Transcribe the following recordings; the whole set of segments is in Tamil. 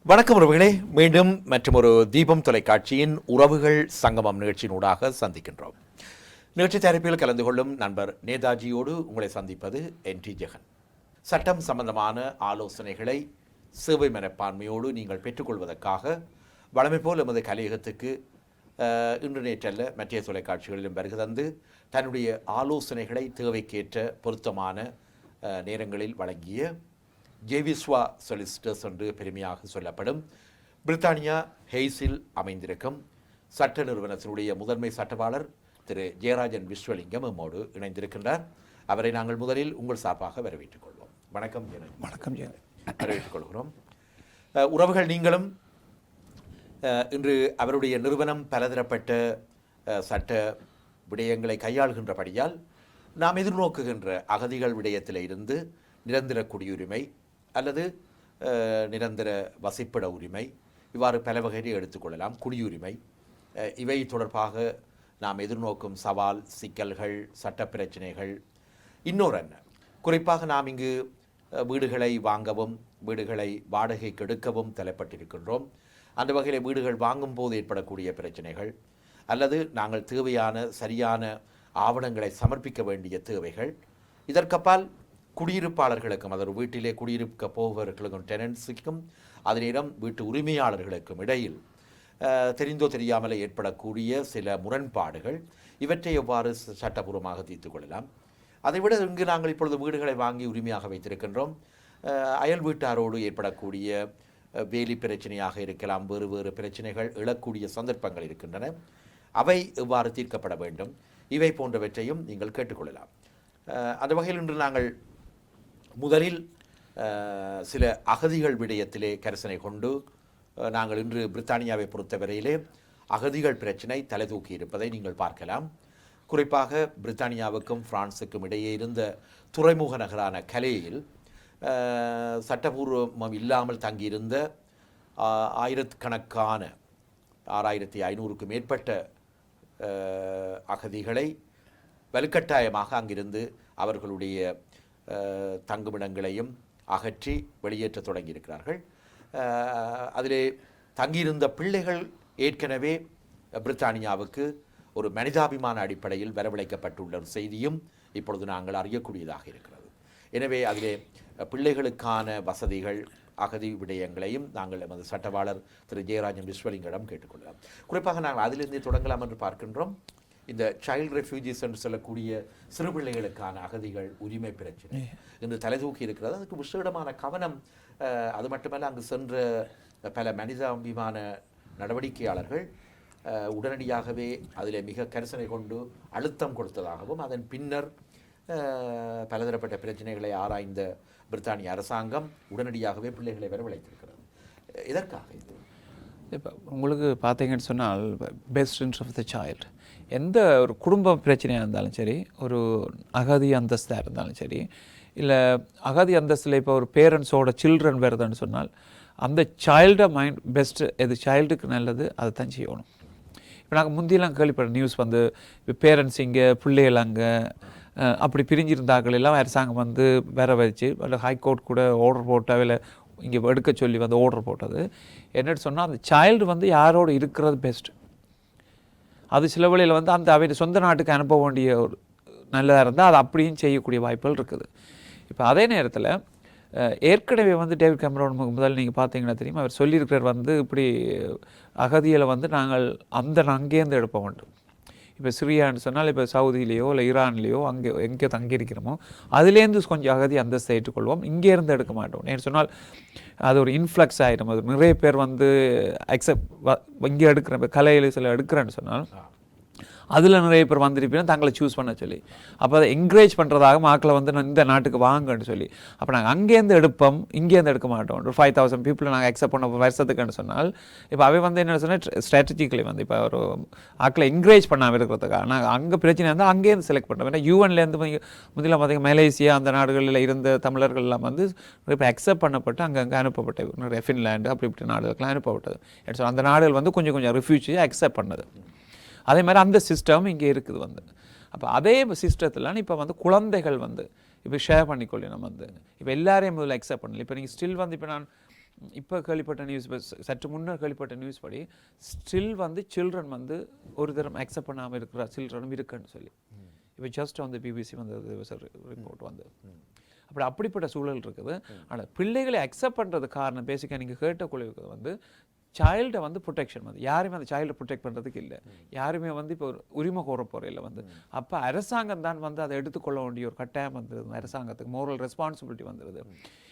வணக்கம் உறவுகளே, மீண்டும் மற்றொரு தீபம் தொலைக்காட்சியின் உறவுகள் சங்கமம் நிகழ்ச்சியினூடாக சந்திக்கின்றோம். நிகழ்ச்சி தயாரிப்பில் கலந்து கொள்ளும் நண்பர் நேதாஜியோடு உங்களை சந்திப்பது NT ஜெகன். சட்டம் சம்பந்தமான ஆலோசனைகளை சேவை மனப்பான்மையோடு நீங்கள் பெற்றுக்கொள்வதற்காக வழமை போல் எமது கலையகத்துக்கு இன்று நேற்றல்ல மற்ற தொலைக்காட்சிகளிலும் வருகை தந்து தன்னுடைய ஆலோசனைகளை தேவைக்கேற்ற பொருத்தமான நேரங்களில் வழங்கிய ஜேவிஸ்வா சொலிசிட்டர்ஸ் என்று பெருமையாக சொல்லப்படும் பிரித்தானியா ஹெய்ஸில் அமைந்திருக்கும் சட்ட நிறுவனத்தினுடைய முதன்மை சட்டவாளர் திரு ஜெயராஜன் விஸ்வலிங்கம் நம்மோடு இணைந்திருக்கின்றார். அவரை நாங்கள் முதலில் உங்கள் சார்பாக வரவேற்றுக் கொள்வோம். வணக்கம் ஜெயராஜ். வணக்கம் ஜெய. வரவேற்றுக் கொள்கிறோம். உறவுகள், நீங்களும் இன்று அவருடைய நிறுவனம் பலதரப்பட்ட சட்ட விடயங்களை கையாளுகின்றபடியால் நாம் எதிர்நோக்குகின்ற அகதிகள் விடயத்தில் இருந்து நிரந்தர குடியுரிமை அல்லது நிரந்தர வசிப்பிட உரிமை, இவ்வாறு பல வகையை எடுத்துக்கொள்ளலாம். குடியுரிமை, இவை தொடர்பாக நாம் எதிர்நோக்கும் சவால், சிக்கல்கள், சட்ட பிரச்சனைகள். இன்னொரு என்ன, குறிப்பாக நாம் இங்கு வீடுகளை வாங்கவும் வீடுகளை வாடகைக்கு எடுக்கவும் தலைப்பட்டிருக்கின்றோம். அந்த வகையில் வீடுகள் வாங்கும் போது ஏற்படக்கூடிய பிரச்சனைகள் அல்லது நாங்கள் தேவையான சரியான ஆவணங்களை சமர்ப்பிக்க வேண்டிய தேவைகள், இதற்கப்பால் குடியிருப்பாளர்களுக்கும் அதாவது வீட்டிலே குடியிருக்க போபவர்களுக்கும் டெனன்ஸுக்கும் அதே நேரம் வீட்டு உரிமையாளர்களுக்கும் இடையில் தெரிந்தோ தெரியாமலே ஏற்படக்கூடிய சில முரண்பாடுகள், இவற்றை எவ்வாறு சட்டபூர்வமாக தீர்த்து கொள்ளலாம். அதைவிட இங்கு நாங்கள் இப்பொழுது வீடுகளை வாங்கி உரிமையாக வைத்திருக்கின்றோம். அயல் வீட்டாரோடு ஏற்படக்கூடிய வேலி பிரச்சனையாக இருக்கலாம், வேறு வேறு பிரச்சனைகள் எழக்கூடிய சந்தர்ப்பங்கள் இருக்கின்றன. அவை எவ்வாறு தீர்க்கப்பட வேண்டும், இவை போன்றவற்றையும் நீங்கள் கேட்டுக்கொள்ளலாம். அந்த வகையில் இன்று நாங்கள் முதலில் சில அகதிகள் விடயத்திலே கரிசனை கொண்டு நாங்கள் இன்று பிரித்தானியாவை பொறுத்தவரையிலே அகதிகள் பிரச்சினை தலை தூக்கி இருப்பதை நீங்கள் பார்க்கலாம். குறிப்பாக பிரித்தானியாவுக்கும் பிரான்ஸுக்கும் இடையே இருந்த துறைமுக நகரான கலேயில் சட்டபூர்வம் இல்லாமல் தங்கியிருந்த ஆயிரக்கணக்கான 6500க்கும் மேற்பட்ட அகதிகளை வலுக்கட்டாயமாக அங்கிருந்து அவர்களுடைய தங்குமிடங்களையும் அகற்றி வெளியேற்ற தொடங்கியிருக்கிறார்கள். அதிலே தங்கியிருந்த பிள்ளைகள் ஏற்கனவே பிரித்தானியாவுக்கு ஒரு மனிதாபிமான அடிப்படையில் வரவழைக்கப்பட்டுள்ள ஒரு செய்தியும் இப்பொழுது நாங்கள் அறியக்கூடியதாக இருக்கிறது. எனவே அதிலே பிள்ளைகளுக்கான வசதிகள், அகதி விடயங்களையும் நாங்கள் எமது சட்டவாளர் திரு ஜெயராஜன் விஸ்வலிங்கிடம் கேட்டுக்கொள்ளலாம். குறிப்பாக நாங்கள் அதிலிருந்தே தொடங்கலாம் என்று பார்க்கின்றோம். இந்த சைல்டு ரெஃப்யூஜிஸ் என்று சொல்லக்கூடிய சிறு பிள்ளைகளுக்கான அகதிகள் உரிமை பிரச்சனை இன்று தலைதூக்கி இருக்கிறது. அதுக்கு விசேடமான கவனம், அது மட்டுமல்ல அங்கு சென்ற பல மனிதாபிமான நடவடிக்கையாளர்கள் உடனடியாகவே அதில் மிக கரிசனை கொண்டு அழுத்தம் கொடுத்ததாகவும் அதன் பின்னர் பலதரப்பட்ட பிரச்சனைகளை ஆராய்ந்த பிரித்தானிய அரசாங்கம் உடனடியாகவே பிள்ளைகளை வரவழைத்திருக்கிறது. இதற்காக இது இப்போ உங்களுக்கு பார்த்தீங்கன்னு சொன்னால் best interest of the child, எந்த ஒரு குடும்ப பிரச்சனையாக இருந்தாலும் சரி, ஒரு அகதி அந்தஸ்தாக இருந்தாலும் சரி, இல்லை அகதி அந்தஸ்தில் இப்போ ஒரு பேரண்ட்ஸோட சில்ட்ரன் வருதுன்னு சொன்னால் அந்த சைல்டை மைண்ட் பெஸ்ட்டு எது சைல்டுக்கு நல்லது அதை தான் செய்யணும். இப்போ நாங்கள் முந்தியெல்லாம் கேள்விப்பட்ட நியூஸ் வந்து இப்போ பேரண்ட்ஸ் இங்கே பிள்ளைகள் அங்கே அப்படி பிரிஞ்சிருந்தாக்கள் எல்லாம் அரசாங்கம் வந்து வேற வச்சு ஹைகோர்ட் கூட ஆர்டர் போட்டால் இல்லை இங்கே எடுக்க சொல்லி வந்து ஆர்டர் போட்டது என்னென்னு சொன்னால் அந்த சைல்டு வந்து யாரோடு இருக்கிறது பெஸ்ட்டு. அது சில வழியில் வந்து அந்த அவை சொந்த நாட்டுக்கு அனுப்ப வேண்டிய ஒரு நல்லதாக இருந்தால் அது அப்படியும் செய்யக்கூடிய வாய்ப்புகள் இருக்குது. இப்போ அதே நேரத்தில் ஏற்கனவே வந்து டேவிட் கேமரோன் முதல் நீங்கள் பார்த்தீங்கன்னா தெரியும், அவர் சொல்லியிருக்கிறார் வந்து இப்படி அகதியில் வந்து நாங்கள் அங்கேருந்து எடுப்ப வேண்டும். இப்போ சிரியான்னு சொன்னால் இப்போ சவுதியிலேயோ இல்லை ஈரான்லேயோ அங்கே எங்கே தங்கியிருக்கிறோமோ அதுலேருந்து கொஞ்சம் அகதி அந்தஸ்தை ஏற்றுக்கொள்வோம், இங்கேருந்து எடுக்க மாட்டோம். ஏன்னு சொன்னால் அது ஒரு இன்ஃப்ளக்ஸ் ஆகிடும். அது நிறைய பேர் வந்து இங்கே எடுக்கிற இப்போ கலையில் சில எடுக்கிறேன்னு சொன்னால் அதில் நிறைய பேர் வந்திருப்பீங்கன்னா தங்களை சூஸ் பண்ண சொல்லி, அப்போ அதை என்கரேஜ் பண்ணுறதாக மக்களை வந்து இந்த நாட்டுக்கு வாங்கன்னு சொல்லி, அப்போ நாங்கள் அங்கேருந்து எடுப்போம், இங்கேருந்து எடுக்க மாட்டோம். ஒரு 5000 பீப்புளை நாங்கள் அக்செப்ட் பண்ண வருஷத்துக்குன்னு சொன்னால் இப்போ அவை வந்து என்ன சொன்னால் ஸ்ட்ராட்டஜிக்கலி வந்து இப்போ ஒரு ஆக்களை என்கரேஜ் பண்ணாமல் இருக்கிறதுக்காக நாங்கள் அங்கே பிரச்சனை இருந்தால் அங்கேருந்து செலக்ட் பண்ணுறோம். ஏன்னா யூஎன்லேருந்து முதல்ல பார்த்தீங்கன்னா மலேசியா அந்த நாடுகளில் இருந்த தமிழர்கள்லாம் வந்து இப்போ அக்செப்ட் பண்ணப்பட்டு அங்கே அனுப்பப்பட்டது. நிறைய ஃபின்லாண்டு அப்படி இப்படி நாடுகளுக்கெல்லாம் அனுப்பப்பட்டது. அந்த நாடுகள் வந்து கொஞ்சம் ரெஃப்யூஜியை அக்செப்ட் பண்ணது. அதே மாதிரி அந்த சிஸ்டம் இங்கே இருக்குது வந்து. அப்போ அதே சிஸ்டத்தில் இப்போ வந்து குழந்தைகள் வந்து இப்போ ஷேர் பண்ணிக்கொள்ளி நம்ம வந்து இப்போ எல்லாரையும் முதல்ல அக்செப்ட் பண்ணல. இப்போ நீங்கள் ஸ்டில் வந்து இப்போ நான் இப்போ கேள்விப்பட்ட நியூஸ் சற்று முன்னர் கேள்விப்பட்ட நியூஸ் படி ஸ்டில் வந்து சில்ட்ரன் வந்து ஒரு தரம் அக்செப்ட் பண்ணாமல் இருக்கிற சில்ட்ரனும் இருக்குன்னு சொல்லி இப்போ ஜஸ்ட் வந்து பிபிசி வந்து ரிப்போர்ட் வந்து அப்படிப்பட்ட சூழல் இருக்குது. ஆனால் பிள்ளைகளை அக்செப்ட் பண்ணுறது காரணம் பேசிக்காக நீங்கள் கேட்ட குழுவுக்கு வந்து சைல்டை வந்து ப்ரொடெக்ஷன் வந்து யாருமே அந்த சைல்டை ப்ரொடெக்ட் பண்ணுறதுக்கு இல்லை, யாருமே வந்து இப்போ ஒரு உரிமை கோர போகிற வந்து அப்போ அரசாங்கம் தான் வந்து அதை எடுத்துக்கொள்ள வேண்டிய ஒரு கட்டாயம் வந்துடுது. அரசாங்கத்துக்கு மோரல் ரெஸ்பான்சிபிலிட்டி வந்துடுது.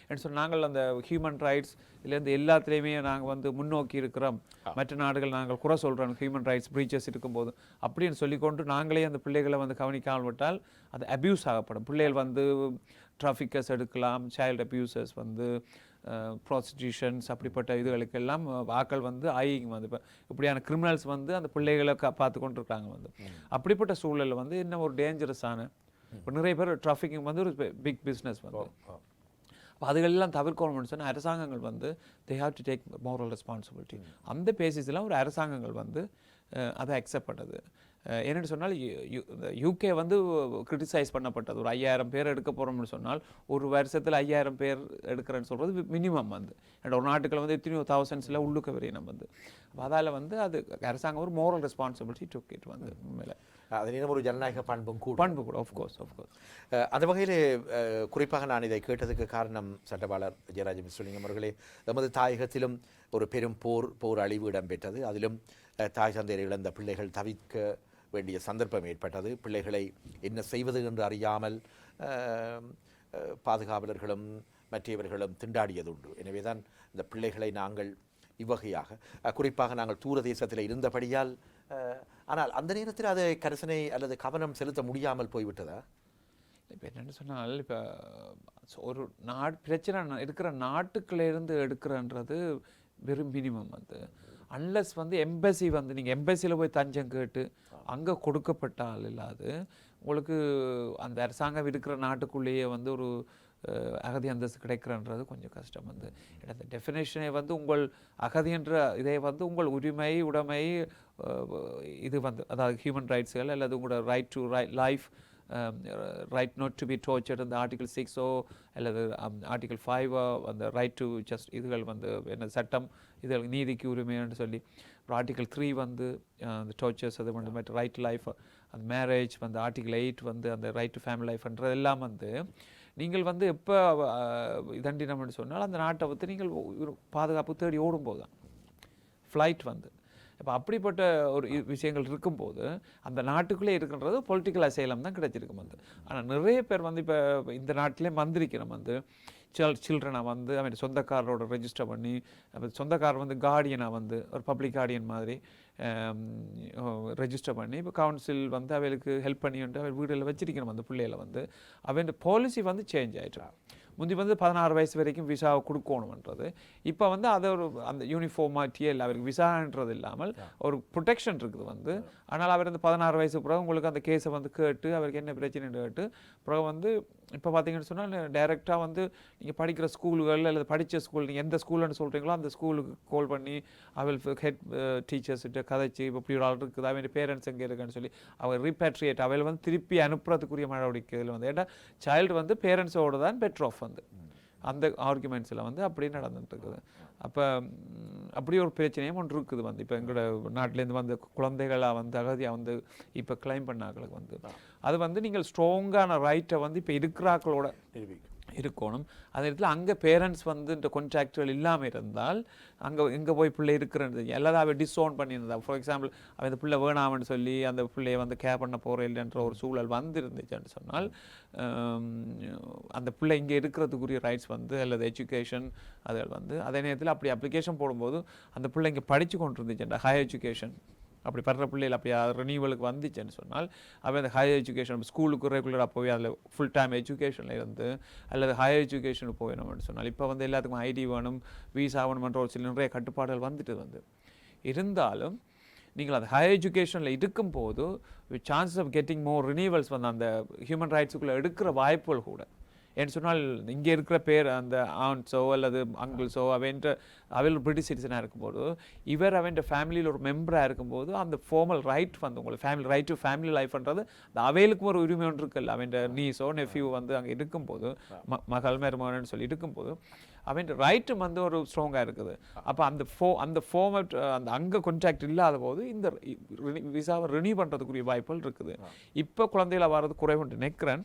என்று சொல்லி நாங்கள் அந்த ஹியூமன் ரைட்ஸ் இதுலேருந்து எல்லாத்துலேயுமே நாங்கள் வந்து முன்னோக்கி இருக்கிறோம், மற்ற நாடுகள் நாங்கள் குறை சொல்கிறோம் ஹியூமன் ரைட்ஸ் ப்ரீச்சஸ் இருக்கும்போது அப்படின்னு சொல்லிக்கொண்டு நாங்களே அந்த பிள்ளைகளை வந்து கவனிக்காமல் விட்டால் அது அப்யூஸ் ஆகப்படும். பிள்ளைகள் வந்து ட்ராஃபிக்கர்ஸ் எடுக்கலாம், சைல்டு அப்யூசர்ஸ் வந்து ப்ராஸ்டியூஷன்ஸ் அப்படிப்பட்ட இதுகளுக்கெல்லாம் ஆக்கள் வந்து ஐயிங் வந்து இப்போ இப்படியான கிரிமினல்ஸ் வந்து அந்த பிள்ளைகளை பார்த்து கொண்டு இருக்காங்க வந்து. அப்படிப்பட்ட சூழலில் வந்து இன்னும் ஒரு டேஞ்சரஸான இப்போ நிறைய பேர் ட்ராஃபிக்கிங் வந்து ஒரு பிக் பிஸ்னஸ் வந்து அப்போ அதுகளெல்லாம் தவிர்க்கணும்னு சொன்னால் அரசாங்கங்கள் வந்து they have to take moral responsibility. அந்த பேசிஸ்லாம் ஒரு அரசாங்கங்கள் வந்து அதை அக்செப்ட் பண்ணது. என்னென்னு சொன்னால் யூகே வந்து கிரிட்டிசைஸ் பண்ணப்பட்டது. ஒரு 5000 பேர் எடுக்க போகிறோம்னு சொன்னால் ஒரு வருஷத்தில் 5000 பேர் எடுக்கிறேன்னு சொல்கிறது மினிமம் வந்து. அண்ட் ஒரு நாட்டுக்கள் வந்து எத்தனையோ தௌசண்ட்ஸில் உள்ளுக்க வரையினம் வந்து. அதால் வந்து அது அரசாங்கம் ஒரு மோரல் ரெஸ்பான்சிபிலிட்டி டுக் இட் வந்து உண்மையில். அது ஒரு ஜனநாயக பண்பும் கூட ஆஃப்கோர்ஸ். அந்த வகையில் குறிப்பாக நான் இதை கேட்டதுக்கு காரணம் சட்டவாளர் ஜெயராஜ் விஸ்வலிங்கம் அவர்களே, நமது தாயகத்திலும் ஒரு பெரும் போர் அழிவு இடம்பெற்றது. அதிலும் தாய் தந்தையரை இழந்த பிள்ளைகள் தவிர்க்க வேண்டிய சந்தர்ப்பம் ஏற்பட்டது. பிள்ளைகளை என்ன செய்வது என்று அறியாமல் பாதுகாவலர்களும் மற்றவர்களும் திண்டாடியது உண்டு. எனவே தான் இந்த பிள்ளைகளை நாங்கள் இவ்வகையாக குறிப்பாக நாங்கள் தூர தேசத்தில் இருந்தபடியால், ஆனால் அந்த நேரத்தில் அதை கரிசனை அல்லது கவனம் செலுத்த முடியாமல் போய்விட்டதா? இப்போ என்னென்னு சொன்னால் இப்போ ஒரு பிரச்சனை இருக்கிற நாட்டுக்குள்ளேருந்து எடுக்கிறன்றது வெறும் மினிமம் வந்து. அன்லஸ் வந்து எம்பசி வந்து நீங்கள் எம்பசியில் போய் தஞ்சம் கேட்டு அங்கே கொடுக்கப்பட்டால் இல்லாது உங்களுக்கு அந்த அரசாங்கம் இருக்கிற நாட்டுக்குள்ளேயே வந்து ஒரு அகதி அந்தஸ்து கிடைக்கிறன்றது கொஞ்சம் கஷ்டம் வந்து. அந்த டெஃபினேஷனை வந்து உங்கள் அகதி என்ற இதை வந்து உங்கள் உரிமை உடைமை இது வந்து அதாவது ஹியூமன் ரைட்ஸுகள் அல்லது உங்களோட right to life, right not to be tortured அந்த ஆர்டிகல் 6 அல்லது ஆர்டிகல் 5 அந்த ரைட் டு ஜஸ்ட் இதுகள் வந்து என்ன சட்டம் இதுகள் நீதிக்கு உரிமைன்னு சொல்லி ஆர்டிகல் 3 வந்து அந்த டோர்ச்சர்ஸ் அது மட்டும் ரைட் டு லைஃப், அந்த மேரேஜ் வந்து ஆர்டிகல் 8 வந்து அந்த ரைட் டு ஃபேமிலி லைஃப்ன்றது எல்லாம் வந்து நீங்கள் வந்து எப்போ இதண்டினம்னு சொன்னால் அந்த நாட்டை வந்து நீங்கள் பாதுகாப்பு தேடி ஓடும்போது தான் ஃப்ளைட் வந்து. இப்போ அப்படிப்பட்ட ஒரு விஷயங்கள் இருக்கும்போது அந்த நாட்டுக்குள்ளே இருக்கின்றது பொலிட்டிக்கல் அசைலம் தான் கிடைச்சிருக்கும் வந்து. ஆனால் நிறைய பேர் வந்து இப்போ இந்த நாட்டிலே வந்திருக்கிறோம் வந்து சில்ட்ரனை வந்து அவன் சொந்தக்காரரோட ரெஜிஸ்டர் பண்ணி சொந்தக்காரர் வந்து கார்டியனாக வந்து ஒரு பப்ளிக் கார்டியன் மாதிரி ரெஜிஸ்டர் பண்ணி இப்போ கவுன்சில் வந்து அவளுக்கு ஹெல்ப் பண்ணிட்டு அவள் வீடில் வச்சிருக்கணும் அந்த பிள்ளைகளை வந்து. அவன் பாலிசி வந்து சேஞ்ச் ஆகிட்டு முந்தி வந்து 16 வயசு வரைக்கும் விசாவை கொடுக்கணுன்றது இப்போ வந்து அதை ஒரு அந்த யூனிஃபார்மாட்டியே இல்லை, அவருக்கு விசான்றது இல்லாமல் ஒரு ப்ரொடெக்ஷன் இருக்குது வந்து. ஆனால் அவர் வந்து 16 வயசு பிறகு உங்களுக்கு அந்த கேஸை வந்து கேட்டு அவருக்கு என்ன பிரச்சனைன்னு கேட்டு பிறகு வந்து இப்போ பார்த்தீங்கன்னு சொன்னால் டைரெக்டாக வந்து நீங்கள் படிக்கிற ஸ்கூல்கள் அல்லது படித்த ஸ்கூல் நீங்கள் எந்த ஸ்கூல்னு சொல்கிறீங்களோ அந்த ஸ்கூலுக்கு கால் பண்ணி அவள் ஹெட் டீச்சர்ஸ்கிட்ட கதைச்சி இப்போ இப்படி ஒரு ஆள் இருக்குது அவன் பேரண்ட்ஸ் எங்கே இருக்குன்னு சொல்லி அவள் ரீபேட்ரியேட் அவள் வந்து திருப்பி அனுப்புறதுக்குரிய நடவடிக்கைகள் வந்து. ஏன்னா சைல்டு வந்து பேரண்ட்ஸோடு தான் பெட்டர் ஆஃப் வந்து அந்த ஆர்குமெண்ட்ஸில் வந்து அப்படி நடந்துட்டு இருக்குது. அப்போ அப்படி ஒரு பிரச்சனையும் ஒன்று இருக்குது வந்து. இப்போ எங்களோட நாட்டிலேருந்து வந்து குழந்தைகளாக வந்து அகதியாக வந்து இப்போ கிளைம் பண்ணாக்களுக்கு வந்து அது வந்து நீங்கள் ஸ்ட்ராங்கான ரைட்டை வந்து இப்போ இருக்கிறாக்களோட இருக்கணும். அதே இடத்துல அங்கே பேரண்ட்ஸ் வந்து இந்த கான்ட்ராக்டுகள் இல்லாமல் இருந்தால் அங்கே எங்கே போய் பிள்ளை இருக்கிறது எல்லாரும் அவள் டிஸ்ஓன் பண்ணியிருந்தா. ஃபார் எக்ஸாம்பிள் அவன் இந்த பிள்ளை வேணாம்னு சொல்லி அந்த பிள்ளையை வந்து கேர் பண்ண போகிற இல்லைன்ற ஒரு சூழல் வந்து இருந்துச்சுன்னு சொன்னால் அந்த பிள்ளை இங்கே இருக்கிறதுக்குரிய ரைட்ஸ் வந்து அல்லது எஜுகேஷன் அதில் வந்து அதே நேரத்தில் அப்படி அப்ளிகேஷன் போடும்போது அந்த பிள்ளை இங்கே படித்து கொண்டு இருந்துச்சுன்ற ஹையர் எஜுகேஷன் அப்படி படுற பிள்ளைகள் அப்படி ரினியூவலுக்கு வந்துச்சுன்னு சொன்னால் அவன் அந்த ஹையர் எஜுகேஷன் ஸ்கூலுக்கு ரெகுலராக போய் அதில் ஃபுல் டைம் எஜுகேஷனில் இருந்து அல்லது ஹையர் எஜுகேஷனுக்கு போயிடணும்னு சொன்னால் இப்போ வந்து எல்லாத்துக்கும் ஐடி வேணும் வீசா வேணுமென்ற ஒரு சில நிறைய கட்டுப்பாடுகள் வந்துட்டு வந்து இருந்தாலும் நீங்கள் அந்த ஹையர் எஜுகேஷனில் இருக்கும்போது chances of getting more renewals வந்து அந்த ஹியூமன் ரைட்ஸுக்குள்ளே எடுக்கிற வாய்ப்புகள் கூட. ஏன்னு சொன்னால் இங்கே இருக்கிற பேர் அந்த ஆண்ட்ஸோ அல்லது அங்கிள்ஸோ அவன்ற அவையில் பிரிட்டிஷ் சிட்டிசனாக இருக்கும்போது இவர் அவன் ஃபேமிலியில் ஒரு மெம்பராக இருக்கும்போது அந்த ஃபார்மல் ரைட் வந்து உங்களுக்கு ஃபேமிலி ரைட் டு ஃபேமிலி லைஃப்ன்றது அந்த அவைகளுக்கும் ஒரு உரிமை ஒன்று இருக்குல்ல அவன் நீஸோ நெஃப்யூ வந்து அங்கே இருக்கும்போது மகள் மருமகன்னு சொல்லி இருக்கும்போது அவன் ரைட்டு வந்து ஒரு ஸ்ட்ராங்காக இருக்குது அப்போ அந்த ஃபார்மேட் அந்த அங்கே கான்டாக்ட் இல்லாத போது இந்த விசாவை ரினியூ பண்ணுறதுக்குரிய வாய்ப்புகள் இருக்குது இப்போ குழந்தைகளை வர்றது குறைவுண்டு நினைக்கிறேன்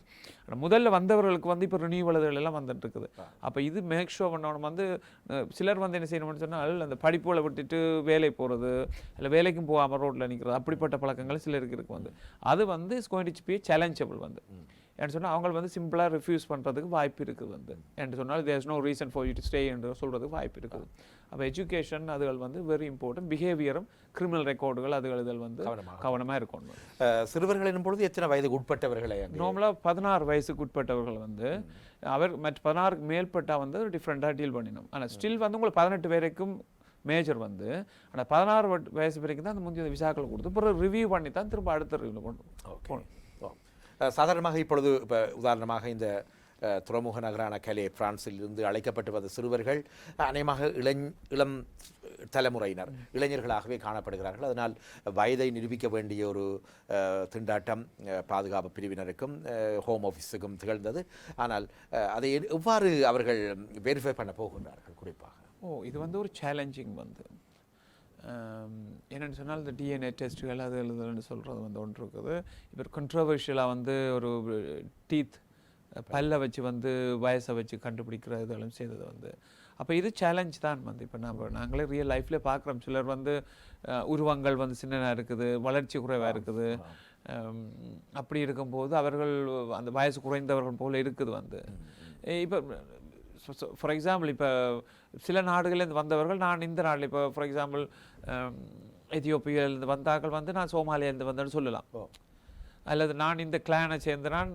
முதல்ல வந்தவர்களுக்கு வந்து இப்போ ரினியூவல் எல்லாம் வந்துட்டு இருக்குது அப்போ இது மேக் ஷோ பண்ணணும் வந்து சிலர் வந்து என்ன செய்யணும்னு சொன்னால் அந்த படிப்புகளை விட்டுட்டு வேலை போகிறது இல்லை வேலைக்கும் போகாமல் ரோட்டில் நிற்கிறது அப்படிப்பட்ட பழக்கங்கள் சிலருக்கு இருக்குது வந்து அது வந்து is going to be challengeable வந்து என்று சொன்னால் அவங்க வந்து சிம்பிளாக ரிஃப்யூஸ் பண்ணுறதுக்கு வாய்ப்பு இருக்குது வந்து என்று சொன்னால் there is no reason for you to stay என்று சொல்கிறதுக்கு வாய்ப்பு இருக்குது அப்போ எஜுகேஷன் அதுகள் வந்து வெரி இம்பார்ட்டன்ட் பிஹேவியரும் கிரிமினல் ரெக்கார்டுகள் அதுகள் வந்து கவனமாக இருக்கணும் சிறுவர்கள் என்னும் பொழுது எத்தனை வயதுக்கு உட்பட்டவர்களை நார்மலாக 16 வயசுக்கு உட்பட்டவர்கள் வந்து அவர் மற்ற 16க்கு மேற்பட்டால் வந்து டிஃப்ரெண்ட்டாக டீல் பண்ணிடணும் ஆனால் ஸ்டில் வந்து உங்களுக்கு 18 வரைக்கும் மேஜர் வந்து ஆனால் 16 வயசு வரைக்கும் தான் அந்த முந்தைய விசாக்கள் கொடுத்து அப்புறம் ரிவ்யூ பண்ணி தான் திரும்ப அடுத்த ரிவ்யூ பண்ணணும். சாதாரணமாக இப்பொழுது இப்போ உதாரணமாக இந்த துறைமுக நகரான கலே பிரான்சில் இருந்து அழைக்கப்பட்டு வந்த சிறுவர்கள் அநேகமாக இளம் தலைமுறையினர் இளைஞர்களாகவே காணப்படுகிறார்கள். அதனால் வயதை நிரூபிக்க வேண்டிய ஒரு திண்டாட்டம் பாதுகாப்பு பிரிவினருக்கும் ஹோம் ஆஃபீஸுக்கும் திகழ்ந்தது. ஆனால் அதை எவ்வாறு அவர்கள் வெரிஃபை பண்ண போகின்றார்கள் குறிப்பாக? இது வந்து ஒரு சேலஞ்சிங் வந்து என்னென்னு சொன்னால் இந்த டிஎன்ஏ டெஸ்ட்டுகள் அது எழுதுன்னு சொல்கிறது வந்து ஒன்று இருக்குது. இப்போ கண்ட்ரவர்ஷியலாக வந்து ஒரு டீத் பல்லை வச்சு வந்து வயசை வச்சு கண்டுபிடிக்கிற இதெல்லாம் செய்தது வந்து அப்போ இது சேலஞ்ச் தான் வந்து இப்போ நாங்களே ரியல் லைஃப்லேயே பார்க்குறோம். சிலர் வந்து உருவங்கள் வந்து சின்னதாக இருக்குது, வளர்ச்சி குறைவாக இருக்குது. அப்படி இருக்கும்போது அவர்கள் அந்த வயசு குறைந்தவர்கள் போல் இருக்குது வந்து. இப்போ ஃபார் எக்ஸாம்பிள் இப்போ சில நாடுகள்லேருந்து வந்தவர்கள் நான் இந்த நாட்டில் இப்போ ஃபார் எக்ஸாம்பிள் எத்தியோப்பியாவிலேருந்து வந்தார்கள் வந்து நான் சோமாலியாலேருந்து வந்தேன்னு சொல்லலாம். அல்லது நான் இந்த கிளானை சேர்ந்து நான்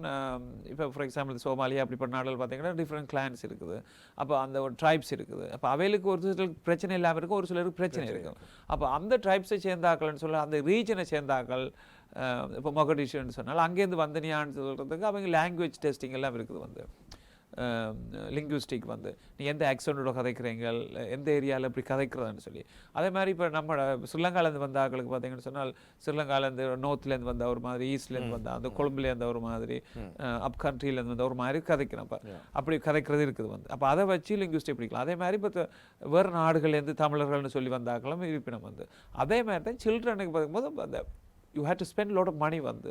இப்போ ஃபார் எக்ஸாம்பிள் சோமாலியா அப்படிப்பட்ட நாடுகள் பார்த்தீங்கன்னா டிஃப்ரெண்ட் கிளான்ஸ் இருக்குது. அப்போ அந்த ஒரு ட்ரைப்ஸ் இருக்குது. அப்போ அவைகளுக்கு ஒரு சிலருக்கு பிரச்சனை இல்லாமல் இருக்கும், ஒரு சிலருக்கு பிரச்சனை இருக்கும். அப்போ அந்த ட்ரைப்ஸை சேர்ந்தாக்கள்னு சொல்ல அந்த ரீஜனை சேர்ந்தாக்கள் இப்போ மொகடிஷுன்னு சொன்னால் அங்கேருந்து வந்தனியான்னு சொல்கிறதுக்கு அவங்க லாங்குவேஜ் டெஸ்டிங் எல்லாம் இருக்குது வந்து லிங்குவிஸ்டிக் வந்து நீ எந்த ஆக்சனோட கதைக்கிறீங்க, எந்த ஏரியாவில் இப்படி கதைக்கிறதுன்னு சொல்லி. அதே மாதிரி இப்போ நம்ம ஸ்ரீலங்காலேருந்து வந்த ஆக்களுக்கு பார்த்தீங்கன்னு சொன்னால் ஸ்ரீலங்காலேருந்து நார்த்லேருந்து வந்த ஒரு மாதிரி, ஈஸ்ட்லேருந்து வந்த அந்த கொழும்புலேருந்து ஒரு மாதிரி, அப் கண்ட்ரிலேருந்து வந்த ஒரு மாதிரி கதைக்கிறோம். அப்போ அப்படி கதைக்கிறது இருக்குது வந்து. அப்போ அதை வச்சு லிங்குவிஸ்டிக் பிடிக்கலாம். அதே மாதிரி இப்போ வேறு நாடுகள்லேருந்து தமிழர்கள்னு சொல்லி வந்தாக்களும் இருப்பினம் வந்து. அதே மாதிரி தான் சில்ட்ரனுக்கு பார்க்கும்போது அந்த you have to spend lot of money வந்து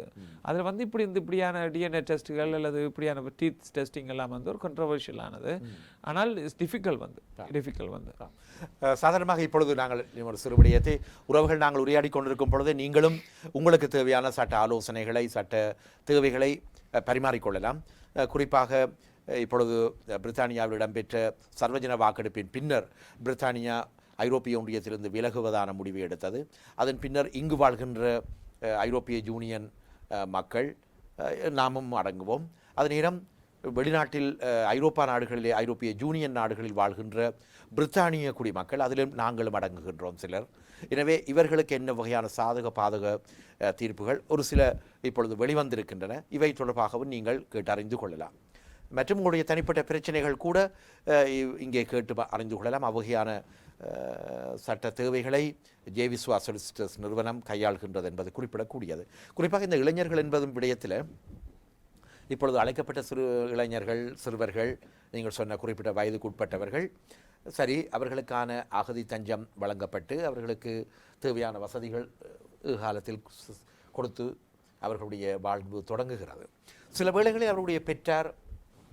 அதில் வந்து இப்படியான டிஎன்ஏ டெஸ்ட்டுகள் அல்லது இப்படியான டீத் டெஸ்டிங் எல்லாம் வந்து ஒரு கண்ட்ரவர்ஷியலானது. ஆனால் இட்ஸ் டிஃபிகல்ட் வந்து சாதாரணமாக இப்பொழுது நாங்கள் ஒரு சிறுபடியத்தை உறவுகள் நாங்கள் உரையாடி கொண்டிருக்கும் பொழுது நீங்களும் உங்களுக்கு தேவையான சட்ட ஆலோசனைகளை சட்ட தேவைகளை பரிமாறிக்கொள்ளலாம். குறிப்பாக இப்பொழுது பிரித்தானியாவில் இடம்பெற்ற சர்வஜன வாக்கெடுப்பின் பின்னர் பிரித்தானியா ஐரோப்பிய ஒன்றியத்திலிருந்து விலகுவதான முடிவை எடுத்தது. அதன் பின்னர் இங்கு வாழ்கின்ற ஐரோப்பிய யூனியன் மக்கள் நாமும் அடங்குவோம். அதே நேரம் வெளிநாட்டில் ஐரோப்பா நாடுகளிலே ஐரோப்பிய யூனியன் நாடுகளில் வாழ்கின்ற பிரித்தானிய குடிமக்கள் அதிலும் நாங்களும் அடங்குகின்றோம் சிலர். எனவே இவர்களுக்கு என்ன வகையான சாதக பாதக தீர்ப்புகள் ஒரு சில இப்பொழுது வெளிவந்திருக்கின்றன, இவை தொடர்பாகவும் நீங்கள் கேட்டறிந்து கொள்ளலாம். மற்றும் உங்களுடைய தனிப்பட்ட பிரச்சனைகள் கூட இங்கே கேட்டு அறிந்து கொள்ளலாம். அவ்வகையான சட்ட தேவைகளை ஜேவிஸ்வா சொலிசிட்டர்ஸ் நிறுவனம் கையாள்கின்றது என்பது குறிப்பிடக்கூடியது. குறிப்பாக இந்த இளைஞர்கள் என்பதும் விடயத்தில் இப்பொழுது அழைக்கப்பட்ட இளைஞர்கள் சிறுவர்கள் நீங்கள் சொன்ன குறிப்பிட்ட வயதுக்கு உட்பட்டவர்கள் சரி, அவர்களுக்கான அகதி தஞ்சம் வழங்கப்பட்டு அவர்களுக்கு தேவையான வசதிகள் காலத்தில் கொடுத்து அவர்களுடைய வாழ்வு தொடங்குகிறது. சில வேளைகளில் அவருடைய பெற்றார்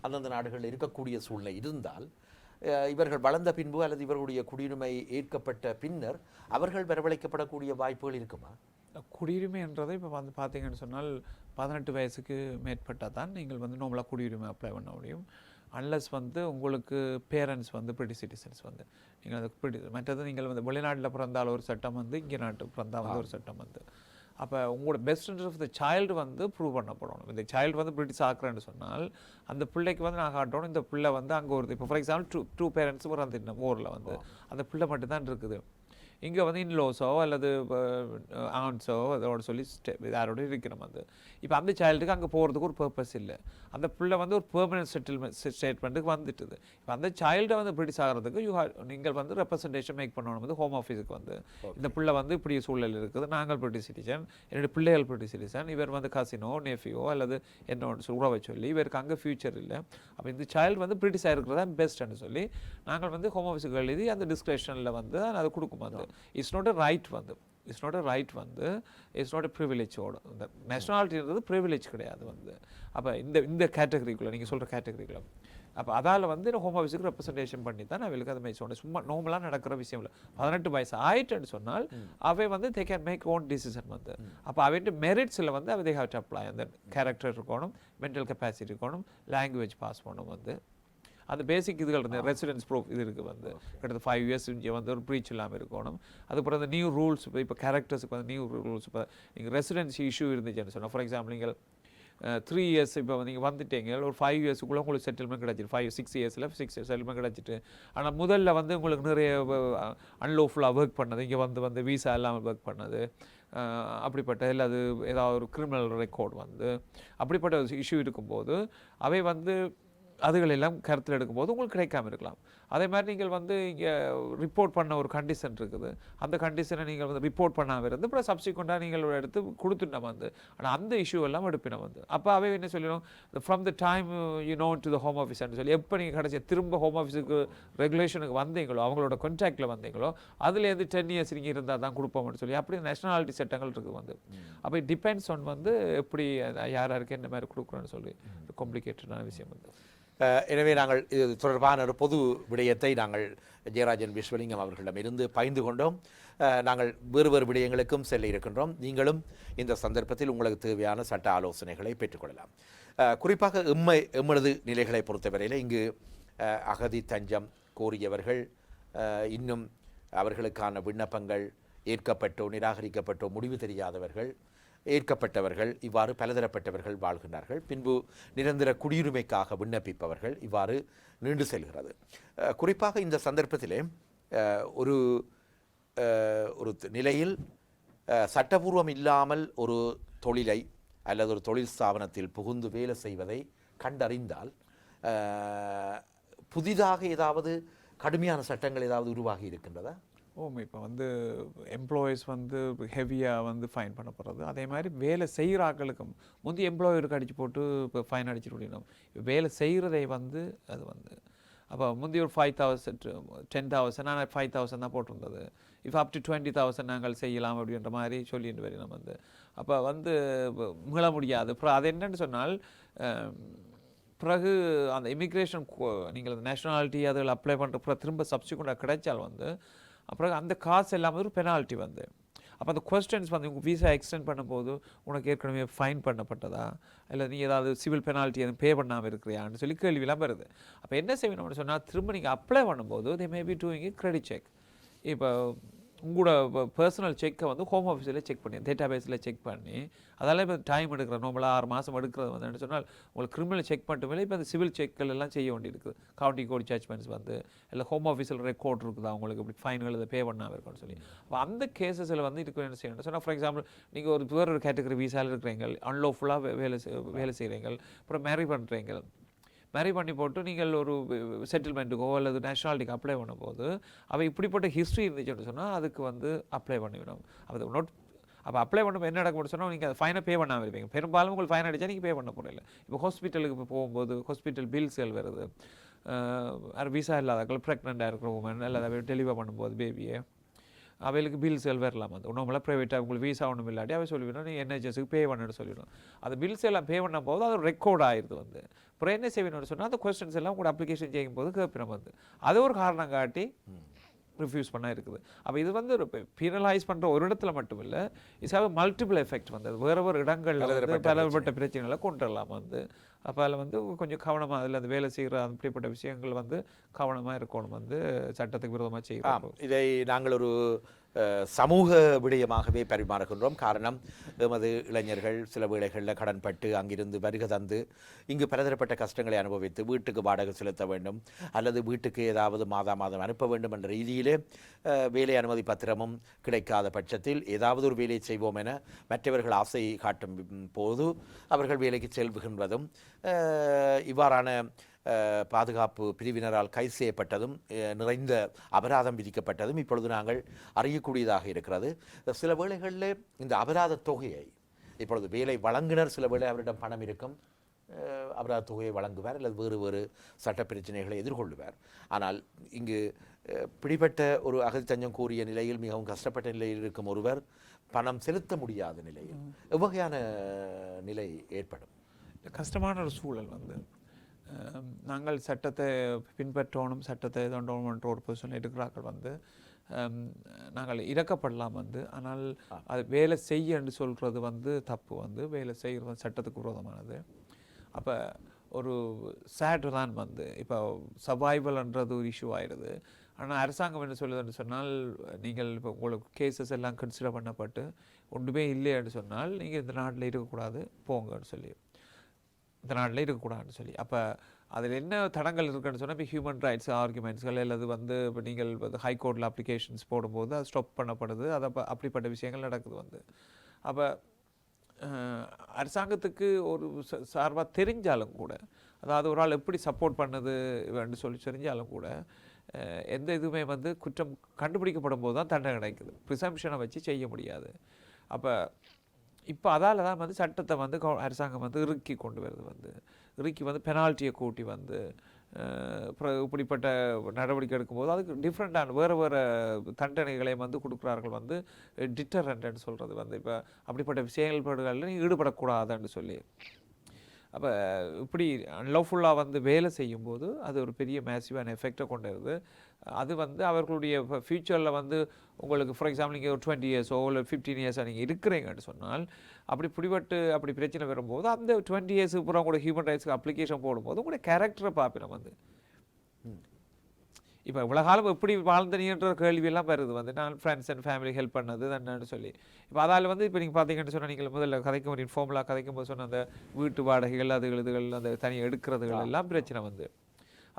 அந்தந்த நாடுகளில் இருக்கக்கூடிய சூழ்நிலை இருந்தால் இவர்கள் வளர்ந்த பின்பு அல்லது இவர்களுடைய குடியுரிமை ஏற்கப்பட்ட பின்னர் அவர்கள் வரவழைக்கப்படக்கூடிய வாய்ப்புகள் இருக்குமா? குடியுரிமை என்றதை இப்போ வந்து பார்த்தீங்கன்னு சொன்னால் 18 வயசுக்கு மேற்பட்டால் தான் நீங்கள் வந்து நார்மலாக குடியுரிமை அப்ளை பண்ண முடியும். அன்லஸ் வந்து உங்களுக்கு பேரண்ட்ஸ் வந்து பிரிட்டிஷ் சிட்டிசன்ஸ் வந்து நீங்கள் அது மற்றது நீங்கள் வந்து வெளிநாட்டில் பிறந்தால் ஒரு சட்டம் வந்து இங்கே நாட்டு பிறந்தால் வந்து ஒரு சட்டம் வந்து அப்போ உங்களோட best interest of the child வந்து ப்ரூவ் பண்ணப்படணும். இந்த சைல்டு வந்து பிரிட்டிஷ் ஆக்குறேன்னு சொன்னால் அந்த பிள்ளைக்கு வந்து நான் காட்டணும் இந்த பிள்ளை வந்து அங்கே ஒரு இப்போ ஃபார் எக்ஸாம்பிள் டூ பேரண்ட்ஸ் ஒரு அந்த ஊரில் வந்து அந்த பிள்ளை மட்டும்தான் இருக்குது. இங்கே வந்து இன்லோஸோ அல்லது ஆன்ஸோ அதோட சொல்லி யாரோட இருக்கிறோம் வந்து இப்போ அந்த சைல்டுக்கு அங்கே போகிறதுக்கு ஒரு பர்பஸ் இல்லை அந்த பிள்ளை வந்து ஒரு பெர்மனன்ட் செட்டில்மெண்ட் ஸ்டேட்மெண்ட்டுக்கு வந்துட்டுது இப்போ அந்த சைல்டை வந்து பிரிட்டிஷ் ஆகிறதுக்கு நீங்கள் வந்து ரெப்ரசன்டேஷன் மேக் பண்ணணும் வந்து ஹோம் ஆஃபீஸுக்கு வந்து இந்த பிள்ளை வந்து இப்படி சூழல் இருக்குது நாங்கள் பிரிட்டிஷ் சிட்டிசன் என்னுடைய பிள்ளைகள் பிரிட்டிஷ் சிட்டிசன் இவர் வந்து கசினோ நெஃபியோ அல்லது என்னோட உறவை சொல்லி இவருக்கு அங்கே ஃபியூச்சர் இல்லை அப்போ இந்த சைல்டு வந்து பிரிட்டிஷாக இருக்கிறதா பெஸ்ட்னு சொல்லி நாங்கள் வந்து ஹோம் ஆஃபீஸுக்கு எழுதி அந்த டிஸ்கிரிப்ஷனில் வந்து அது கொடுக்கும் வந்து இட்ஸ் நாட் அ ரைட் வந்து இட்ஸ் நாட் அ ரைட் வந்து இட்ஸ் நாட் அ ப்ரிவிலேஜோட இந்த நேஷனாலிட்டின்றது ப்ரிவிலேஜ் கிடையாது வந்து அப்போ இந்த கேட்டகரிக்குள்ளே நீங்கள் சொல்கிற கேட்டகரிக்குள்ளே அப்போ அதால் வந்து ஹோம் ஆஃபீஸுக்கு ரெப்ரசன்டேஷன் பண்ணி தான் அவளுக்கு அதை மாதிரி சொன்னேன் சும்மா நார்மலாக நடக்கிற விஷயம் இல்லை 18 வயசு ஆயிட்டுன்னு சொன்னால் அவை வந்து they can make own decision வந்து அப்போ அவைட்டு மெரிட்ஸில் வந்து அவை தே ஹேவ் டு அப்ளை அந்த கேரக்டர் இருக்கணும் மென்டல் கெப்பாசிட்டி இருக்கணும் லாங்குவேஜ் பாஸ் பண்ணணும் வந்து அந்த பேசிக் இதுகள் இருந்து ரெசிடென்ஸ் ப்ரூஃப் இது இருக்குது வந்து கிட்டத்தட்ட 5 இயர்ஸ் இங்கே வந்து ஒரு ப்ரீச் இல்லாமல் இருக்கணும் அதுக்கப்புறம் அந்த நியூ ரூல்ஸ் இப்போ கேரக்டர்ஸுக்கு வந்து நியூ ரூல்ஸ் இப்போ நீங்கள் ரெசிடென்சி இஷ்யூ இருந்துச்சுன்னு சொன்னால் ஃபார் எக்ஸாம்பிள் நீங்கள் 3 இயர்ஸ் இப்போ நீங்கள் வந்துட்டீங்க ஒரு 5 இயர்ஸுக்குள்ளே உங்களுக்கு செட்டில்மெண்ட் கிடச்சிட்டு 6 இயர்ஸில் 6 இயர்ஸ் செட்டில்மெண்ட் கிடச்சிட்டு ஆனால் முதல்ல வந்து உங்களுக்கு நிறைய அன்லோஃபுல்லாக ஒர்க் பண்ணது இங்கே வந்து வீசா இல்லாமல் ஒர்க் பண்ணது அப்படிப்பட்ட இல்லை அது ஏதாவது ஒரு கிரிமினல் ரெக்கார்ட் வந்து அப்படிப்பட்ட இஷ்யூ இருக்கும்போது அவை வந்து அதுகளெல்லாம் கருத்தில் எடுக்கும்போது உங்களுக்கு கிடைக்காம இருக்கலாம் அதே மாதிரி நீங்கள் வந்து இங்கே ரிப்போர்ட் பண்ண ஒரு கண்டிஷன் இருக்குது அந்த கண்டிஷனை நீங்கள் வந்து ரிப்போர்ட் பண்ணாமல் இருந்து அப்புறம் சப்சிக்வெண்ட்டாக நீங்கள் எடுத்து கொடுத்துட்டோம் வந்து ஆனால் அந்த இஷ்யூ எல்லாம் எடுப்பினோம் வந்து அப்போ அவை என்ன சொல்லிடும் from the time you know to the home ஆஃபீஸ்ன்னு சொல்லி எப்போ நீங்கள் கடைசி திரும்ப ஹோம் ஆஃபீஸுக்கு ரெகுலேஷனுக்கு வந்தீங்களோ அவங்களோட கான்டாக்டில் வந்தீங்களோ அதுலேருந்து 10 இயர்ஸ் நீங்கள் இருந்தால் தான் கொடுப்போம்னு சொல்லி அப்படி நேஷனாலிட்டி சட்டங்கள் இருக்குது வந்து அப்போ இட் டிபெண்ட்ஸ் ஆன் வந்து எப்படி யாருக்கு என்ன மாதிரி கொடுக்குறோன்னு சொல்லி காம்ப்ளிகேட்டடான விஷயம் வந்து எனவே நாங்கள் இது தொடர்பான ஒரு பொது விடயத்தை நாங்கள் ஜெயராஜன் விஸ்வலிங்கம் அவர்களிடமிருந்து பகிர்ந்து கொண்டோம் நாங்கள் வேறு விடயங்களுக்கும் செல்ல இருக்கின்றோம் நீங்களும் இந்த சந்தர்ப்பத்தில் உங்களுக்கு தேவையான சட்ட ஆலோசனைகளை பெற்றுக்கொள்ளலாம் குறிப்பாக எம்மளது நிலைகளை பொறுத்தவரையில் இங்கு அகதி தஞ்சம் கோரியவர்கள் இன்னும் அவர்களுக்கான விண்ணப்பங்கள் ஏற்கப்பட்டோ நிராகரிக்கப்பட்டோ முடிவு தெரியாதவர்கள் ஏற்கப்பட்டவர்கள் இவ்வாறு பலதரப்பட்டவர்கள் வாழ்கின்றார்கள் பின்பு நிரந்தர குடியுரிமைக்காக விண்ணப்பிப்பவர்கள் இவ்வாறு நீண்டு செல்கிறது குறிப்பாக இந்த சந்தர்ப்பத்திலே ஒரு நிலையில் சட்டபூர்வம் இல்லாமல் ஒரு தொழிலை அல்லது ஒரு தொழில் ஸ்தாபனத்தில் புகுந்து வேலை செய்வதை கண்டறிந்தால் புதிதாக ஏதாவது கடுமையான சட்டங்கள் ஏதாவது உருவாகி இருக்கின்றதா இப்போ வந்து எம்ப்ளாயீஸ் வந்து ஹெவியாக வந்து ஃபைன் பண்ண போகிறது அதே மாதிரி வேலை செய்கிற ஆட்களுக்கும் முந்தைய எம்ப்ளாயருக்கு அடித்து போட்டு இப்போ ஃபைன் அடிச்சுட்டு விடணும் இப்போ வேலை செய்கிறதை வந்து அது வந்து அப்போ முந்தைய ஒரு 5,000 10,000 ஆனால் 5,000 தான் போட்டிருந்தது இப்போ அப் டு 20,000 நாங்கள் செய்யலாம் அப்படின்ற மாதிரி சொல்லிட்டு வரணும் வந்து அப்போ வந்து மீள முடியாது அப்புறம் அது என்னன்னு சொன்னால் பிறகு அந்த இமிக்ரேஷன் நீங்கள் அந்த நேஷனாலிட்டி அதில் அப்ளை பண்ணுற திரும்ப சப்ஸ்டிக்வெண்ட்டாக கிடைச்சால் வந்து அப்புறம் அந்த காசு எல்லாமே ஒரு பெனால்ட்டி வந்து அப்போ அந்த கொஸ்டின்ஸ் வந்து உங்கள் வீசா எக்ஸ்டெண்ட் பண்ணும்போது உனக்கு ஏற்கனவே ஃபைன் பண்ணப்பட்டதா இல்லை நீ ஏதாவது சிவில் பெனால்ட்டி எதுவும் பே பண்ணாமல் இருக்கிறியான்னு சொல்லி கேள்வியெல்லாம் வருது அப்போ என்ன செய்யணும்னு சொன்னால் திரும்ப நீங்கள் அப்ளை பண்ணும்போது they may be doing credit check இப்போ உங்களோட பர்சனல் செக்கை வந்து ஹோம் ஆஃபீஸில் செக் பண்ணி டேட்டா பேஸில் செக் பண்ணி அதெல்லாம் இப்போ டைம் எடுக்கிற நார்மலாக 6 மாதம் எடுக்கிறது வந்து என்ன சொன்னால் உங்களுக்கு கிரிமினல் செக் மட்டுமே இப்போ அந்த சிவில் செக்கள் எல்லாம் செய்ய வேண்டியிருக்குது கவுண்டி கோட் ஜட்ஜ்மெண்ட்ஸ் வந்து இல்லை ஹோம் ஆஃபீஸில் ரெக்கார்ட் இருக்குது அவங்களுக்கு இப்படி ஃபைன்கள் இதை பே பண்ணாமல் இருக்கும்னு சொல்லி அப்போ அந்த கேசஸில் வந்து இதுக்கு என்ன செய்யணும் சொன்னால் ஃபார் எக்ஸாம்பிள் நீங்கள் ஒரு கேட்டகரி வீசாவில் இருக்கிறீங்க அன்லோஃபுல்லாக வேலை செய்கிறீங்க அப்புறம் மேரி பண்ணுறீங்க மேரி பண்ணி போட்டு நீங்கள் ஒரு செட்டில்மெண்ட்டுக்கோ அல்லது நேஷனாலிட்டிக்கு அப்ளை பண்ணும்போது அவை இப்படிப்பட்ட ஹிஸ்ட்ரி இருந்துச்சுன்னு சொன்னால் அதுக்கு வந்து அப்ளை பண்ணிவிடும் அது அப்போ அப்ளை பண்ணும்போது என்ன நடக்கும்னு சொன்னால் நீங்கள் ஃபைனை பே பண்ணாமல் இருப்பீங்க பெரும்பாலும் உங்களுக்கு ஃபைன் அடித்தா நீங்கள் பே பண்ண போகிறதில்ல இப்போ ஹாஸ்பிட்டலுக்கு போகும்போது ஹாஸ்பிட்டல் பில்ஸ்கள் வருது விசா இல்லாதவர்கள் ப்ரெக்னெண்ட்டாக இருக்கிற உமன் அல்லது டெலிவர் பண்ணும்போது பேபியை அவைகளுக்கு பில்ஸ்கள் வரலாம் வந்து ஒன்றுமெல்லாம் ப்ரைவேட்டாக உங்களுக்கு வீசா ஒன்றும் இல்லாட்டி அவை சொல்லிவிடணும் நீ என்ஹெச்எஸ்க்கு பே பண்ணணும்னு சொல்லிவிடும் அந்த பில்ஸ் எல்லாம் பே பண்ணும் போது அது ரெக்கார்ட் ஆகிடுது வந்து அப்புறம் என்ன செய்யணும்னு சொன்னால் அந்த கொஸ்டின்ஸ் எல்லாம் கூட அப்ளிகேஷன் செய்யும் போது கேட்பினம் வந்து அது ஒரு காரணம் காட்டி ரிஃப்யூஸ் பண்ண இருக்குது அப்போ இது வந்து ஒரு பீனலைஸ் பண்ணுற ஒரு இடத்துல மட்டும் இல்லை இட்ஸ் ஹேவ் மல்டிபிள் எஃபெக்ட் வந்து வேறு இடங்களில் வந்து பலப்பட்ட பிரச்சனைகளை கொண்டு வரலாம் வந்து அப்போ அதில் வந்து கொஞ்சம் கவனமாக அதில் அந்த வேலை செய்கிற அப்படிப்பட்ட விஷயங்கள் வந்து கவனமாக இருக்கணும் வந்து சட்டத்துக்கு விரோதமாக செய்யலாம் இதை நாங்கள் ஒரு சமூக விடயமாகவே பரிமாறுகின்றோம். காரணம், எமது இளைஞர்கள் சில வேளைகளில் கடன்பட்டு அங்கிருந்து வருகை தந்து இங்கு பலதரப்பட்ட கஷ்டங்களை அனுபவித்து வீட்டுக்கு வாடகை செலுத்த வேண்டும் அல்லது வீட்டுக்கு ஏதாவது மாதம் அனுப்ப வேண்டும் என்ற ரீதியிலே வேலை அனுமதி பத்திரமும் கிடைக்காத பட்சத்தில் ஏதாவது ஒரு வேலையை செய்வோம் என மற்றவர்கள் ஆசை காட்டும் போது அவர்கள் வேலைக்கு செல்கின்றதும் இவ்வாறான பாதுகாப்பு பிரிவினரால் கைது செய்யப்பட்டதும் நிறைந்த அபராதம் விதிக்கப்பட்டதும் இப்பொழுது நாங்கள் அறியக்கூடியதாக இருக்கிறது. சில வேளைகளில் இந்த அபராத தொகையை இப்பொழுது வேலை வழங்குனர் சில வேளை அவரிடம் பணம் இருக்கும், அபராத தொகையை வழங்குவார் அல்லது வேறு வேறு சட்ட பிரச்சனைகளை எதிர்கொள்ளுவார். ஆனால் இங்கு பிடிபட்ட ஒரு அகதி தஞ்சம் கூறிய நிலையில் மிகவும் கஷ்டப்பட்ட நிலையில் இருக்கும் ஒருவர் பணம் செலுத்த முடியாத நிலையில் எவ்வகையான நிலை ஏற்படும்? கஷ்டமான ஒரு சூழல் நாங்கள் சட்டத்தை பின்பற்றணும், சட்டத்தை என்ற ஒரு பொசிஷன் இருக்கிறார்கள் நாங்கள் இறக்கப்படலாம் ஆனால் அது வேலை செய்ய என்று சொல்கிறது தப்பு வேலை செய்கிறது சட்டத்துக்கு விரோதமானது. அப்போ ஒரு சேட் தான் இப்போ சர்வைவல்ன்றது ஒரு இஷ்யூ ஆயிடுது. ஆனால் அரசாங்கம் என்ன சொல்லுதுன்னு சொன்னால், நீங்கள் இப்போ உங்களுக்கு கேசஸ் எல்லாம் கன்சிடர் பண்ணப்பட்டு ஒன்றுமே இல்லைன்னு சொன்னால் நீங்கள் இந்த நாட்டில் இருக்கக்கூடாது போங்கன்னு சொல்லி, இந்த நாட்டில் இருக்கக்கூடாதுன்னு சொல்லி. அப்போ அதில் என்ன தடங்கள் இருக்குன்னு சொன்னால், இப்போ ஹியூமன் ரைட்ஸ் ஆர்குமெண்ட்ஸ்கள் அல்லது இப்போ நீங்கள் ஹைகோர்ட்டில் அப்ளிகேஷன்ஸ் போடும்போது அது ஸ்டாப் பண்ணப்படுது. அது அப்படிப்பட்ட விஷயங்கள் நடக்குது. அப்போ அரசாங்கத்துக்கு ஒரு சார்பாக தெரிஞ்சாலும் கூட, அதாவது ஒரு ஆள் எப்படி சப்போர்ட் பண்ணுது என்று சொல்லி தெரிஞ்சாலும் கூட, எந்த இதுவுமே குற்றம் கண்டுபிடிக்கப்படும் போது தான் தண்டனை கிடைக்குது. ப்ரிசம்ப்ஷனை வச்சு செய்ய முடியாது. அப்போ இப்போ அதால் தான் சட்டத்தை அரசாங்கம் இறுக்கி கொண்டு வருது. இறுக்கி பெனால்ட்டியை கூட்டி இப்படிப்பட்ட நடவடிக்கை எடுக்கும்போது அதுக்கு டிஃப்ரெண்ட்டான வேறு வேறு தண்டனைகளை கொடுக்குறார்கள். டிட்டரண்ட்னு சொல்கிறது இப்போ அப்படிப்பட்ட விஷயங்கள் ஈடுபடக்கூடாதுன்னு சொல்லி. அப்போ இப்படி அன்லவ்ஃபுல்லாக வேலை செய்யும்போது அது ஒரு பெரிய மேசிவான எஃபெக்டை கொண்டு வருது. அது அவர்களுடைய ஃப்யூச்சரில் உங்களுக்கு ஃபார் எக்ஸாம்பிள் நீங்கள் ஒரு 20 இயர்ஸோ இல்லை 15 இயர்ஸாக நீங்கள் இருக்கிறீங்கன்னு சொன்னால், அப்படி பிடிபட்டு அப்படி பிரச்சனை வரும்போது அந்த 20 இயர்ஸுக்கு அப்புறம் உங்களோட ஹியூமன் ரைட்ஸ்க்கு அப்ளிகேஷன் போடும்போது உங்களுடைய கேரக்டரை பார்ப்பினோம். இப்போ இவ்வளோ காலம் எப்படி வாழ்ந்தனீன்ற கேள்வியெல்லாம் வருது. நான் ஃப்ரெண்ட்ஸ் அண்ட் ஃபேமிலி ஹெல்ப் பண்ணது என்னன்னு சொல்லி. இப்போ அதால் இப்போ நீங்கள் பார்த்தீங்கன்னு சொன்னால், நீங்கள் முதல்ல கதைக்கும் ஒரு இன்ஃபார்மலாக கதைக்கும் போது சொன்ன அந்த வீட்டு வாடகைகள் அது இதுகள் அந்த தனியாக எடுக்கிறதுகள் எல்லாம் பிரச்சனை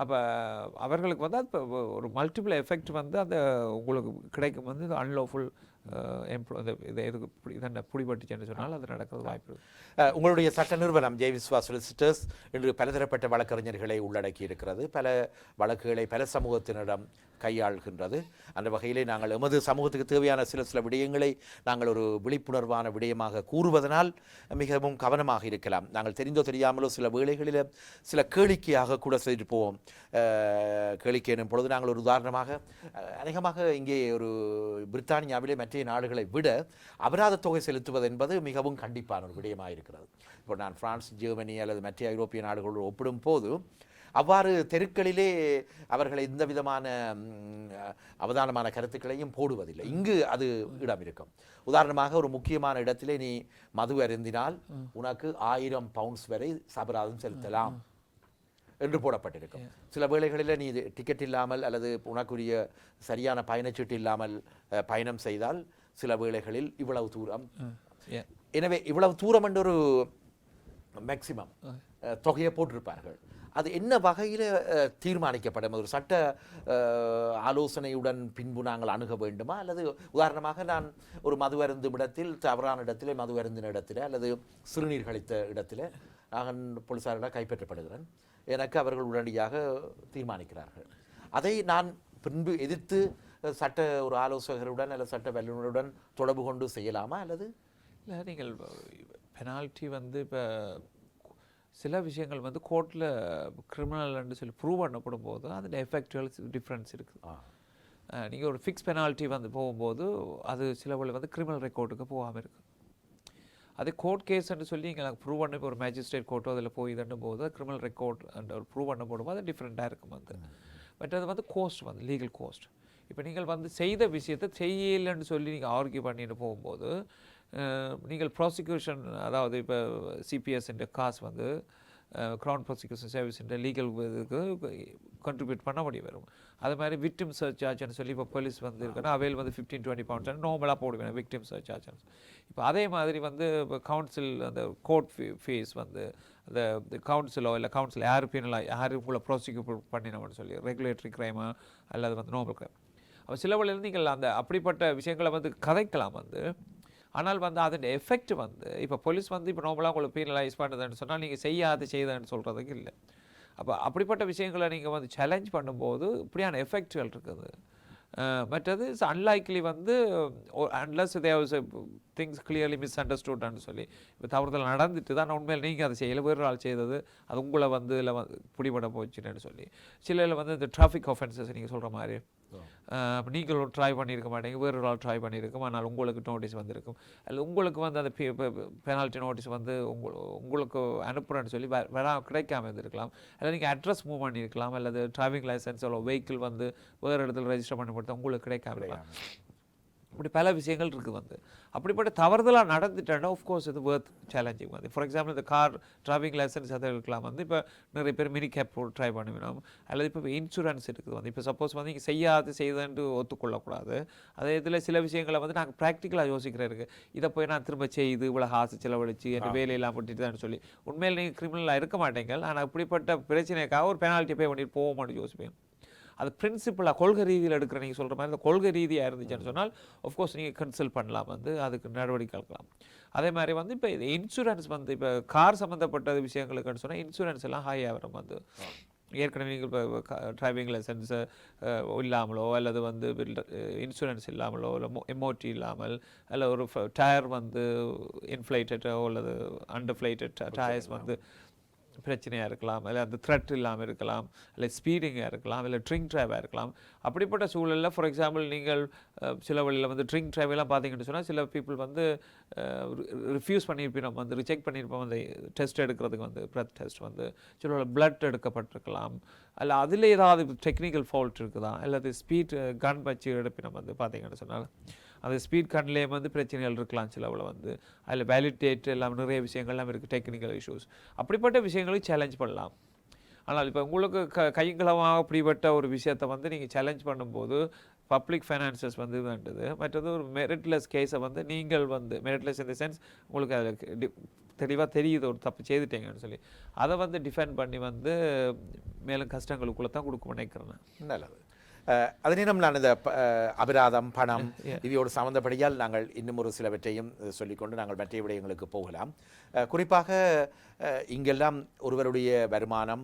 அப்போ அவர்களுக்கு அது ஒரு மல்டிபிள் எஃபெக்ட் அந்த உங்களுக்கு கிடைக்கும் அன்லோஃபுல் பிடிபட்டுச்சுன்னு சொன்னால் அது நடக்கிறது வாய்ப்பு. உங்களுடைய சட்ட நிறுவனம் ஜெய் விஸ்வா சொலிசிட்டர்ஸ் இன்று பலதரப்பட்ட வழக்கறிஞர்களை உள்ளடக்கி இருக்கிறது. பல வழக்குகளை பல சமூகத்தினரிடம் கையாள்கின்றது. அந்த வகையிலே நாங்கள் எமது சமூகத்துக்கு தேவையான சில விடயங்களை நாங்கள் ஒரு விழிப்புணர்வான விடயமாக கூறுவதனால் மிகவும் கவனமாக இருக்கலாம். நாங்கள் தெரிந்தோ தெரியாமலோ சில வேளைகளில் சில கேளிக்கையாக கூட செய்து போவோம். கேளிக்கை எனும் பொழுது நாங்கள் ஒரு உதாரணமாக அநேகமாக இங்கே ஒரு பிரித்தானியாவிலே மற்ற நாடுகளை விட அபராத தொகை செலுத்துவது என்பது மிகவும் கண்டிப்பான ஒரு விடயமாக இருக்கிறது. இப்போ நான் பிரான்ஸ், ஜெர்மனி அல்லது மற்ற ஐரோப்பிய நாடுகளோடு ஒப்பிடும் போது அவ்வாறு தெருக்களிலே அவர்களை எந்த விதமான அவதானமான கருத்துக்களையும் போடுவதில்லை. இங்கு அது இடம் இருக்கும். உதாரணமாக ஒரு முக்கியமான இடத்திலே நீ மது அருந்தினால் உனக்கு 1000 பவுண்ட்ஸ் வரை அபராதம் செலுத்தலாம் என்று போடப்பட்டிருக்கும். சில வேளைகளில் நீ டிக்கெட் இல்லாமல் அல்லது உனக்குரிய சரியான பயணச்சீட்டு இல்லாமல் பயணம் செய்தால் சில வேளைகளில் இவ்வளவு தூரம். எனவே இவ்வளவு தூரம் என்ற ஒரு மேக்சிமம் தொகையை போட்டிருப்பார்கள். அது என்ன வகையில் தீர்மானிக்கப்படும்? ஒரு சட்ட ஆலோசனையுடன் பின்பு நாங்கள் அணுக வேண்டுமா, அல்லது உதாரணமாக நான் ஒரு மது அருந்தும் இடத்தில், தவறான இடத்திலே மது அருந்தின இடத்துல அல்லது சிறுநீர் கழித்த இடத்துல நான் போலீசாரிடம் கைப்பற்றப்படுகிறேன், எனக்கு அவர்கள் உடனடியாக தீர்மானிக்கிறார்கள். அதை நான் பின்பு எதிர்த்து சட்ட ஒரு ஆலோசகருடன் அல்லது சட்ட வல்லுநருடன் தொடர்பு கொண்டு செய்யலாமா? அல்லது இல்லை, நீங்கள் பெனால்ட்டி இப்போ சில விஷயங்கள் கோர்ட்டில் கிரிமினல்னு சொல்லி ப்ரூவ் பண்ணப்படும் போது அதில் எஃபெக்டுவல் டிஃப்ரென்ஸ் இருக்குது. நீங்கள் ஒரு ஃபிக்ஸ் பெனால்ட்டி போகும்போது அது சில வேளை கிரிமினல் ரெக்கார்டுக்கு போகாமல் இருக்குது. அதே கோர்ட் கேஸ்ன்னு சொல்லி நீங்கள் ப்ரூவ் பண்ண இப்போ ஒரு மேஜிஸ்ட்ரேட் கோர்ட்டோ அதில் போய் தண்டும் போது கிரிமினல் ரெக்கார்ட் அந்த ஒரு ப்ரூவ் பண்ண போடும்போது அது டிஃப்ரெண்ட்டாக இருக்கும். பட் அது கோஸ்ட் லீகல் கோஸ்ட். இப்போ நீங்கள் செய்த விஷயத்தை செய்யலைன்னு சொல்லி நீங்கள் ஆர்கியூ பண்ணிட்டு போகும்போது நீங்கள் ப்ராசிக்யூஷன், அதாவது இப்போ சிபிஎஸ் காசு க்ரௌன் ப்ராசிக்யூஷன் சர்வீஸின் லீகல் இதுக்கு கண்ட்ரிபியூட் பண்ண முடியும் வரும். அது மாதிரி விக்டிம் சர்ச் சார்ஜ்னு சொல்லி இப்போ போலீஸ் வந்து இருக்குன்னா அவையில் வந்து 15-20 பவுண்ட்ஸ் நார்மலாக போடுவேன் விக்டிம் சர்ச் சார்ஜ். இப்போ அதே மாதிரி வந்து இப்போ கவுன்சில் அந்த கோர்ட் ஃபீஸ் வந்து அந்த கவுன்சிலோ இல்லை கவுன்சில் யார் பீனலாக யார் உங்களை ப்ராசிக்யூட் பண்ணினோம்னு சொல்லி ரெகுலேட்டரி க்ரைமா அல்லது வந்து நோபல் க்ரைம். அப்போ சில வழியில் நீங்கள் அந்த அப்படிப்பட்ட விஷயங்களை வந்து கதைக்கலாம் வந்து. ஆனால் வந்து அதன் எஃபெக்ட் வந்து இப்போ போலீஸ் வந்து இப்போ நார்மலாக உங்களுக்கு பீனலைஸ் பண்ணுதுன்னு சொன்னால் நீங்கள் செய்தன்னு சொல்கிறதுக்கு இல்லை. அப்போ அப்படிப்பட்ட விஷயங்களை நீங்கள் வந்து சேலஞ்ச் பண்ணும்போது இப்படியான எஃபெக்ட்கள் இருக்குது. மற்றது இட்ஸ் அன்லைக்லி வந்து அன்லஸ் தேர் திங்ஸ் கிளியர்லி மிஸ் அண்டர்ஸ்டூட்னு சொல்லி இப்போ தவறுதல் நடந்துட்டு தான் உண்மையில் நீங்கள் அதை செய்யலை, வேறு ஆள் செய்தது அது உங்களை வந்து இல்லை பிடிபட போச்சுன்னு சொல்லி சில வந்து இந்த டிராஃபிக் ஆஃபென்சஸ் நீங்கள் சொல்கிற மாதிரி நீங்கள் ட்ரை பண்ணியிருக்க மாட்டீங்க, வேறு ஒரு ஆள் ட்ரை பண்ணியிருக்கும், ஆனால் உங்களுக்கு நோட்டீஸ் வந்திருக்கும். அல்லது உங்களுக்கு வந்து அந்த பெனால்ட்டி நோட்டீஸ் வந்து உங்களுக்கு அனுப்புகிறேன்னு சொல்லி கிடைக்காம இருந்திருக்கலாம். அல்லது நீங்கள் அட்ரஸ் மூவ் பண்ணியிருக்கலாம், அல்லது டிரைவிங் லைசன்ஸ் வெஹிக்கிள் வந்து வேறு இடத்துல ரெஜிஸ்டர் பண்ணி கொடுத்தா உங்களுக்கு கிடைக்காம இருக்கலாம். இப்படி பல விஷயங்கள் இருக்குது வந்து. அப்படிப்பட்ட தவறுதலாக நடந்துட்டேன்னா ஆஃப்கோர்ஸ் இது வேர்த் சேலஞ்சிங் வந்து. ஃபார் எக்ஸாம்பிள் இந்த கார் டிரைவிங் லைசன்ஸ் அதை இருக்கலாம் வந்து. இப்போ நிறைய பேர் மினி கேப் ட்ரை பண்ணுவோம், அல்லது இப்போ இன்சூரன்ஸ் இருக்குது வந்து. இப்போ சப்போஸ் வந்து நீங்கள் செய்துன்ட்டு ஒத்துக்கொள்ளக்கூடாது. அதே இதில் சில விஷயங்களை வந்து நாங்கள் ப்ராக்டிக்கலாக யோசிக்கிறேன். இதை போய் நான் திரும்ப செய்து இவ்வளோ காசு செலவழிச்சு என் வேலையெல்லாம் போட்டுட்டு தான் சொல்லி உண்மையில் நீங்கள் கிரிமினலாக இருக்க மாட்டீங்க. ஆனால் இப்படிப்பட்ட பிரச்சனைக்காக ஒரு பெனால்ட்டி பே பண்ணிட்டு போக மாட்டேன் யோசிப்பேன். அது பிரின்சிபலாக கொள்கை ரீதியில் எடுக்கிற நீங்கள் சொல்கிற மாதிரி அந்த கொள்கை ரீதியாக இருந்துச்சுன்னு சொன்னால் ஆஃப்கோர்ஸ் நீங்கள் கன்சல்ட் பண்ணலாம் வந்து, அதுக்கு நடவடிக்கை எடுக்கலாம். அதே மாதிரி வந்து இப்போ இது இன்சூரன்ஸ் வந்து இப்போ கார் சம்மந்தப்பட்ட விஷயங்களுக்குன்னு சொன்னால் இன்சூரன்ஸ் எல்லாம் ஹையாக வரும் வந்து. ஏற்கனவே நீங்கள் இப்போ டிரைவிங் லைசன்ஸு இல்லாமலோ அல்லது வந்து இன்சூரன்ஸ் இல்லாமலோ இல்லை எம்ஓடி இல்லாமல் அல்ல ஒரு டயர் வந்து இன்ஃப்ளைட்டடோ அல்லது அண்டர்ஃப்ளைட்டட் டயர்ஸ் வந்து பிரச்சனையாக இருக்கலாம், இல்லை அந்த த்ரெட் இல்லாமல் இருக்கலாம், இல்லை ஸ்பீடிங்காக இருக்கலாம், இல்லை ட்ரிங்க் ட்ரைவாக இருக்கலாம். அப்படிப்பட்ட சூழலில் ஃபார் எக்ஸாம்பிள் நீங்கள் சில வழியில் வந்து ட்ரிங்க் ட்ரைவெல்லாம் பார்த்தீங்கன்னு சொன்னால் சில பீப்புள் வந்து ரிஃப்யூஸ் பண்ணியிருப்போம் வந்து ரிஜெக்ட் பண்ணியிருப்போம் வந்து டெஸ்ட் எடுக்கிறதுக்கு வந்து பிரெத் டெஸ்ட் வந்து சில பிளட் எடுக்கப்பட்டிருக்கலாம், அல்ல அதில் ஏதாவது டெக்னிக்கல் ஃபால்ட் இருக்குதா, அல்லது ஸ்பீட் கன் வச்சு எடுப்பினோம் வந்து பார்த்தீங்கன்னு சொன்னால் அது ஸ்பீட் கன்லேயே வந்து பிரச்சனைகள் இருக்கலாம் சிலவில் வந்து. அதில் வேலிடேட் எல்லாம் நிறைய விஷயங்கள்லாம் இருக்குது, டெக்னிக்கல் இஷ்யூஸ். அப்படிப்பட்ட விஷயங்களுக்கு சேலஞ்ச் பண்ணலாம். ஆனால் இப்போ உங்களுக்கு கைங்களமாக அப்படிப்பட்ட ஒரு விஷயத்தை வந்து நீங்கள் சேலஞ்ச் பண்ணும்போது பப்ளிக் ஃபைனான்சஸ் வந்து வேண்டது. மற்றது ஒரு மெரிட்லெஸ் கேஸை வந்து நீங்கள் வந்து மெரிட்லெஸ் இந்த சென்ஸ் உங்களுக்கு அதில் தெளிவாக தெரியுது ஒரு தப்பு செய்துட்டீங்கன்னு சொல்லி அதை வந்து டிஃபெண்ட் பண்ணி வந்து மேலும் கஷ்டங்களுக்குள்ளே தான் கொடுக்க நினைக்கிறேன். நல்லது. அதே நேரம் நான் இந்த அபராதம் பணம் இவையோடு சம்மந்தப்படியால் நாங்கள் இன்னும் ஒரு சிலவற்றையும் சொல்லிக்கொண்டு நாங்கள் மற்ற விடயங்களுக்கு போகலாம். குறிப்பாக இங்கெல்லாம் ஒருவருடைய வருமானம்,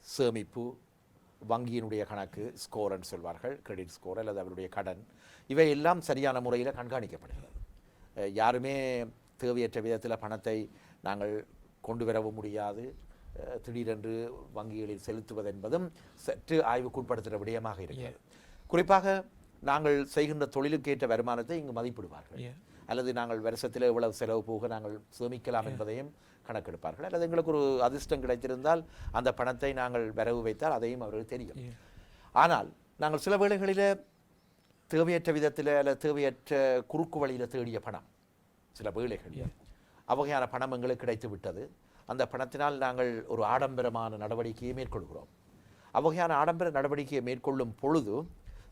சேமிப்பு, வங்கியினுடைய கணக்கு, ஸ்கோர்ன்னு சொல்வார்கள், கிரெடிட் ஸ்கோர் அல்லது அவருடைய கடன், இவை எல்லாம் சரியான முறையில் கண்காணிக்கப்படுகிறது. யாருமே தேவையற்ற விதத்தில் பணத்தை நாங்கள் கொண்டு வரவும் முடியாது, திடீரென்று வங்கிகளில் செலுத்துவது என்பதும் சற்று ஆய்வுக்குட்படுத்துகிற விடயமாக இருக்கிறது. குறிப்பாக நாங்கள் செய்கின்ற தொழிலுக்கேற்ற வருமானத்தை இங்கு மதிப்பிடுவார்கள், அல்லது நாங்கள் வருஷத்தில் எவ்வளவு செலவு போக நாங்கள் சேமிக்கலாம் என்பதையும் கணக்கெடுப்பார்கள், அல்லது எங்களுக்கு ஒரு அதிர்ஷ்டம் கிடைத்திருந்தால் அந்த பணத்தை நாங்கள் வரவு வைத்தால் அதையும் அவர்களுக்கு தெரியும். ஆனால் நாங்கள் சில வேளைகளில் தேவையற்ற விதத்தில் அல்லது தேவையற்ற குறுக்கு வழியில் தேடிய பணம், சில வேளைகளில் அவ்வகையான பணம் எங்களுக்கு கிடைத்து விட்டது, அந்த பணத்தினால் நாங்கள் ஒரு ஆடம்பரமான நடவடிக்கையை மேற்கொள்கிறோம். அவ்வகையான ஆடம்பர நடவடிக்கையை மேற்கொள்ளும் பொழுது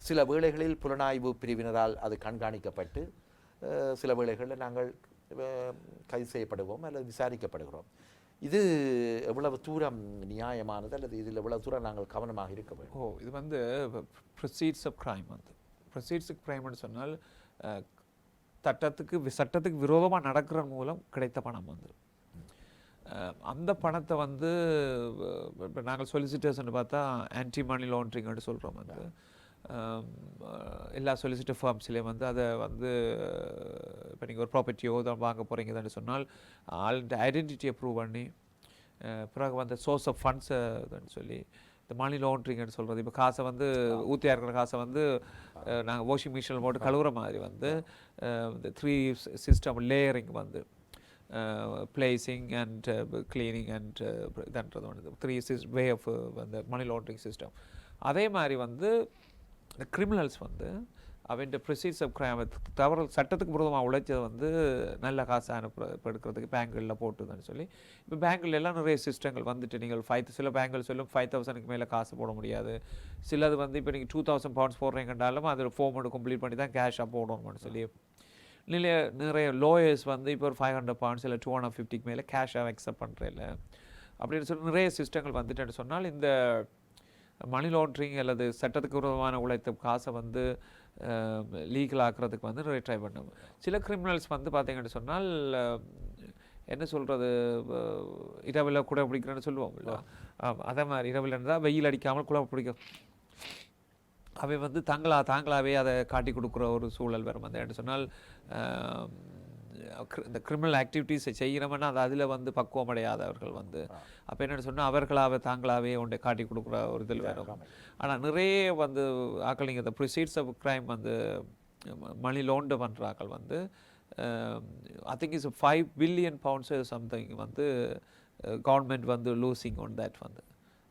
சில வேளைகளில் புலனாய்வு பிரிவினரால் அது கண்காணிக்கப்பட்டு சில வேளைகளில் நாங்கள் கைது செய்யப்படுவோம் அல்லது விசாரிக்கப்படுகிறோம். இது எவ்வளவு தூரம் நியாயமானது, அல்லது இதில் எவ்வளவு தூரம் நாங்கள் கவனமாக இருக்க வேண்டும்? இது வந்து ப்ரொசீட்ஸ் ஆஃப் கிரைம் வந்து ப்ரொசீட்ஸ் ஆஃப் கிரைம்னு சொன்னால் சட்டத்துக்கு விரோதமாக நடக்கிற மூலம் கிடைத்த பணம் வந்து அந்த பணத்தை வந்து இப்போ நாங்கள் சொலிசிட்டர்ஸ்ன்னு பார்த்தா ஆன்டி மணி லாண்ட்ரிங்னு சொல்கிறோம் வந்து. எல்லா சொலிசிட்டர் ஃபார்ம்ஸ்லேயும் வந்து அதை வந்து இப்போ நீங்கள் ஒரு ப்ராப்பர்ட்டியோ தான் வாங்க போகிறீங்கன்னு சொன்னால் ஆளுடைய ஐடென்டிட்டியை ப்ரூவ் பண்ணி பிறகு வந்து சோர்ஸ் ஆஃப் ஃபண்ட்ஸை சொல்லி இந்த மணி லாண்ட்ரிங்னு சொல்கிறது. இப்போ காசை வந்து ஊற்றியாக இருக்கிற காசை வந்து நாங்கள் வாஷிங் மிஷினில் போட்டு கழுவுற மாதிரி வந்து இந்த 3 சிஸ்டம் லேயரிங் வந்து பிளேசிங் அண்ட் கிளீனிங் அண்ட் இதுன்றது ஒன்று 3 வே ஆஃப் அந்த மணி லாண்ட்ரிங் சிஸ்டம். அதே மாதிரி வந்து இந்த கிரிமினல்ஸ் வந்து அவன் ப்ரொசீட்ஸ் ஆஃப் கிரைம் தவறு சட்டத்துக்கு விரோதமாக உழைச்சதை வந்து நல்ல காசு எடுக்கிறதுக்கு பேங்குகளில் போட்டுதுன்னு சொல்லி இப்போ பேங்குகள் எல்லாம் நிறைய சிஸ்டங்கள் வந்துட்டு நீங்கள் சில பேங்குகள் சொல்லும் 5,000க்கு மேலே காசு போட முடியாது. சிலது வந்து இப்போ நீங்கள் 2,000 பவுண்ட்ஸ் போடுறீங்கன்றாலும் அது ஃபோம் ஒன்று கம்ப்ளீட் பண்ணி தான் கேஷாக போடணும்னு சொல்லி நிறைய லோயர்ஸ் வந்து இப்போ ஒரு 500 பவுண்ட்ஸ் இல்லை 250க்கு மேலே கேஷாக அக்செப்ட் பண்ணுறதில்ல அப்படின்னு சொல்லி நிறைய சிஸ்டங்கள் வந்துட்டுன்னு சொன்னால் இந்த மணி லாண்ட்ரிங் அல்லது சட்டத்துக்கு விரோதமான உழைத்த காசை வந்து லீகல் ஆக்கிறதுக்கு வந்து நிறைய ட்ரை பண்ணும். சில கிரிமினல்ஸ் வந்து பார்த்தீங்கன்னு சொன்னால் என்ன சொல்கிறது, இரவில் குடை பிடிக்கிறேன்னு சொல்லுவோம்ல, அதே மாதிரி இரவில் இருந்தால் வெயில் அடிக்காமல் குடை பிடிக்க அவை வந்து தாங்களாகவே அதை காட்டி கொடுக்குற ஒரு சூழல் வரும். அந்த என்ன சொன்னால் இந்த கிரிமினல் ஆக்டிவிட்டீஸை செய்கிறோம்னா அது அதில் வந்து பக்குவம் அடையாதவர்கள் வந்து அப்போ என்னென்னு சொன்னால் தாங்களாகவே ஒன்றை காட்டி கொடுக்குற ஒரு இதில் வரும். ஆனால் நிறைய வந்து ஆக்கள் நீங்கள் இந்த ப்ரொசீட்ஸ் ஆஃப் கிரைம் வந்து மணி லோண்டு பண்ணுற ஆக்கள் வந்து I think is 5 billion pounds something வந்து கவர்மெண்ட் வந்து லூசிங் ஆன் தட் வந்து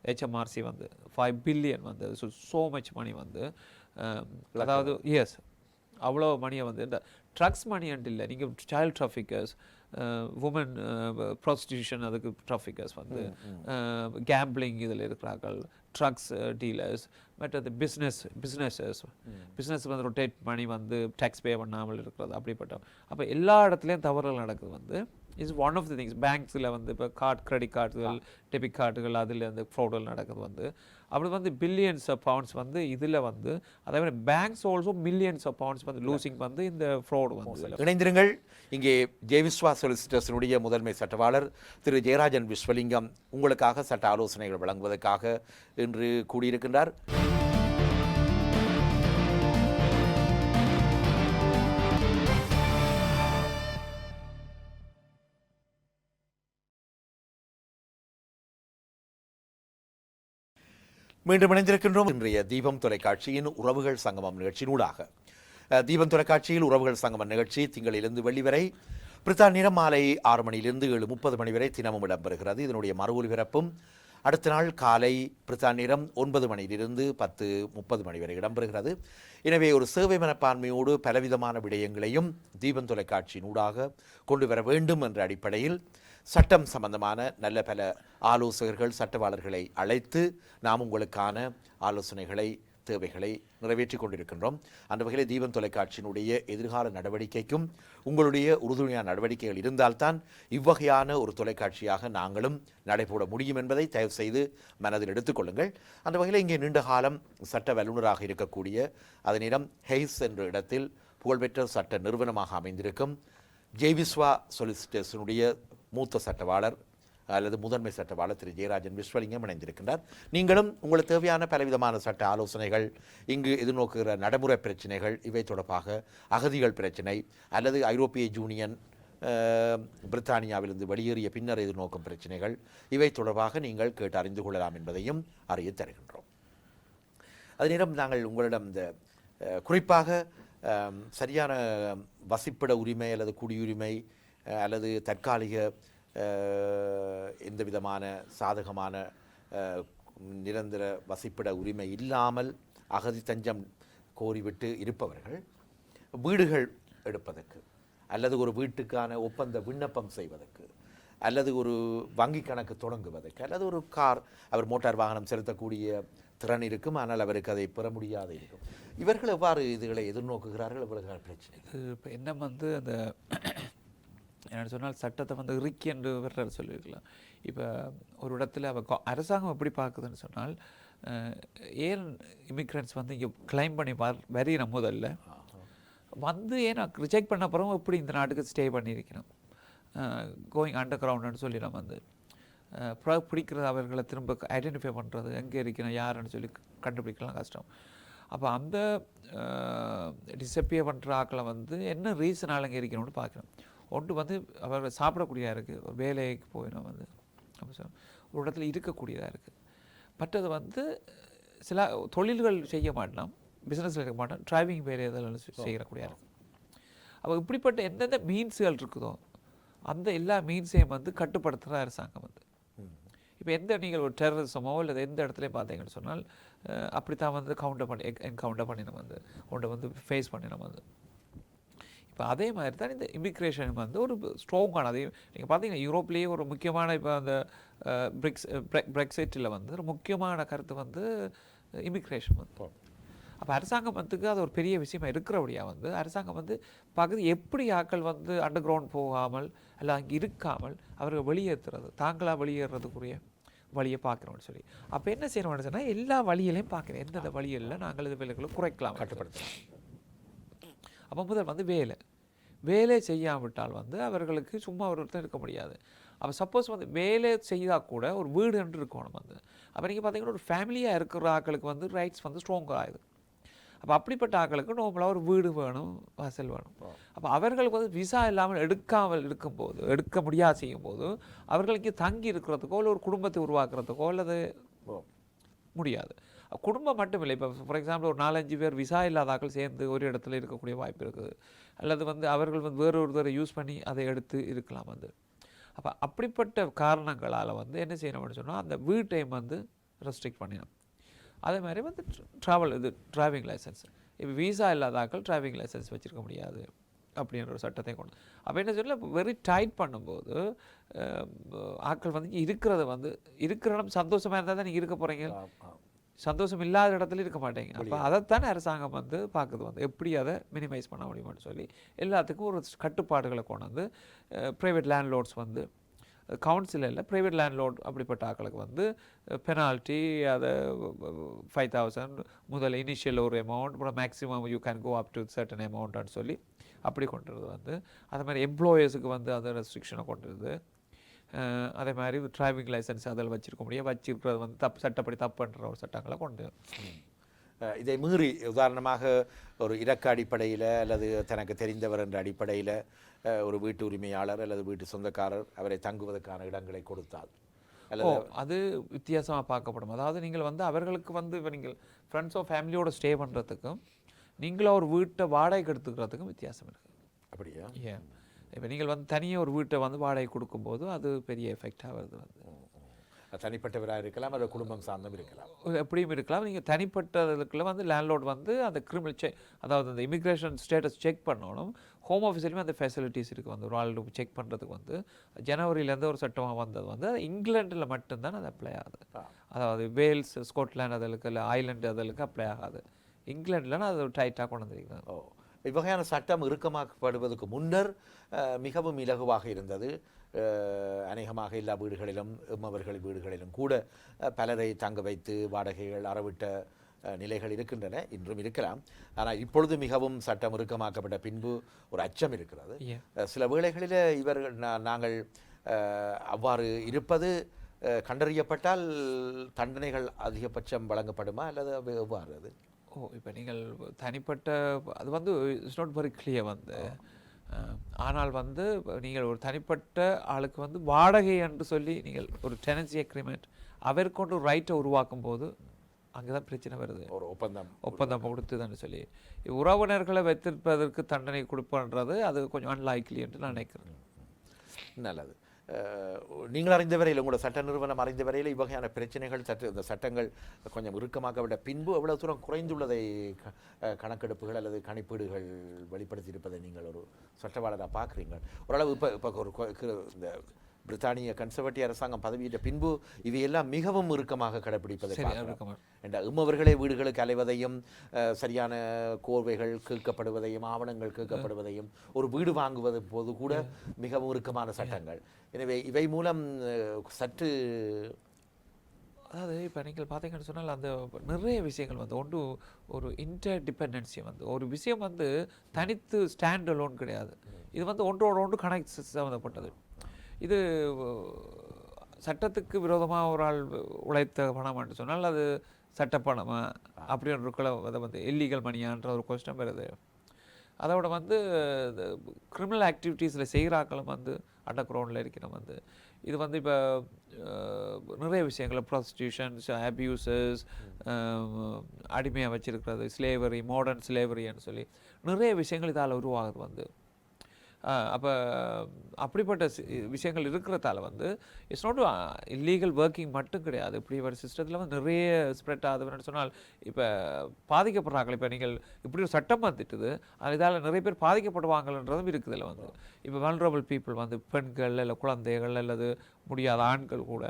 HMRC வந்து 5 பில்லியன் வந்து ஸோ மச் மணி வந்து அதாவது எஸ் அவ்வளோ மணியை வந்து இந்த ட்ரக்ஸ் மணின்ட்டு இல்லை, நீங்கள் சைல்ட் ட்ராஃபிக்கர்ஸ், உமன் ப்ராஸ்டியூஷன், அதுக்கு ட்ராஃபிக்கர்ஸ் வந்து கேம்பிளிங் இதில் இருக்கிறார்கள், ட்ரக்ஸ் டீலர்ஸ், மற்றது பிஸ்னஸ் வந்து ரொட்டேட் பண்ணி வந்து டேக்ஸ் பே பண்ணாமல் இருக்கிறது அப்படிப்பட்ட. அப்போ எல்லா இடத்துலையும் தவறுகள் நடக்குது வந்து is one of the things. பேங்க்ஸில் வந்து இப்போ கிரெடிட் கார்டுகள், டெபிட் கார்டுகள் அதில் வந்து ஃப்ராடுகள் நடக்குது வந்து அப்படி வந்து பில்லியன்ஸ் ஆஃப் பவுண்ட்ஸ் வந்து இதில் வந்து அதே மாதிரி banks also millions of pounds வந்து லூசிங் வந்து இந்த ஃப்ராடு வந்து. இணைந்திருங்கள். இங்கே ஜெயவிஸ்வா சொலிசிட்டர்ஸினுடைய முதன்மை சட்டவாளர் திரு ஜெயராஜன் விஸ்வலிங்கம் உங்களுக்காக சட்ட ஆலோசனைகள் வழங்குவதற்காக இன்று கூடியிருக்கின்றார். மீண்டும் இணைந்திருக்கின்றோம். இன்றைய தீபம் தொலைக்காட்சியின் உறவுகள் சங்கமம் நிகழ்ச்சியினூடாக. தீபம் தொலைக்காட்சியில் உறவுகள் சங்கமம் நிகழ்ச்சி திங்களிலிருந்து வெள்ளி வரை பிரித்தானியம் மாலை 6 மணியிலிருந்து 7:30 மணி வரை தினமும் இடம்பெறுகிறது. இதனுடைய மறு ஒலிபரப்பும் அடுத்த நாள் காலை பிரித்தானியம் 9 மணியிலிருந்து 10:30 மணி வரை இடம்பெறுகிறது. எனவே ஒரு சேவை மனப்பான்மையோடு பலவிதமான விடயங்களையும் தீபம் தொலைக்காட்சியினூடாக கொண்டு வர வேண்டும் என்ற அடிப்படையில் சட்டம் சம்பந்தமான நல்ல பல ஆலோசகர்கள், சட்டவாளர்களை அழைத்து நாம் உங்களுக்கான ஆலோசனைகளை, தேவைகளை நிறைவேற்றி கொண்டிருக்கின்றோம். அந்த வகையில் தீபம் தொலைக்காட்சியினுடைய எதிர்கால நடவடிக்கைக்கும் உங்களுடைய உறுதுணையான நடவடிக்கைகள் இருந்தால்தான் இவ்வகையான ஒரு தொலைக்காட்சியாக நாங்களும் நடைபோட முடியும் என்பதை தயவு செய்து மனதில் எடுத்துக்கொள்ளுங்கள். அந்த வகையில் இங்கே நீண்ட காலம் சட்ட வல்லுநராக இருக்கக்கூடிய அதனிடம் ஹெய்ஸ் என்ற இடத்தில் புகழ்பெற்ற சட்ட நிறுவனமாக அமைந்திருக்கும் ஜெய்விஸ்வா சொலிசிட்டர்ஸினுடைய மூத்த சட்டவாளர் அல்லது முதன்மை சட்டவாளர் திரு ஜெயராஜன் விஸ்வலிங்கம் இணைந்திருக்கின்றார். நீங்களும் உங்களுக்கு தேவையான பலவிதமான சட்ட ஆலோசனைகள், இங்கு எதிர்நோக்குகிற நடைமுறை பிரச்சனைகள், இவை தொடர்பாக அகதிகள் பிரச்சனை அல்லது ஐரோப்பிய யூனியன் பிரித்தானியாவிலிருந்து வெளியேறிய பின்னர் எதிர்நோக்கும் பிரச்சனைகள், இவை தொடர்பாக நீங்கள் கேட்டு அறிந்து கொள்ளலாம் என்பதையும் அறிய தருகின்றோம். அதே நேரம் நாங்கள் உங்களிடம் இந்த குறிப்பாக சரியான வசிப்பிட உரிமை அல்லது குடியுரிமை அல்லது தற்காலிக எந்த விதமான சாதகமான நிரந்தர வசிப்பிட உரிமை இல்லாமல் அகதி தஞ்சம் கோரிவிட்டு இருப்பவர்கள் வீடுகள் எடுப்பதற்கு அல்லது ஒரு வீட்டுக்கான ஒப்பந்த விண்ணப்பம் செய்வதற்கு அல்லது ஒரு வங்கி கணக்கு தொடங்குவதற்கு அல்லது ஒரு கார், அவர் மோட்டார் வாகனம் செலுத்தக்கூடிய திறன் இருக்கும், ஆனால் அவருக்கு அதை பெற முடியாத இருக்கும். இவர்கள் எவ்வாறு இதுகளை எதிர்நோக்குகிறார்கள்? இவர்கள் பிரச்சனை இப்போ என்ன வந்து அந்த என்னென்னு சொன்னால் சட்டத்தை வந்து இறுக்கி என்று வர்ற சொல்லியிருக்கலாம். இப்போ ஒரு இடத்துல அரசாங்கம் எப்படி பார்க்குதுன்னு சொன்னால், ஏன் இமிக்ரெண்ட்ஸ் வந்து இங்கே கிளைம் பண்ணி வரையிற முதல்ல வந்து ஏன் ரிஜெக்ட் பண்ண அப்புறம் எப்படி இந்த நாட்டுக்கு ஸ்டே பண்ணியிருக்கணும், கோயிங் அண்டர் கிரவுண்டுன்னு சொல்லி நம்ம வந்து பிடிக்கிறது, அவர்களை திரும்ப ஐடென்டிஃபை பண்ணுறது, எங்கே இருக்கணும் யாருன்னு சொல்லி கண்டுபிடிக்கலாம் கஷ்டம். அப்போ அந்த டிஸப்பியர் பண்ணுற ஆக்களை வந்து என்ன ரீசனால் அங்கே இருக்கணும்னு பார்க்கணும். ஒன்று வந்து அவர் சாப்பிடக்கூடியதாக இருக்குது, வேலைக்கு போயிடும் வந்து ஒரு இடத்துல இருக்கக்கூடியதாக இருக்குது. மற்றது வந்து சில தொழில்கள் செய்ய மாட்டோம், பிஸ்னஸில் இருக்க மாட்டோம், டிரைவிங் வேறு எதாவது செய்யக்கூடியதாக இருக்குது. அப்போ இப்படிப்பட்ட எந்தெந்த மீன்ஸுகள் இருக்குதோ அந்த எல்லா மீன்ஸையும் வந்து கட்டுப்படுத்துகிற அரசாங்கம் வந்து இப்போ நீங்கள் ஒரு டெரரிசமோ இல்லை எந்த இடத்துலையும் பார்த்தீங்கன்னு சொன்னால் அப்படித்தான் வந்து என்கவுண்டர் பண்ணினோம் வந்து ஒன்றை வந்து ஃபேஸ் பண்ணினோம் வந்து. இப்போ அதே மாதிரி தான் இந்த இமிக்ரேஷன் வந்து ஒரு ஸ்ட்ராங்கான, அதே நீங்கள் பார்த்தீங்கன்னா யூரோப்லேயே ஒரு முக்கியமான இப்போ அந்த பிரெக்சிட்டில் வந்து ஒரு முக்கியமான கருத்து வந்து இமிக்ரேஷன் வந்து. அப்போ அரசாங்கத்துக்கு அது ஒரு பெரிய விஷயமா இருக்கிறபடியாக வந்து அரசாங்கம் வந்து பகுதி எப்படி ஆக்கள் வந்து அண்டர் கிரவுண்ட் போகாமல் அல்ல அங்கே இருக்காமல் அவர்கள் வெளியேற்றுறது, தாங்களாக வெளியேறதுக்குரிய வழியை பார்க்குறோம்னு சொல்லி. அப்போ என்ன செய்யணும்னு சொன்னால் எல்லா வழியிலையும் பார்க்குறேன், எந்தெந்த வழிகளில் நாங்கள் இது விலைகளை குறைக்கலாம், கட்டுப்படுத்தலாம். அப்போ முதல் வந்து வேலை செய்யாவிட்டால் வந்து அவர்களுக்கு சும்மா ஒருத்தர் இருக்க முடியாது. அப்போ சப்போஸ் வந்து வேலை செய்தால் கூட ஒரு வீடு என்று இருக்கணும் வந்து. அப்போ நீங்கள் பார்த்தீங்கன்னா ஒரு ஃபேமிலியாக இருக்கிற ஆக்களுக்கு வந்து ரைட்ஸ் வந்து ஸ்ட்ராங்காக ஆகுது. அப்போ அப்படிப்பட்ட ஆக்களுக்கு நார்மலாக ஒரு வீடு வேணும், வாசல் வேணும். அப்போ அவர்களுக்கு வந்து விசா இல்லாமல் எடுக்க முடியாது செய்யும்போது அவர்களுக்கு தங்கி இருக்கிறதுக்கோ இல்லை ஒரு குடும்பத்தை உருவாக்குறதுக்கோ அல்லது முடியாது. குடும்பம் மட்டும் இல்லை, இப்போ ஃபார் எக்ஸாம்பிள் ஒரு 4-5 பேர் விசா இல்லாத ஆக்கள் சேர்ந்து ஒரு இடத்துல இருக்கக்கூடிய வாய்ப்பு இருக்குது. அல்லது வந்து அவர்கள் வந்து வேறொருத்தரை யூஸ் பண்ணி அதை எடுத்து இருக்கலாம் வந்து. அப்போ அப்படிப்பட்ட காரணங்களால் வந்து என்ன செய்யணும்னு சொன்னால் அந்த வீட்டையும் வந்து ரெஸ்ட்ரிக்ட் பண்ணிடணும். அதே மாதிரி வந்து டிரைவிங் லைசன்ஸ், இப்போ விசா இல்லாத ஆக்கள் டிரைவிங் லைசன்ஸ் வச்சுருக்க முடியாது அப்படின்ற ஒரு சட்டத்தை கொண்டு. அப்போ என்ன சொல்ல வெரி டைட் பண்ணும்போது ஆக்கள் வந்து இருக்கிற இடம் சந்தோஷமாக இருந்தால் தான் நீங்கள் இருக்க போகிறீங்க, சந்தோஷம் இல்லாத இடத்துல இருக்க மாட்டேங்க. அப்போ அதைத்தானே அரசாங்கம் வந்து பார்க்குது வந்து எப்படி அதை மினிமைஸ் பண்ண முடியுமான்னு சொல்லி எல்லாத்துக்கும் ஒரு கட்டுப்பாடுகளை கொண்டு வந்து ப்ரைவேட் லேண்ட்லோர்ட்ஸ் வந்து கவுன்சில் இல்லை, ப்ரைவேட் லேண்ட்லோர்ட் அப்படிப்பட்ட ஆக்களுக்கு வந்து பெனால்ட்டி அதை 5,000 முதல் இனிஷியல் ஒரு அமௌண்ட், அப்புறம் maximum you can go up to certain அமௌண்ட்னு சொல்லி அப்படி கொண்டுறது வந்து. அதே மாதிரி எம்ப்ளாயர்ஸுக்கு வந்து அதை ரெஸ்ட்ரிக்ஷனை கொண்டுருது. அதே மாதிரி டிரைவிங் லைசன்ஸ் அதில் வச்சிருக்கிறது வந்து சட்டப்படி தப்புன்ற ஒரு சட்டங்களை கொண்டு. இதை மீறி உதாரணமாக ஒரு இலக்க அடிப்படையில் அல்லது தனக்கு தெரிந்தவர் என்ற அடிப்படையில் ஒரு வீட்டு உரிமையாளர் அல்லது வீட்டு சொந்தக்காரர் அவரை தங்குவதற்கான இடங்களை கொடுத்தால் அது வித்தியாசமாக பார்க்கப்படும். அதாவது நீங்கள் வந்து அவர்களுக்கு வந்து இப்போ நீங்கள் ஃப்ரெண்ட்ஸோ ஃபேமிலியோட ஸ்டே பண்ணுறதுக்கும் நீங்களும் ஒரு வீட்டை வாடகைக்கு எடுத்துக்கிறதுக்கும் வித்தியாசம் இருக்குது. அப்படியா? ஏன் இப்போ நீங்கள் வந்து தனியாக ஒரு வீட்டை வந்து வாடகை கொடுக்கும்போது அது பெரிய எஃபெக்டாக வருது வந்து. தனிப்பட்டவராக இருக்கலாம், அதை குடும்பம் சார்ந்தும் இருக்கலாம், எப்படியும் இருக்கலாம். நீங்கள் தனிப்பட்டதுக்குள்ள வந்து லேண்ட்லோர்ட் வந்து அந்த கிரிமினல் அதாவது அந்த இமிக்ரேஷன் ஸ்டேட்டஸ் செக் பண்ணணும். ஹோம் ஆஃபீஸ்லையுமே அந்த ஃபெசிலிட்டிஸ் இருக்குது வந்து ஒரு ஆள் செக் பண்ணுறதுக்கு வந்து. ஜனவரியிலேருந்து ஒரு சட்டமாக வந்தது வந்து இங்கிலாண்டில் மட்டும்தான் அது அப்ளை ஆகுது. அதாவது வேல்ஸ், ஸ்காட்லாண்ட் அதற்கு இல்லை ஐலண்டு அதற்கு அப்ளை ஆகாது. இங்கிலாண்டில்னா அது டைட்டாக கொண்டு வந்துருக்காங்க. இவ்வகையான சட்டம் இறுக்கமாக்கப்படுவதற்கு முன்னர் மிகவும் இலகுவாக இருந்தது. அநேகமாக எல்லா வீடுகளிலும் அவர்கள் வீடுகளிலும் கூட பலரை தங்க வைத்து வாடகைகள் அறவிட்ட நிலைகள் இருக்கின்றன, இன்றும் இருக்கலாம். ஆனால் இப்பொழுது மிகவும் சட்டம் இறுக்கமாக்கப்பட்ட பின்பு ஒரு அச்சம் இருக்கிறது. சில வேளைகளில் இவர்கள் நாங்கள் அவ்வாறு இருப்பது கண்டறியப்பட்டால் தண்டனைகள் அதிகபட்சம் வழங்கப்படுமா அல்லது எவ்வாறு? அது இப்போ நீங்கள் தனிப்பட்ட அது வந்து இட்ஸ் நாட் வெரி கிளியர் வந்து. ஆனால் வந்து நீங்கள் ஒரு தனிப்பட்ட ஆளுக்கு வந்து வாடகை என்று சொல்லி நீங்கள் ஒரு டெனன்சி அக்ரிமெண்ட் அவருக்கு ஒரு ரைட்டை உருவாக்கும் போது அங்கே தான் பிரச்சனை வருது. ஒரு ஒப்பந்தம் கொடுத்துதான்னு சொல்லி உறவினர்களை வைத்திருப்பதற்கு தண்டனை கொடுப்பன்றது அது கொஞ்சம் அன்லைக்லி என்று நான் நினைக்கிறேன். நல்லது. நீங்கள் அறிந்த வரையில் உங்களோட சட்ட நிறுவனம் அறிந்த வரையில் இவ்வகையான பிரச்சனைகள் இந்த சட்டங்கள் கொஞ்சம் இறுக்கமாக்கப்பட்ட பின்பு எவ்வளவு தூரம் குறைந்துள்ளதை கணக்கெடுப்புகள் அல்லது கணிப்பீடுகள் வெளிப்படுத்தி இருப்பதை நீங்கள் ஒரு சட்டவாளராக பார்க்குறீங்க? ஓரளவு இப்போ ஒரு இந்த பிரித்தானிய கன்சர்வேட்டிவ் அரசாங்கம் பதவியிட்ட பின்பு இவையெல்லாம் மிகவும் இறுக்கமாக கடைப்பிடிப்பதை அவர்களே வீடுகளுக்கு அலைவதையும் சரியான கோர்வைகள் கேட்கப்படுவதையும் ஆவணங்கள் கேட்கப்படுவதையும் ஒரு வீடு வாங்குவது போது கூட மிகவும் இறுக்கமான சட்டங்கள். எனவே இவை மூலம் சற்று அதாவது இப்போ நீங்கள் பார்த்தீங்கன்னு சொன்னால் அந்த நிறைய விஷயங்கள் வந்து ஒன்று ஒரு இன்டர் டிபெண்டன்சி வந்து ஒரு விஷயம் வந்து தனித்து ஸ்டாண்ட் அலோன் கிடையாது. இது வந்து ஒன்றோட ஒன்று கனெக்ட் சம்மந்தப்பட்டது. இது சட்டத்துக்கு விரோதமாக ஒரு ஆள் உழைத்த பணம் என்று சொன்னால் அது சட்டப்பணமா அப்படின்ற அதை வந்து இல்லீகல் மணியான்ற ஒரு கொஸ்டின் வருது. அதோட வந்து கிரிமினல் ஆக்டிவிட்டீஸில் செய்கிறாக்களும் வந்து அண்டர் கிரவுண்டில் இருக்கிறோம் வந்து. இது வந்து இப்போ நிறைய விஷயங்கள் ப்ராஸ்டியூஷன்ஸ், அப்யூசஸ், அடிமையாக வச்சுருக்கிறது, ஸ்லேவரி, மாடர்ன் ஸ்லேவரின்னு சொல்லி நிறைய விஷயங்கள் இதால் உருவாகுது வந்து. அப்போ அப்படிப்பட்ட விஷயங்கள் இருக்கிறதால வந்து இட்ஸ் நாட் இல்லீகல் ஒர்க்கிங் மட்டும் கிடையாது. இப்படி ஒரு சிஸ்டத்தில் வந்து நிறைய ஸ்ப்ரெட் ஆகுதுன்னு சொன்னால் இப்போ பாதிக்கப்படுறாங்க. இப்போ நீங்கள் இப்படி ஒரு சட்டம் வந்துட்டுது, இதால் நிறைய பேர் பாதிக்கப்படுவாங்கன்றதும் இருக்குது. இதில் வந்து இப்போ வல்னரபிள் பீப்புள் வந்து பெண்கள் இல்லை குழந்தைகள் அல்லது முடியாத ஆண்கள் கூட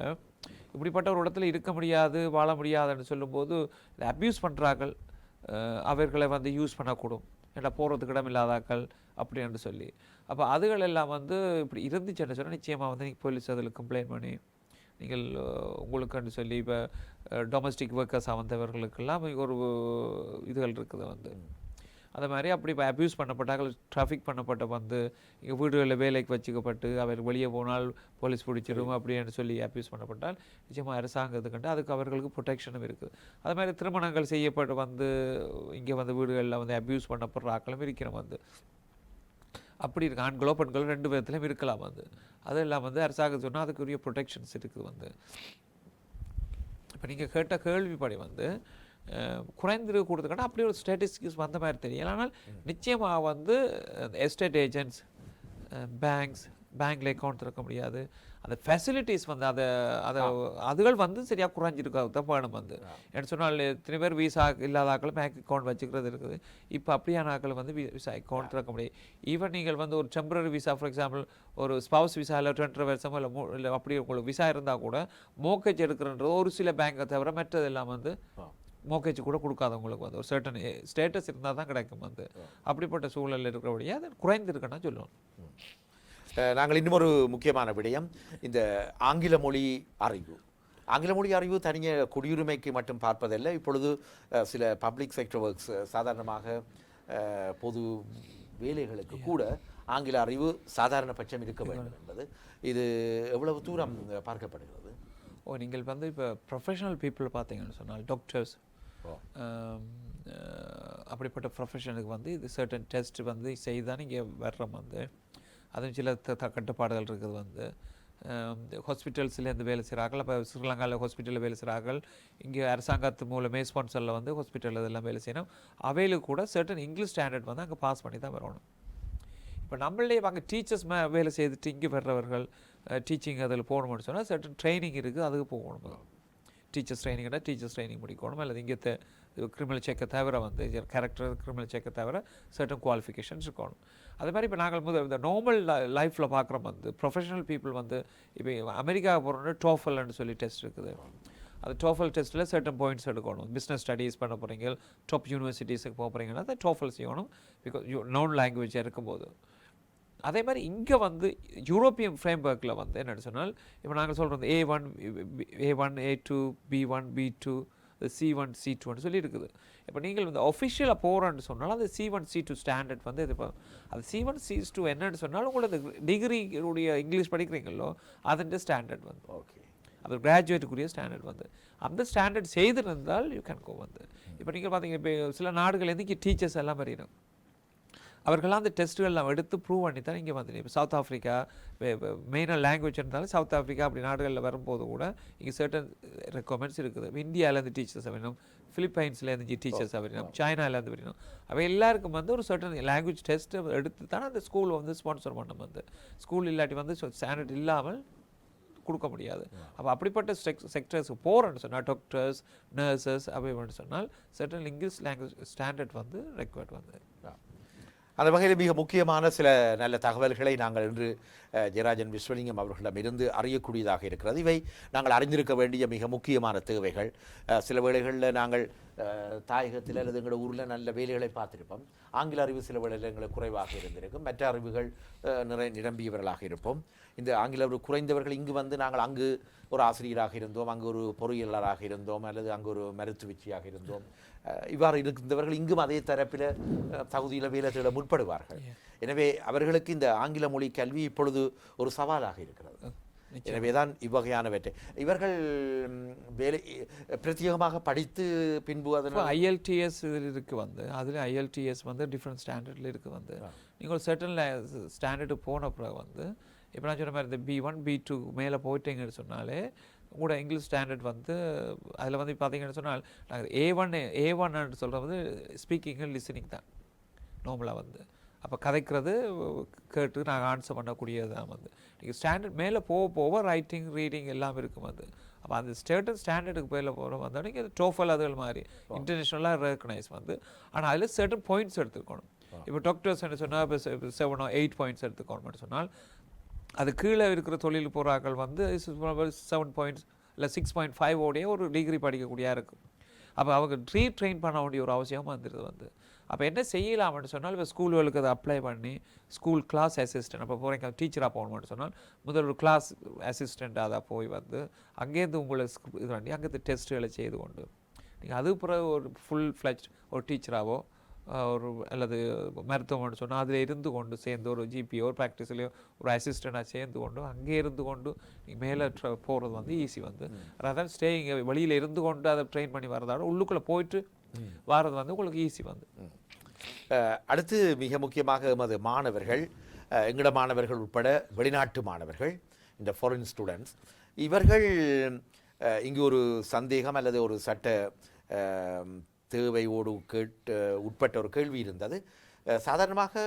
இப்படிப்பட்ட ஒரு இடத்துல இருக்க முடியாது, வாழ முடியாதுன்னு சொல்லும்போது இதை அப்யூஸ் பண்ணுறார்கள். அவர்களை வந்து யூஸ் பண்ணக்கூடும், ஏன்னா போகிறதுக்கு இடம் இல்லாதாக்கள் அப்படின்னு சொல்லி. அப்போ அதுகள் எல்லாம் வந்து இப்படி இருந்துச்சுன்னு சொன்னால் நிச்சயமாக வந்து நீங்கள் போலீஸ் அதில் கம்ப்ளைண்ட் பண்ணி நீங்கள் உங்களுக்குன்னு சொல்லி இப்போ டொமஸ்டிக் ஒர்க்கர்ஸாக வந்தவர்களுக்கெல்லாம் ஒரு இதுகள் இருக்குது வந்து. அது மாதிரி அப்படி இப்போ அப்யூஸ் பண்ணப்பட்டார்கள், டிராஃபிக் பண்ணப்பட்ட வந்து இங்கே வீடுகளில் வேலைக்கு வச்சுக்கப்பட்டு அவர் வெளியே போனால் போலீஸ் பிடிச்சிடும் அப்படின்னு சொல்லி அப்யூஸ் பண்ணப்பட்டால் நிச்சயமாக அரசாங்கத்துக்கிட்ட அதுக்கு அவர்களுக்கு ப்ரொடெக்ஷனும் இருக்குது. அது மாதிரி திருமணங்கள் செய்யப்பட்டு வந்து இங்கே வந்து வீடுகளில் வந்து அப்யூஸ் பண்ணப்படுற ஆக்களும் இருக்கிறோம் வந்து. அப்படி இருக்கு, ஆண்களோ பெண்களோ 2 விதத்துலையும் இருக்கலாம் வந்து. அதெல்லாம் வந்து அரசாங்கம் சொன்னால் அதுக்குரிய ப்ரொடெக்ஷன்ஸ் இருக்குது வந்து. இப்போ நீங்கள் கேட்ட கேள்விப்படி வந்து குறைந்திருக்க கொடுத்துக்கிட்டா அப்படி ஒரு ஸ்டாட்டிஸ்டிக்ஸ் வந்த மாதிரி தெரியும். ஆனால் நிச்சயமாக வந்து எஸ்டேட் ஏஜென்ட்ஸ், பேங்க்ல அக்கௌண்ட் திறக்க முடியாது. அந்த ஃபெசிலிட்டிஸ் வந்து அதுகள் வந்து சரியாக குறைஞ்சிருக்க வேணும் வந்து. என்ன சொன்னால் இத்தனை பேர் விசா இல்லாத ஆக்களும் பேங்க் அக்கௌண்ட் வச்சுக்கிறது இருக்குது. இப்போ அப்படியான ஆக்கள் வந்து விசா அக்கௌண்ட் திறக்க முடியாது. ஈவன் நீங்கள் வந்து ஒரு டெம்பரரி விசா, ஃபார் எக்ஸாம்பிள் ஒரு ஸ்பவுஸ் விசா இல்லை 2 வருஷமோ இல்லை அப்படி உங்களுக்கு விசா இருந்தால் கூட மோக்கேஜ் எடுக்கிறன்றது ஒரு சில பேங்கை தவிர மற்றதெல்லாம் வந்து மோக்கேஜ் கூட கொடுக்காதவங்களுக்கு வந்து ஒரு சர்டன் ஸ்டேட்டஸ் இருந்தால் தான் கிடைக்கும் வந்து. அப்படிப்பட்ட சூழலில் இருக்கிறபடியே அது குறைந்திருக்குன்னா சொல்லுவோம். நாங்கள் இன்னும் ஒரு முக்கியமான விடயம், இந்த ஆங்கில மொழி அறிவு. ஆங்கில மொழி அறிவு தனியாக குடியுரிமைக்கு மட்டும் பார்ப்பதில்லை. இப்பொழுது சில பப்ளிக் செக்டர் ஒர்க்ஸ், சாதாரணமாக பொது வேலைகளுக்கு கூட ஆங்கில அறிவு சாதாரண பட்சம் இருக்க வேண்டும் என்பது இது எவ்வளவு தூரம் பார்க்கப்படுகிறது? நீங்கள் வந்து இப்போ ப்ரொஃபஷனல் பீப்புள் பார்த்தீங்கன்னு சொன்னால் டாக்டர்ஸ், அப்படிப்பட்ட ப்ரொஃபஷனுக்கு வந்து இது சர்டன் டெஸ்ட் வந்து செய்தால் இங்கே வர்றோம் வந்து. அதுவும் சில கட்டுப்பாடுகள் இருக்குது வந்து. ஹாஸ்பிட்டல்ஸ்லேருந்து வேலை செய்கிறார்கள். அப்போ ஸ்ரீலங்காவில் ஹாஸ்பிட்டலில் வேலை செய்கிறார்கள். இங்கே அரசாங்கத்து மூலமே ஸ்பான்சரில் வந்து ஹாஸ்பிட்டல் இதெல்லாம் வேலை செய்யணும். அவைகளுக்கு கூட சர்டன் இங்கிலீஷ் ஸ்டாண்டர்ட் வந்து அங்கே பாஸ் பண்ணி தான் வரணும். இப்போ நம்மளே அங்கே டீச்சர்ஸ் வேலை செய்துட்டு இங்கே வர்றவர்கள் டீச்சிங் அதில் போகணும்னு சொன்னால் சர்டன் ட்ரைனிங் இருக்குது, அதுக்கு போகணும். டீச்சர்ஸ் ட்ரைனிங்னா டீச்சர்ஸ் ட்ரைனிங் முடிக்கணும். அல்லது இங்கே கிரிமினல் செக்கை தவிர வந்து கேரக்டர் கிரிமினல் செக்கை தவிர சர்டன் குவாலிஃபிகேஷன்ஸ் இருக்கணும். அதே மாதிரி இப்போ நாங்கள் இந்த நார்மல் லைஃப்பில் பார்க்குறோம் வந்து ப்ரொஃபஷனல் பீப்புள் வந்து இப்போ அமெரிக்கா போகிறோன்னா டோஃபல்னு சொல்லி டெஸ்ட் இருக்குது. அது டோஃபல் டெஸ்ட்டில் சர்டன் பாயிண்ட்ஸ் எடுக்கணும். பிஸ்னஸ் ஸ்டடீஸ் பண்ண போகிறீங்க, டாப் யூனிவர்சிட்டிஸுக்கு போக போகிறீங்கன்னா அதை டோஃபல் செய்யணும், பிகாஸ் நோன் லாங்குவேஜ் இருக்கும்போது. அதே மாதிரி இங்கே வந்து யூரோப்பியன் ஃப்ரேம் ஒர்க்கில் வந்து என்னென்னு சொன்னால் இப்போ நாங்கள் சொல்கிறது A1, A2, B1, B2, C1, C2 சொல்லி இருக்குது. இப்போ நீங்கள் வந்து ஒஃபிஷியலாக போகிறோன்னு சொன்னால் அந்த C1, C2 ஸ்டாண்டர்ட் வந்து இது அது C1, C2 என்னென்னு சொன்னால் உங்களுக்கு டிகிரியுடைய இங்கிலீஷ் படிக்கிறீங்களோ அதன் ஸ்டாண்டர்ட் வந்து ஓகே, அது கிராஜுவேட்டுக்குரிய ஸ்டாண்டர்ட் வந்து அந்த ஸ்டாண்டர்ட் செய்திருந்தால் யூ கேன் கோ வந்து. இப்போ நீங்கள் பார்த்தீங்க இப்போ சில நாடுகள் இன்றைக்கி டீச்சர்ஸ் எல்லாம் வரையணும், அவர்கள்லாம் அந்த டெஸ்ட்டுகள்லாம் எடுத்து ப்ரூவ் பண்ணி தான் இங்கே வந்துட்டு. இப்போ சவுத் ஆஃப்ரிக்கா மெயினாக லாங்குவேஜ் இருந்தாலும் சவுத் ஆஃப்ரிக்கா அப்படி நாடுகளில் வரும்போது கூட இங்கே சர்டன் ரெக்குவயர்மெண்ட்ஸ் இருக்குது. இந்தியாவிலேருந்து டீச்சர்ஸ் வரணும், ஃபிலிப்பைன்ஸ்லேருந்து டீச்சர்ஸ் வரணும், சைனாலேருந்து வரணும். அவை எல்லாருக்கும் வந்து ஒரு சர்டன் லாங்குவேஜ் டெஸ்ட் எடுத்து தானே அந்த ஸ்கூல் வந்து ஸ்பான்சர் பண்ணணும் வந்து. ஸ்கூல் இல்லாட்டி வந்து ஸ்டாண்டர்ட் இல்லாமல் கொடுக்க முடியாது. அப்போ அப்படிப்பட்ட செக்டர்ஸுக்கு போகிறேன்னு சொன்னால் டாக்டர்ஸ், நர்சஸ் அப்படின்னு சொன்னால் சர்டன் இங்கிலீஷ் லாங்குவேஜ் ஸ்டாண்டர்ட் வந்து ரெக்வயர்ட் வந்து. அந்த வகையில் மிக முக்கியமான சில நல்ல தகவல்களை நாங்கள் இன்று ஜெயராஜன் விஸ்வலிங்கம் அவர்களிடமிருந்து அறியக்கூடியதாக இருக்கிறது. இவை நாங்கள் அறிந்திருக்க வேண்டிய மிக முக்கியமான தேவைகள். சில வேளைகளில் நாங்கள் தாயகத்தில் அல்லது எங்களோட ஊரில் நல்ல வேலைகளை பார்த்திருப்போம், ஆங்கில அறிவு சில வேளையில் எங்களுக்கு குறைவாக இருந்திருக்கும், மற்ற அறிவுகள் நிரம்பியவர்களாக இருப்போம். இந்த ஆங்கில அறிவு குறைந்தவர்கள் இங்கு வந்து நாங்கள் அங்கு ஒரு ஆசிரியராக இருந்தோம், அங்கு ஒரு பொறியியலாளராக இருந்தோம், அல்லது அங்கு ஒரு மருத்துவச்சியாக இருந்தோம், இவ்வாறு இருந்தவர்கள் இங்கும் அதே தரப்பில் தகுதியில் வேலை தேட முற்படுவார்கள். எனவே அவர்களுக்கு இந்த ஆங்கில மொழி கல்வி இப்பொழுது ஒரு சவாலாக இருக்கிறது. எனவே தான் இவ்வகையானவற்றை இவர்கள் வேலை பிரத்யேகமாக படித்து பின்பு அதனால் IELTS இருக்குது வந்து. அதில் IELTS வந்து டிஃப்ரெண்ட் ஸ்டாண்டர்டில் இருக்குது வந்து. நீங்கள் சர்டன் ஸ்டாண்டர்டு போன பிறகு வந்து இப்போ நான் சொன்ன மாதிரி இந்த B1, B2 மேலே போயிட்டீங்கன்னு சொன்னாலே கூட இங்கிலீஷ் ஸ்டாண்டர்ட் வந்து அதில் வந்து பார்த்தீங்கன்னு சொன்னால் நாங்கள் A1 சொல்கிறது வந்து ஸ்பீக்கிங் லிசனிங் தான் நார்மலாக வந்து. அப்போ கதைக்கிறது கேட்டு நாங்கள் ஆன்சர் பண்ணக்கூடியது தான் வந்து நீங்கள் ஸ்டாண்டர்ட் மேலே போக போக ரைட்டிங் ரீடிங் எல்லாம் இருக்கும் அது. அப்போ அந்த ஸ்டாண்டர்டுக்கு மேலே போகிற வந்தால் நீங்கள் டோஃபல் அதுகள் மாதிரி இன்டர்நேஷ்னலாக ரெகனைஸ் வந்து. ஆனால் அதில் சர்டன் பாயிண்ட்ஸ் எடுத்துக்கணும். இப்போ டாக்டர்ஸ் என்ன சொன்னால் இப்போ 7 or 8 பாயிண்ட்ஸ் எடுத்துக்கணும்னு சொன்னால் அது கீழே இருக்கிற தொழில் போகிறாக்கள் வந்து 7 பாயிண்ட்ஸ் இல்லை 6.5 ஓடைய ஒரு டிகிரி படிக்கக்கூடியா இருக்கும். அப்போ அவங்க ட்ரெயின் பண்ண வேண்டிய ஒரு அவசியமாக வந்துடுது வந்து. அப்போ என்ன செய்யலாம்னு சொன்னால் இப்போ ஸ்கூல்களுக்கு அதை அப்ளை பண்ணி ஸ்கூல் கிளாஸ் அசிஸ்டன்ட் அப்போ போகிறீங்க டீச்சராக போகணும்னு சொன்னால் முதல் ஒரு கிளாஸ் அசிஸ்டண்ட்டாக அதை போய் வந்து அங்கேருந்து உங்களை இது பண்ணி அங்கேருந்து டெஸ்ட்டுகளை செய்து கொண்டு நீங்கள் அது பிறகு ஒரு ஃபுல் ஃப்ளெஜ் ஒரு டீச்சராகவோ ஒரு அல்லது மருத்துவம்னு சொன்னால் அதில் இருந்து கொண்டு சேர்ந்து ஒரு ஜிபியோ ஒரு ப்ராக்டிஸ்லையோ ஒரு அசிஸ்டண்ட்டாக சேர்ந்து கொண்டு அங்கே இருந்து கொண்டு நீங்கள் மேலே போகிறது வந்து ஈஸி வந்து. அதான் ஸ்டேயிங் வெளியில் இருந்து கொண்டு அதை ட்ரெயின் பண்ணி வரதோட உள்ளுக்குள்ளே போயிட்டு வர்றது வந்து உங்களுக்கு ஈஸி வந்து. அடுத்து மிக முக்கியமாக எமது மாணவர்கள், எங்கட மாணவர்கள் உட்பட வெளிநாட்டு மாணவர்கள், இந்த ஃபாரின் ஸ்டூடெண்ட்ஸ், இவர்கள் இங்கு ஒரு சந்தேகம் அல்லது ஒரு சட்ட தேவையோடு உட்பட்ட ஒரு கேள்வி இருந்தது. சாதாரணமாக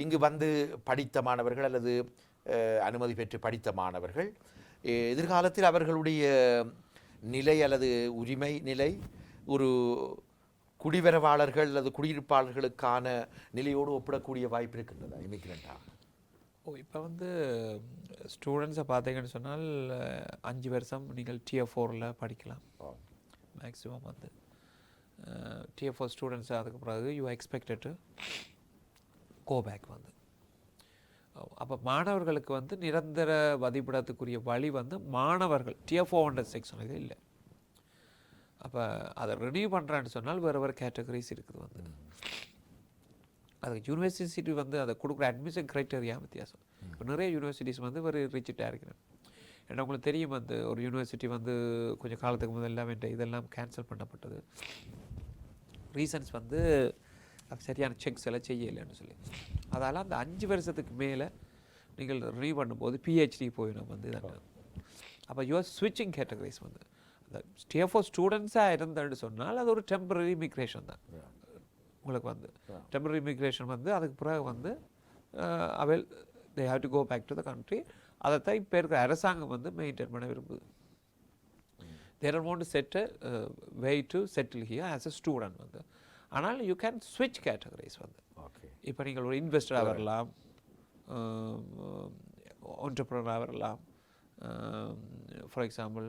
இங்கு வந்து படித்த மாணவர்கள் அல்லது அனுமதி பெற்று படித்த மாணவர்கள் எதிர்காலத்தில் அவர்களுடைய நிலை அல்லது உரிமை நிலை ஒரு குடிவரவாளர்கள் அல்லது குடியிருப்பாளர்களுக்கான நிலையோடு ஒப்பிடக்கூடிய வாய்ப்பு இருக்கின்றதா இமிக்ரெண்ட்டாக? இப்போ வந்து ஸ்டூடெண்ட்ஸை பார்த்தீங்கன்னு சொன்னால் 5 வருஷம் நீங்கள் Tier 4ல் படிக்கலாம் மேக்ஸிமம் வந்து. Tier 4 ஸ்டூடெண்ட்ஸ் அதுக்கு பிறகு you expected to go back வந்து. அப்போ மாணவர்களுக்கு வந்து நிரந்தர வதிப்பிடத்துக்குரிய வழி வந்து மாணவர்கள் Tier 4 செக்ஷனுக்கு இல்லை. அப்போ அதை ரினியூ பண்ணுறான்னு சொன்னால் வேறு கேட்டகரிஸ் இருக்குது வந்து. அதுக்கு யூனிவர்சிட்டி வந்து அதை கொடுக்குற அட்மிஷன் க்ரைட்டரியா வித்தியாசம். இப்போ நிறைய யூனிவர்சிட்டிஸ் வந்து ஒரு ரிச்சிட்டாக இருக்கிறேன். ஏன்னா உங்களுக்கு தெரியும் வந்து ஒரு யூனிவர்சிட்டி வந்து கொஞ்சம் காலத்துக்கு முதல்லாம் இதெல்லாம் கேன்சல் பண்ணப்பட்டது. ரீசன்ஸ் வந்து சரியான செக்ஸ் எல்லாம் செய்யலைன்னு சொல்லி. அதால் அந்த 5 வருஷத்துக்கு மேலே நீங்கள் ரினியூ பண்ணும்போது PhD போயிடும் வந்து இதாங்க. அப்போ யூஆர் ஸ்விட்சிங் கேட்டகரிஸ் வந்து அந்த Tier 4 ஸ்டூடெண்ட்ஸாக இருந்தேன்னு சொன்னால் அது ஒரு டெம்பரரி இமிக்ரேஷன் தான் உங்களுக்கு வந்து. டெம்பரரி இமிக்ரேஷன் வந்து அதுக்கு பிறகு வந்து they have to go back to the country. அதைத்தான் இப்போ இருக்கிற அரசாங்கம் வந்து மெயின்டைன் பண்ண விரும்புது. they don't want to set a way to settle here as a student வந்து. ஆனால் யூ கேன் ஸ்விட்ச் கேட்டகரிஸ் வந்து. இப்போ நீங்கள் ஒரு இன்வெஸ்டராக வரலாம், என்டர்பிரனராக வரலாம், ஃபார் எக்ஸாம்பிள்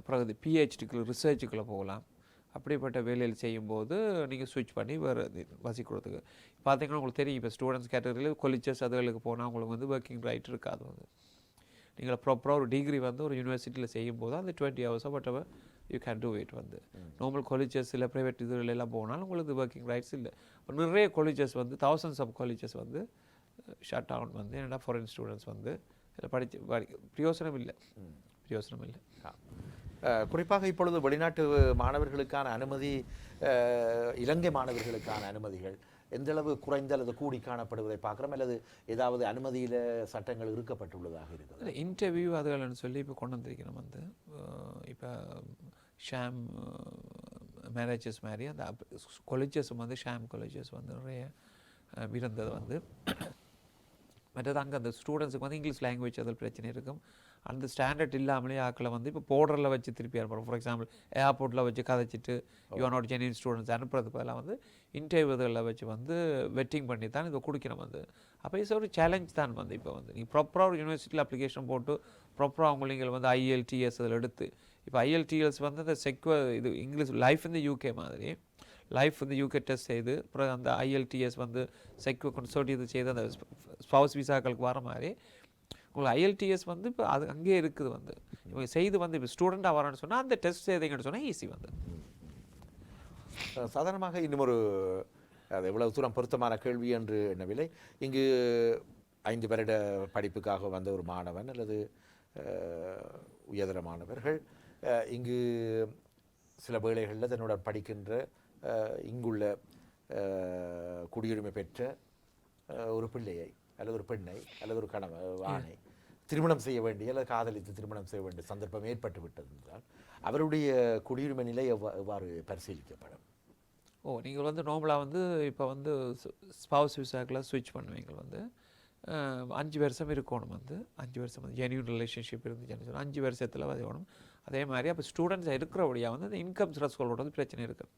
பிறகு PhDக்கு ரிசர்ச்சுக்குள்ளே போகலாம். அப்படிப்பட்ட வேலையில் செய்யும்போது நீங்கள் ஸ்விட்ச் பண்ணி வேறு வசிக்கிறதுக்கு பார்த்தீங்கன்னா உங்களுக்கு தெரியும். இப்போ ஸ்டூடெண்ட்ஸ் கேட்டகரியில் காலேஜஸ் அதுகளுக்கு போனால் உங்களுக்கு வந்து ஒர்க்கிங் ரைட் இருக்காது வந்து. நீங்கள் ப்ராப்பராக ஒரு டிகிரி வந்து ஒரு யூனிவர்சிட்டியில் செய்யும்போது அந்த 20 hours but you can do it வந்து. நார்மல் காலேஜஸ் இல்லை ப்ரைவேட் இதுலாம் போனாலும் உங்களுக்கு ஒர்க்கிங் ரைட்ஸ் இல்லை. இப்போ நிறைய காலேஜஸ் வந்து thousands of colleges வந்து ஷட் டவுன் வந்து என்னடா ஃபாரின் ஸ்டூடெண்ட்ஸ் வந்து இதில் பிரயோசனம் இல்லை. குறிப்பாக இப்பொழுது வெளிநாட்டு மாணவர்களுக்கான அனுமதி, இலங்கை மாணவர்களுக்கான அனுமதிகள் எந்தளவு குறைந்த அல்லது கூடி காணப்படுவதை பார்க்குறோம், அல்லது ஏதாவது அனுமதியில் சட்டங்கள் இருக்கப்பட்டுள்ளதாக இருக்குது? இன்டர்வியூ அதுகள்னு சொல்லி இப்போ கொண்டு வந்திருக்கிறோம் வந்து. இப்போ ஷாம் மேரேஜஸ் மாதிரி அந்த காலேஜஸும் வந்து ஷாம் காலேஜஸ் வந்து நிறைய இருந்தது வந்து. மற்றது அங்கே அந்த ஸ்டூடெண்ட்ஸுக்கு வந்து இங்கிலீஷ் லாங்குவேஜ் அதில் பிரச்சனை இருக்கும். அந்த ஸ்டாண்டர்ட் இல்லாமலே ஆக்களை வந்து இப்போ போர்டரில் வச்சு திருப்பி அனுப்புகிறோம். ஃபார் எக்ஸாம்பிள் ஏர்போர்ட்டில் வச்சு கதைச்சிட்டு யூஆர் நாட் ஜென்யூன் ஸ்டூடெண்ட்ஸ் அனுப்புறது பதிலாக வந்து இன்டர்வியூகளில் வச்சு வந்து வெட்டிங் பண்ணி தான் இதை கொடுக்கணும் வந்து. அப்போ இது ஒரு சேலஞ்ச் தான் வந்து. இப்போ வந்து நீங்கள் ப்ராப்பராக ஒரு யூனிவர்சிட்டியில் அப்ளிகேஷன் போட்டு ப்ராப்பராக அவங்களுக்கு வந்து IELTS அதில் எடுத்து இப்போ IELTS வந்து அந்த இது இங்கிலீஷ் லைஃப் இந்த UK மாதிரி லைஃப் வந்து UK டெஸ்ட் செய்து அப்புறம் அந்த IELTS வந்து செக்யூர் கன்சோர்ட் இது செய்து அந்த ஸ்பவுஸ் விசாக்களுக்கு வர மாதிரி உங்களுக்கு IELTS வந்து இப்போ அது அங்கேயே இருக்குது வந்து. இவங்க செய்து வந்து இப்போ ஸ்டூடெண்ட்டாக வரான்னு சொன்னால் அந்த டெஸ்ட் செய்தீங்கன்னு சொன்னால் ஈஸி வந்து. சாதாரணமாக இன்னும் ஒரு அது எவ்வளவு தூரம் பொருத்தமான கேள்வி என்று எண்ணவில்லை. இங்கு 5 வருட படிப்புக்காக வந்த ஒரு மாணவன் அல்லது உயர்தர மாணவர்கள் இங்கு சில வேளைகளில் தன்னுடன் படிக்கின்ற இங்குள்ள குடியுரிமை பெற்ற ஒரு பிள்ளையை அல்லது ஒரு பெண்ணை அல்லது ஒரு ஆணை திருமணம் செய்ய வேண்டிய அல்லது காதலித்து திருமணம் செய்ய வேண்டிய சந்தர்ப்பம் ஏற்பட்டு விட்டது என்றால் அவருடைய குடியுரிமை நிலை எவ்வாறு பரிசீலிக்கப்படும்? நீங்கள் வந்து நார்மலாக வந்து இப்போ வந்து ஸ்பவுஸ் விசாக்கெலாம் ஸ்விட்ச் பண்ணுவீங்க வந்து 5 வருஷம் இருக்கணும் வந்து 5 வருஷம் வந்து ஜென்யூன் ரிலேஷன்ஷிப் இருந்துச்சுன்னு சொன்னால் 5 வருஷத்தில் வேணும். அதே மாதிரி அப்போ ஸ்டூடெண்ட்ஸ் இருக்கிறபடியாக வந்து அந்த இன்கம் த்ரெஷ்ஹோல்டு வந்து பிரச்சனை இருக்குது.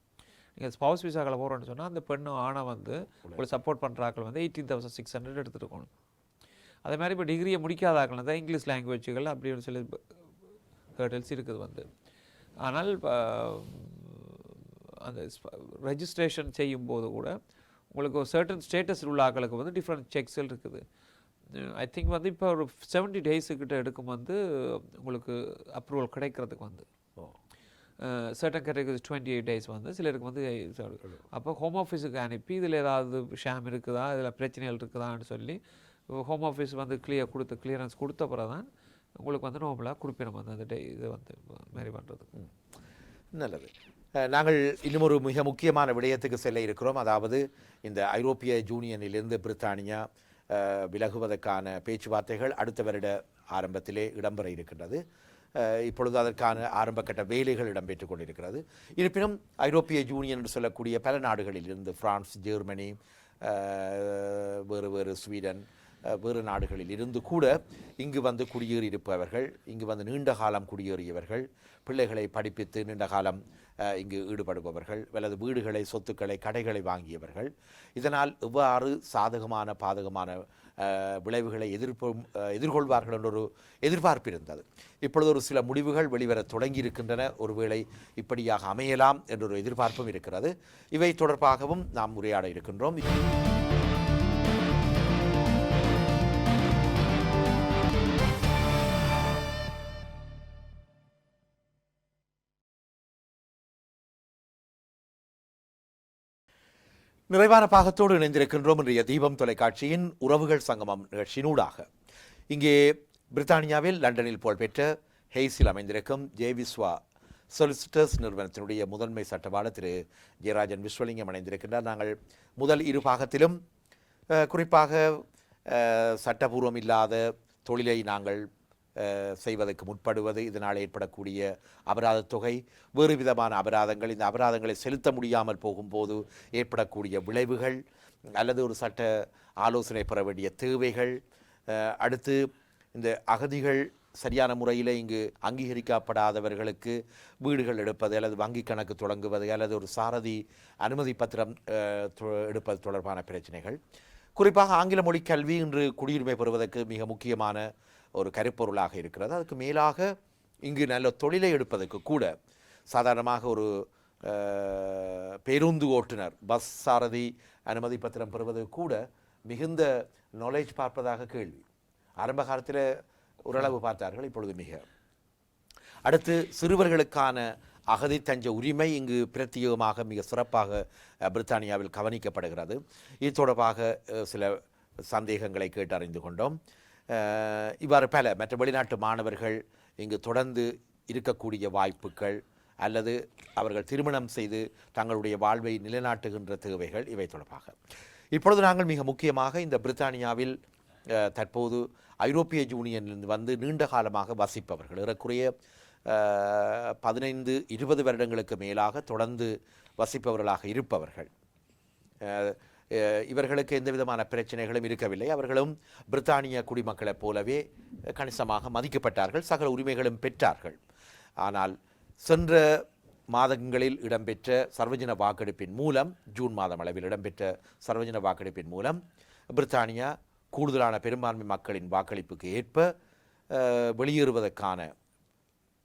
நீங்கள் ஸ்பவுஸ் விசாக்களை போகிறோன்னு சொன்னால் அந்த பெண்ணு ஆணை வந்து உங்களை சப்போர்ட் பண்ணுறாக்கள் வந்து 18,600 எடுத்துகிட்டு இருக்கணும். அதே மாதிரி இப்போ டிகிரியை முடிக்காத ஆக்கள் தான் இங்கிலீஷ் லாங்குவேஜுகள் அப்படின்னு சொல்லி ஹேர்டல்ஸ் இருக்குது வந்து. ஆனால் அந்த ரெஜிஸ்ட்ரேஷன் செய்யும்போது கூட உங்களுக்கு ஒரு சர்டன் ஸ்டேட்டஸ் உள்ள ஆக்களுக்கு வந்து டிஃப்ரெண்ட் செக்ஸில் இருக்குது. ஐ திங்க் வந்து இப்போ ஒரு 70 டேஸுக்கிட்ட எடுக்கும் வந்து உங்களுக்கு அப்ரூவல் கிடைக்கிறதுக்கு வந்து சர்டன் கேட்டகரி 28 டேஸ் வந்து சிலருக்கு வந்து. அப்போ ஹோம் ஆஃபீஸுக்கு அனுப்பி இதில் ஏதாவது ஷாம் இருக்குதா, இதில் பிரச்சனைகள் இருக்குதான்னு சொல்லி ஹோம் ஆஃபீஸ் வந்து கிளியரன்ஸ் கொடுத்த பிறகு தான் உங்களுக்கு வந்து நார்மலாக கொடுப்பினோம் வந்து அந்த இது வந்து மாரி பண்ணுறதுக்கு. நல்லது. நாங்கள் இன்னும் ஒரு மிக முக்கியமான விடயத்துக்கு செல்ல இருக்கிறோம். அதாவது இந்த ஐரோப்பிய யூனியனிலிருந்து பிரித்தானியா விலகுவதற்கான பேச்சுவார்த்தைகள் அடுத்த வருட ஆரம்பத்திலே இடம்பெற இருக்கின்றது. இப்பொழுது அதற்கான ஆரம்பகட்ட வேலைகள் இடம்பெற்றுக் கொண்டிருக்கிறது. இருப்பினும் ஐரோப்பிய யூனியன் என்று சொல்லக்கூடிய பல நாடுகளில் இருந்து பிரான்ஸ், ஜெர்மனி, வேறு ஸ்வீடன், வேறு நாடுகளில் இருந்து கூட இங்கு வந்து குடியேறியிருப்பவர்கள், இங்கு வந்து நீண்ட காலம் குடியேறியவர்கள், பிள்ளைகளை படிப்பித்து நீண்ட காலம் இங்கு ஈடுபடுபவர்கள், அல்லது வீடுகளை, சொத்துக்களை, கடைகளை வாங்கியவர்கள், இதனால் எவ்வாறு சாதகமான பாதகமான விளைவுகளை எதிர்கொள்வார்கள் என்ற ஒரு எதிர்பார்ப்பு இருந்தது. இப்பொழுது ஒரு சில முடிவுகள் வெளிவர தொடங்கியிருக்கின்றன. ஒருவேளை இப்படியாக அமையலாம் என்ற ஒரு எதிர்பார்ப்பும் இருக்கிறது. இவை தொடர்பாகவும் நாம் உரையாட இருக்கின்றோம். நிறைவான பாகத்தோடு இணைந்திருக்கின்றோம். இன்றைய தீபம் தொலைக்காட்சியின் உறவுகள் சங்கமம் நிகழ்ச்சியினூடாக இங்கே பிரித்தானியாவில் லண்டனில் புகழ்பெற்ற ஹெய்ஸில் அமைந்திருக்கும் ஜேவிஸ்வா சொலிசிட்டர்ஸ் நிறுவனத்தினுடைய முதன்மை சட்டவாளர் திரு ஜெயராஜன் விஸ்வலிங்கம் இணைந்திருக்கின்றார். நாங்கள் முதல் இரு பாகத்திலும் குறிப்பாக சட்டபூர்வம் இல்லாத தொழிலை நாங்கள் செய்வதற்கு முற்படுவது, இதனால் ஏற்படக்கூடிய அபராதத் தொகை, வேறு விதமான அபராதங்கள், இந்த அபராதங்களை செலுத்த முடியாமல் போகும்போது ஏற்படக்கூடிய விளைவுகள், அல்லது ஒரு சட்ட ஆலோசனை பெற வேண்டிய தேவைகள், அடுத்து இந்த அகதிகள் சரியான முறையில் இங்கு அங்கீகரிக்கப்படாதவர்களுக்கு வீடுகள் எடுப்பது, அல்லது வங்கி கணக்கு தொடங்குவது, அல்லது ஒரு சாரதி அனுமதி பத்திரம் எடுப்பது தொடர்பான பிரச்சனைகள். குறிப்பாக ஆங்கில மொழி கல்வி இன்று குடியுரிமை பெறுவதற்கு மிக முக்கியமான ஒரு கருப்பொருளாக இருக்கிறது. அதுக்கு மேலாக இங்கு நல்ல தொழிலை எடுப்பதற்கு கூட சாதாரணமாக ஒரு பேருந்து ஓட்டுநர், பஸ் சாரதி அனுமதி பத்திரம் பெறுவதற்கு கூட மிகுந்த நாலேஜ் பார்ப்பதாக கேள்வி. ஆரம்ப காலத்தில் ஓரளவு பார்த்தார்கள், இப்பொழுது மிக. அடுத்து சிறுவர்களுக்கான அகதி தஞ்ச உரிமை இங்கு பிரத்யேகமாக மிக சிறப்பாக பிரித்தானியாவில் கவனிக்கப்படுகிறது. இது தொடர்பாக சில சந்தேகங்களை கேட்டு அறிந்து கொண்டோம். இவ்வாறு பல மற்ற வெளிநாட்டு மாணவர்கள் இங்கு தொடர்ந்து இருக்கக்கூடிய வாய்ப்புகள், அல்லது அவர்கள் திருமணம் செய்து தங்களுடைய வாழ்வை நிலைநாட்டுகின்ற தேவைகள், இவை தொடர்பாக இப்பொழுது நாங்கள் மிக முக்கியமாக இந்த பிரித்தானியாவில் தற்போது ஐரோப்பிய யூனியனிலிருந்து வந்து நீண்ட காலமாக வசிப்பவர்கள், ஏறக்குறைய 15-20 வருடங்களுக்கு மேலாக தொடர்ந்து வசிப்பவர்களாக இருப்பவர்கள், இவர்களுக்கு எந்த விதமான பிரச்சனைகளும் இருக்கவில்லை. அவர்களும் பிரித்தானிய குடிமக்களைப் போலவே கணிசமாக மதிக்கப்பட்டார்கள், சகல உரிமைகளும் பெற்றார்கள். ஆனால் சென்ற மாதங்களில் இடம்பெற்ற சர்வஜன வாக்கெடுப்பின் மூலம், ஜூன் மாதம் அளவில் இடம்பெற்ற சர்வஜன வாக்கெடுப்பின் மூலம் பிரித்தானியா கூடுதலான பெரும்பான்மை மக்களின் வாக்களிப்புக்கு ஏற்ப வெளியேறுவதற்கான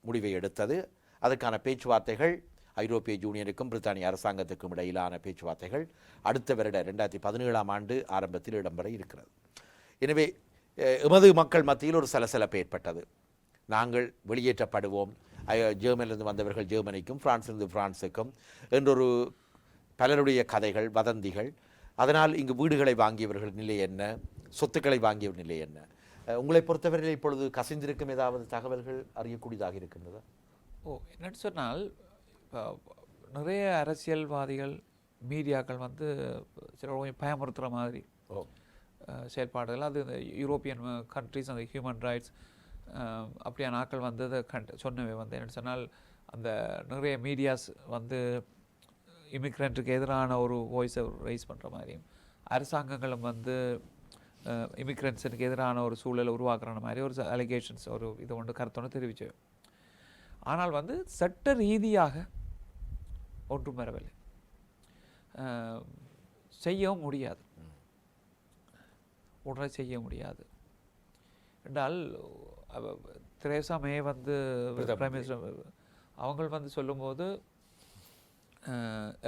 முடிவை எடுத்தது. அதற்கான பேச்சுவார்த்தைகள் ஐரோப்பிய யூனியனுக்கும் பிரித்தானிய அரசாங்கத்துக்கும் இடையிலான பேச்சுவார்த்தைகள் அடுத்த வருட 2017ஆம் ஆண்டு ஆரம்பத்தில் இடம்பெற இருக்கிறது. எனவே எமது மக்கள் மத்தியில் ஒரு சலசலப்பு ஏற்பட்டது. நாங்கள் வெளியேற்றப்படுவோம், ஜெர்மனிலிருந்து வந்தவர்கள் ஜெர்மனிக்கும், பிரான்சிலிருந்து பிரான்ஸுக்கும் என்றொரு பலருடைய கதைகள், வதந்திகள். அதனால் இங்கு வீடுகளை வாங்கியவர்கள் நிலை என்ன, சொத்துக்களை வாங்கியவர் நிலை என்ன, உங்களை பொறுத்தவரையில் இப்பொழுது கசிந்திருக்கும் ஏதாவது தகவல்கள் அறியக்கூடியதாக இருக்கின்றதா? என்னன்னு சொன்னால் நிறைய அரசியல்வாதிகள், மீடியாக்கள் வந்து சில பயமுறுத்துகிற மாதிரி செயல்பாடுகள், அது இந்த யூரோப்பியன் கண்ட்ரிஸ், அந்த ஹியூமன் ரைட்ஸ் அப்படியான ஆக்கள் வந்து அதை சொன்னவை வந்து என்னென்னு சொன்னால், அந்த நிறைய மீடியாஸ் வந்து இமிக்ரெண்ட்டுக்கு எதிரான ஒரு வாய்ஸை ரைஸ் பண்ணுற மாதிரியும் அரசாங்கங்களும் வந்து இமிக்ரெண்ட்ஸுக்கு எதிரான ஒரு சூழலை உருவாக்குற மாதிரி ஒரு அலிகேஷன்ஸ் ஒரு இது ஒன்று கருத்தொன்று தெரிவிச்சு. ஆனால் வந்து சட்ட ரீதியாக ஒன்றும் வரவில்லை, செய்யவும் முடியாது, உடனே செய்ய முடியாது என்றால் தெரேசா மே வந்து பிரைம் மினிஸ்டர் அவங்க வந்து சொல்லும்போது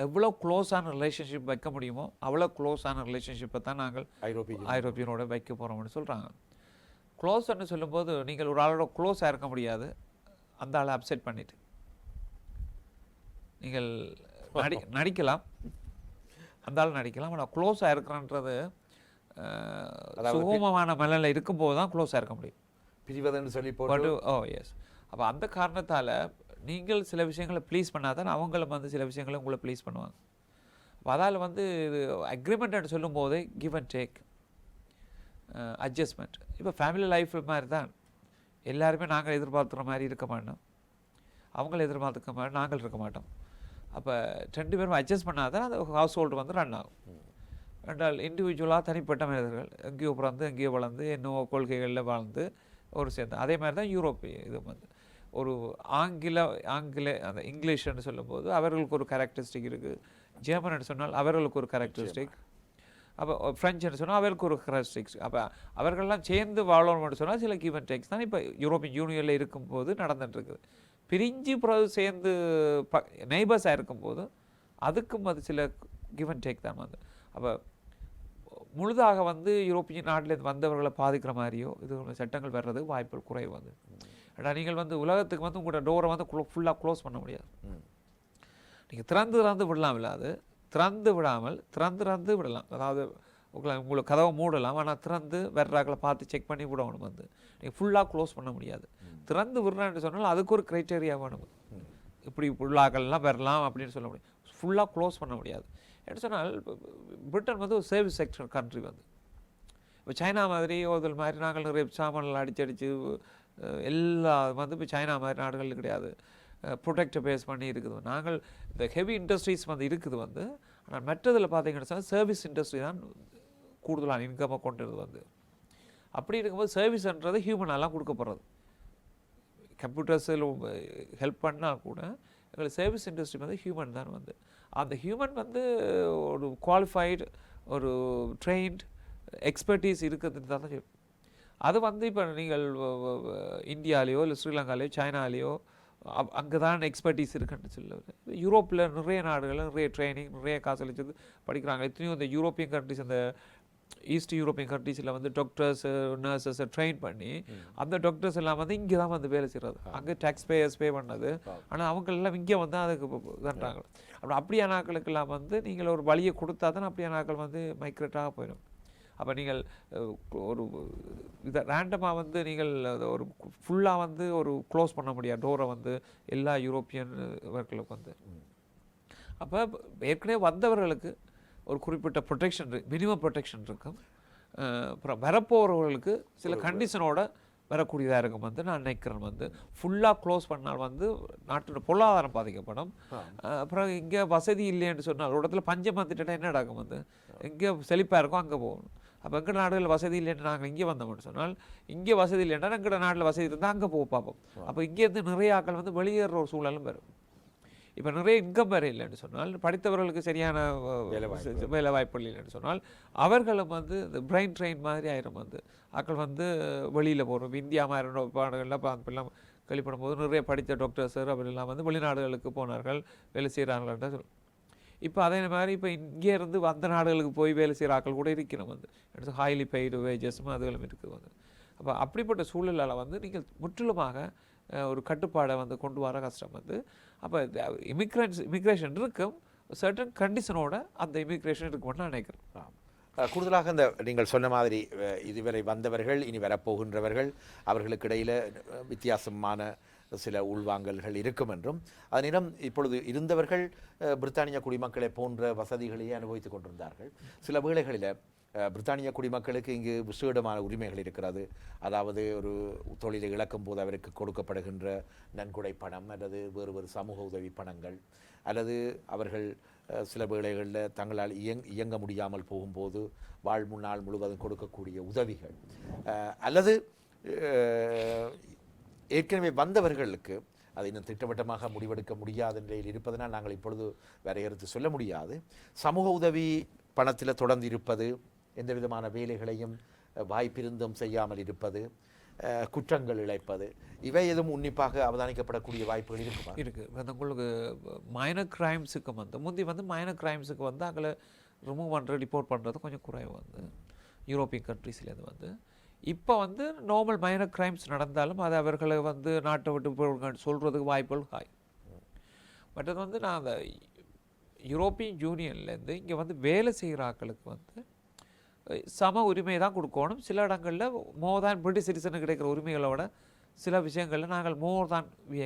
எவ்வளோ க்ளோஸான ரிலேஷன்ஷிப் வைக்க முடியுமோ அவ்வளோ க்ளோஸான ரிலேஷன்ஷிப்பை தான் நாங்கள் ஐரோப்பியனோட வைக்க போகிறோம்னு சொல்கிறாங்க. க்ளோஸ்ன்னு சொல்லும்போது நீங்கள் ஒரு ஆளோட க்ளோஸாக இருக்க முடியாது, அந்த ஆளை அப்செட் பண்ணிவிட்டு நீங்கள் நடிக்கலாம், அந்த ஆள் நடிக்கலாம். ஆனால் க்ளோஸாக இருக்கிறன்றது சுகமமான மனநிலை இருக்கும்போது தான் க்ளோஸாக இருக்க முடியும். பிரிவதுன்னு சொல்லி போட்டு எஸ். அப்போ அந்த காரணத்தால் நீங்கள் சில விஷயங்களை ப்ளீஸ் பண்ணாதான் அவங்களும் வந்து சில விஷயங்களை உங்களை ப்ளீஸ் பண்ணுவாங்க. அப்போ அதால் வந்து இது அக்ரிமெண்ட்னு சொல்லும் போதே கிவ் அண்ட் டேக், அட்ஜஸ்ட்மெண்ட். இப்போ ஃபேமிலி லைஃப் மாதிரி தான், எல்லாருமே நாங்கள் எதிர்பார்க்குற மாதிரி இருக்க மாட்டோம், அவங்கள எதிர்பார்த்துக்க மாதிரி நாங்கள் இருக்க மாட்டோம். அப்போ 2 பேரும் அட்ஜஸ்ட் பண்ணால் தான் அந்த ஹவுஸ் ஹோல்டு வந்து ரன் ஆகும். ரெண்டால் இண்டிவிஜுவலாக தனிப்பட்ட மனிதர்கள் எங்கேயோ பிறந்து எங்கேயோ வளர்ந்து என்னவோ கொள்கைகளில் வாழ்ந்து ஒரு சேர்ந்து. அதே மாதிரி தான் யூரோப்பிய இது வந்து ஒரு ஆங்கில அந்த இங்கிலீஷ்னு சொல்லும்போது அவர்களுக்கு ஒரு கேரக்டரிஸ்டிக் இருக்குது, ஜெர்மன் சொன்னால் அவர்களுக்கு ஒரு கேரக்டரிஸ்டிக், அப்போ ஃப்ரெஞ்சுன்னு சொன்னால் அவருக்கு ஒரு கேரக்டரிஸ்டிக்ஸ். அப்போ அவர்கள்லாம் சேர்ந்து வாழணும்னு சொன்னால் சில கிவ் அண்ட் டேக்ஸ் தான் இப்போ யூரோப்பியன் யூனியனில் இருக்கும்போது நடந்துட்டுருக்குது. பிரிஞ்சு பிறகு சேர்ந்து நெய்பர்ஸாக இருக்கும்போது அதுக்கும் அது சில கிவ் அண்ட் டேக் தான் வந்து. அப்போ முழுதாக வந்து யூரோப்பியன் நாட்டிலேருந்து வந்தவர்களை பாதிக்கிற மாதிரியோ இது சட்டங்கள் வர்றதுக்கு வாய்ப்புகள் குறைவு வந்து. ஏன்னா நீங்கள் வந்து உலகத்துக்கு வந்து உங்களோட டோரை வந்து ஃபுல்லாக க்ளோஸ் பண்ண முடியாது. நீங்கள் திறந்து விடலாம், இல்லாது திறந்து விடாமல் திறந்து விடலாம். அதாவது உங்களுக்கு கதவை மூடலாம், ஆனால் திறந்து வர்றாக்களை பார்த்து செக் பண்ணி விடணும் வந்து. நீங்கள் ஃபுல்லாக க்ளோஸ் பண்ண முடியாது. திறந்து விடுறான்னு சொன்னால் அதுக்கு ஒரு க்ரைட்டேரியா வேணும். இப்படி ஃபுல்லாக்கள்லாம் வரலாம் அப்படின்னு சொல்ல முடியும். ஃபுல்லாக க்ளோஸ் பண்ண முடியாது. என்ன சொன்னால் பிரிட்டன் வந்து ஒரு சர்வீஸ் செக்டர் கண்ட்ரி வந்து. இப்போ சைனா மாதிரி ஒரு மாதிரி நாங்கள் நிறைய சாமான்கள் அடித்து எல்லா வந்து இப்போ சைனா மாதிரி நாடுகள் கிடையாது, ப்ரொடெக்டை பேஸ் பண்ணி இருக்குது. நாங்கள் இந்த ஹெவி இண்டஸ்ட்ரீஸ் வந்து இருக்குது வந்து. ஆனால் மற்றதில் பார்த்தீங்கன்னு சொன்னால் சர்வீஸ் இண்டஸ்ட்ரி தான் கூடுதலான இன்கம்மை கொண்டது வந்து. அப்படி இருக்கும்போது சர்வீஸ்ன்றது ஹியூமனாலாம் கொடுக்கப்படுறது. கம்ப்யூட்டர்ஸில் ஹெல்ப் பண்ணால் கூட எங்களுக்கு சர்வீஸ் இண்டஸ்ட்ரி வந்து ஹியூமன் தான் வந்து. அந்த ஹியூமன் வந்து ஒரு குவாலிஃபைடு ஒரு ட்ரெயின்ட் எக்ஸ்பர்டீஸ் இருக்கிறது தான். அது வந்து இப்போ நீங்கள் இந்தியாலேயோ இல்லை ஸ்ரீலங்காலேயோ சைனாலேயோ அங்கே தான் எக்ஸ்பர்டீஸ் இருக்குன்னு சொல்லுவது. யூரோப்பில் நிறைய நாடுகளில் நிறைய ட்ரைனிங் நிறைய காசு அளிச்சது படிக்கிறாங்க. எத்தனையோ இந்த யூரோப்பியன் கண்ட்ரிஸ், அந்த ஈஸ்ட் யூரோப்பியன் கண்ட்ரீஸில் வந்து டாக்டர்ஸ் நர்சஸை ட்ரெயின் பண்ணி அந்த டாக்டர்ஸ் எல்லாம் வந்து இங்கே தான் வந்து வேலை செய்கிறது. அங்கே டேக்ஸ் பேயர்ஸ் பே பண்ணது, ஆனால் அவங்களெல்லாம் இங்கே வந்து அதுக்கு இதுன்றாங்க. அப்படியான ஆட்களுக்கெல்லாம் வந்து நீங்கள் ஒரு வழியை கொடுத்தா தான் அப்படியான ஆட்கள் வந்து மைக்ரேட்டாக போயிடும். அப்போ நீங்கள் ஒரு இதை ரேண்டமாக வந்து நீங்கள் ஒரு ஃபுல்லாக வந்து ஒரு க்ளோஸ் பண்ண முடியாது டோரை வந்து எல்லா யூரோப்பியன் ஒர்க்களுக்கு வந்து. அப்போ ஏற்கனவே வந்தவர்களுக்கு ஒரு குறிப்பிட்ட ப்ரொடெக்ஷன் மினிமம் ப்ரொடெக்ஷன் இருக்கும். அப்புறம் வரப்போகிறவர்களுக்கு சில கண்டிஷனோட வரக்கூடியதாக இருக்கும் வந்து நான் நினைக்கிறேன் வந்து. ஃபுல்லாக க்ளோஸ் பண்ணால் வந்து நாட்டோட பொருளாதாரம் பாதிக்கப்படும். அப்புறம் இங்கே வசதி இல்லைன்னு சொன்னால் ஒரு இடத்துல பஞ்சம் வந்துட்டா என்ன நடக்கும் வந்து, எங்கே செழிப்பாக இருக்கும் அங்கே போகணும். அப்போ எங்கள் நாடுகளில் வசதி இல்லைன்னு நாங்கள் இங்கே வந்தோம்னு சொன்னால், இங்கே வசதி இல்லைன்னா எங்கள் நாட்டில் வசதி இருந்தால் அங்கே போக பார்ப்போம். அப்போ இங்கேருந்து நிறைய ஆட்கள் வந்து வெளியேற ஒரு சூழலும் வரும். இப்போ நிறைய இன்கம் வேறு இல்லைன்னு சொன்னால், படித்தவர்களுக்கு சரியான வேலை வாய்ப்புகள் இல்லைன்னு சொன்னால் அவர்களும் வந்து இந்த பிரெயின் ட்ரெயின் மாதிரி ஆயிரும் வந்து. ஆட்கள் வந்து வெளியில் போகிறோம். இந்தியா மாதிரி பாடங்கள்லாம் அப்பெல்லாம் கழிப்படும் போது நிறைய படித்த டாக்டர்ஸ் அப்படிலாம் வந்து வெளிநாடுகளுக்கு போனார்கள், வேலை செய்கிறார்கள் தான் சொல்லுவோம். இப்போ அதே மாதிரி இப்போ இங்கே இருந்து அந்த நாடுகளுக்கு போய் வேலை செய்கிற ஆட்கள் கூட இருக்கிறோம் வந்து. ஹைலி பெய்டு வேஜஸும் அதுகளும் இருக்குது வந்து. அப்போ அப்படிப்பட்ட சூழலால் வந்து நீங்கள் முற்றிலுமாக ஒரு கட்டுப்பாடை வந்து கொண்டு வர கஷ்டம் வந்து. அப்போ இமிக்ரேஷன் இருக்கும், சர்டன் கண்டிஷனோட அந்த இமிக்ரேஷன் இருக்கும்னு நான் நினைக்கிறேன். கூடுதலாக இந்த நீங்கள் சொன்ன மாதிரி இதுவரை வந்தவர்கள் இனி வரப்போகின்றவர்கள் அவர்களுக்கு இடையில் வித்தியாசமான சில உள்வாங்கல்கள் இருக்கும் என்றும், அதனிடம் இப்பொழுது இருந்தவர்கள் பிரித்தானிய குடிமக்களை போன்ற வசதிகளையே அனுபவித்துக் கொண்டிருந்தார்கள். சில வேளைகளில் பிரித்தானிய குடிமக்களுக்கு இங்கு விசேடமான உரிமைகள் இருக்கிறது. அதாவது ஒரு தொழிலை இழக்கும் போது அவருக்கு கொடுக்கப்படுகின்ற நன்கொடை பணம் அல்லது வேறு சமூக உதவி பணங்கள், அல்லது அவர்கள் சில வேளைகளில் தங்களால் இயங்க முடியாமல் போகும்போது வாழ்நாள் முழுவதும் கொடுக்கக்கூடிய உதவிகள், அல்லது ஏற்கனவே வந்தவர்களுக்கு அதை இன்னும் திட்டவட்டமாக முடிவெடுக்க முடியாத நிலையில் இருப்பதனால் நாங்கள் இப்பொழுது வரையறுத்து சொல்ல முடியாது. சமூக உதவி பணத்தில் தொடர்ந்து இருப்பது, எந்த விதமான வேலைகளையும் வாய்ப்பிருந்தும் செய்யாமல் இருப்பது, குற்றங்கள் இழைப்பது, இவை எதுவும் உன்னிப்பாக அவதானிக்கப்படக்கூடிய வாய்ப்புகள் இருக்குமா? இருக்குது. உங்களுக்கு மைனர் கிரைம்ஸுக்கு முந்தி மைனர் கிரைம்ஸுக்கு அங்கே ரிமூவ் பண்ணுறது ரிப்போர்ட் பண்ணுறது கொஞ்சம் குறைவு யூரோப்பியன் கண்ட்ரீஸ்லேருந்து இப்போ நார்மல் மைனர் கிரைம்ஸ் நடந்தாலும் அது அவர்களை நாட்டை விட்டு சொல்கிறதுக்கு வாய்ப்புகள் ஹாய். பட் அது நான் அந்த யூரோப்பியன் யூனியன்லேருந்து இங்கே வேலை செய்கிற ஆட்களுக்கு சம உரிமை தான் கொடுக்கணும். சில இடங்களில் மோர் தான் பிரிட்டிஷ் சிட்டிசனுக்கு கிடைக்கிற உரிமைகளோட சில விஷயங்களில் நாங்கள் மோர் தான் வி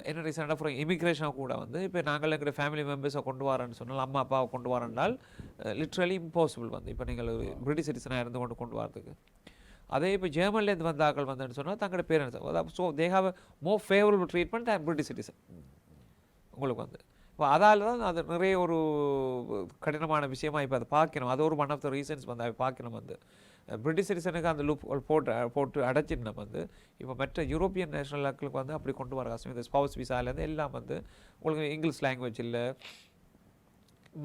என்ன ரீசனாக ஃபார் இமிக்ரேஷனை கூட இப்போ நாங்கள் எங்களுடைய ஃபேமிலி மெம்பர்ஸை கொண்டு வரேன்னு சொன்னால், அம்மா அப்பாவை கொண்டு வரேன்னால் லிட்ரலி இம்பாசிபிள் இப்போ நீங்கள் ஒரு பிரிட்டிஷ் சிட்டிசனாக இருந்து கொண்டு வரதுக்கு. அதே இப்போ ஜெர்மன்லேருந்து வந்த ஆக்கள் வந்தேன்னு சொன்னால் தங்களோட parents so they have more favourable treatment and British citizen உங்களுக்கு இப்போ அதால் தான் அது நிறைய ஒரு கடினமான விஷயமா இப்போ அதை பார்க்கணும். அது ஒரு ஒன் ஆஃப் த ரீசன்ஸ் அதை பார்க்கணும் பிரிட்டிஷ் சிட்டிசனுக்கு அந்த லூப் போட்டு அடைச்சிட்டு இப்போ மற்ற யூரோப்பியன் நேஷனலுக்கு அப்படி கொண்டு வர கஷ்டம். இந்த ஸ்பவுஸ் விசாலேருந்து எல்லாம் உங்களுக்கு இங்கிலீஷ் லாங்குவேஜ் இல்லை,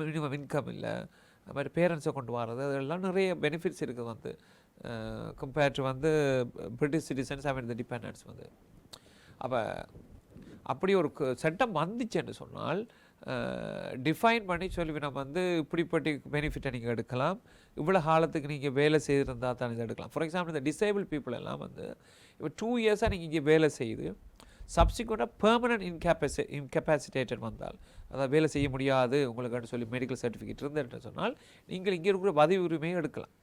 மினிமம் இன்கம் இல்லை, அது மாதிரி பேரண்ட்ஸை கொண்டு வர்றது, அதெல்லாம் நிறைய பெனிஃபிட்ஸ் இருக்குது கம்பேர்ட் டு பிரிட்டிஷ் சிட்டிசன்ஸ் இந்த டிபெண்டன்ஸ் அப்போ அப்படி ஒரு சட்டம் வந்துச்சுன்னு சொன்னால் டிஃபைன் பண்ணி சொல்லி நம்ம இப்படிப்பட்ட பெனிஃபிட்டை நீங்கள் எடுக்கலாம், இவ்வளோ காலத்துக்கு நீங்கள் வேலை செய்திருந்தால் தான் இதை எடுக்கலாம். ஃபார் எக்ஸாம்பிள் இந்த டிசேபிள் பீப்புள் எல்லாம் இப்போ 2 இயர்ஸாக நீங்கள் இங்கே வேலை செய்து சப்சிக்வெண்ட்டாக பெர்மனன்ட் இன்கெப்பாசிட்டேட்டட் வந்தால், அதாவது வேலை செய்ய முடியாது உங்களுக்கு சொல்லி மெடிக்கல் சர்டிஃபிகேட் இருந்துன்னு சொன்னால் நீங்கள் இங்கே இருக்கிற பதவி உரிமையை எடுக்கலாம்,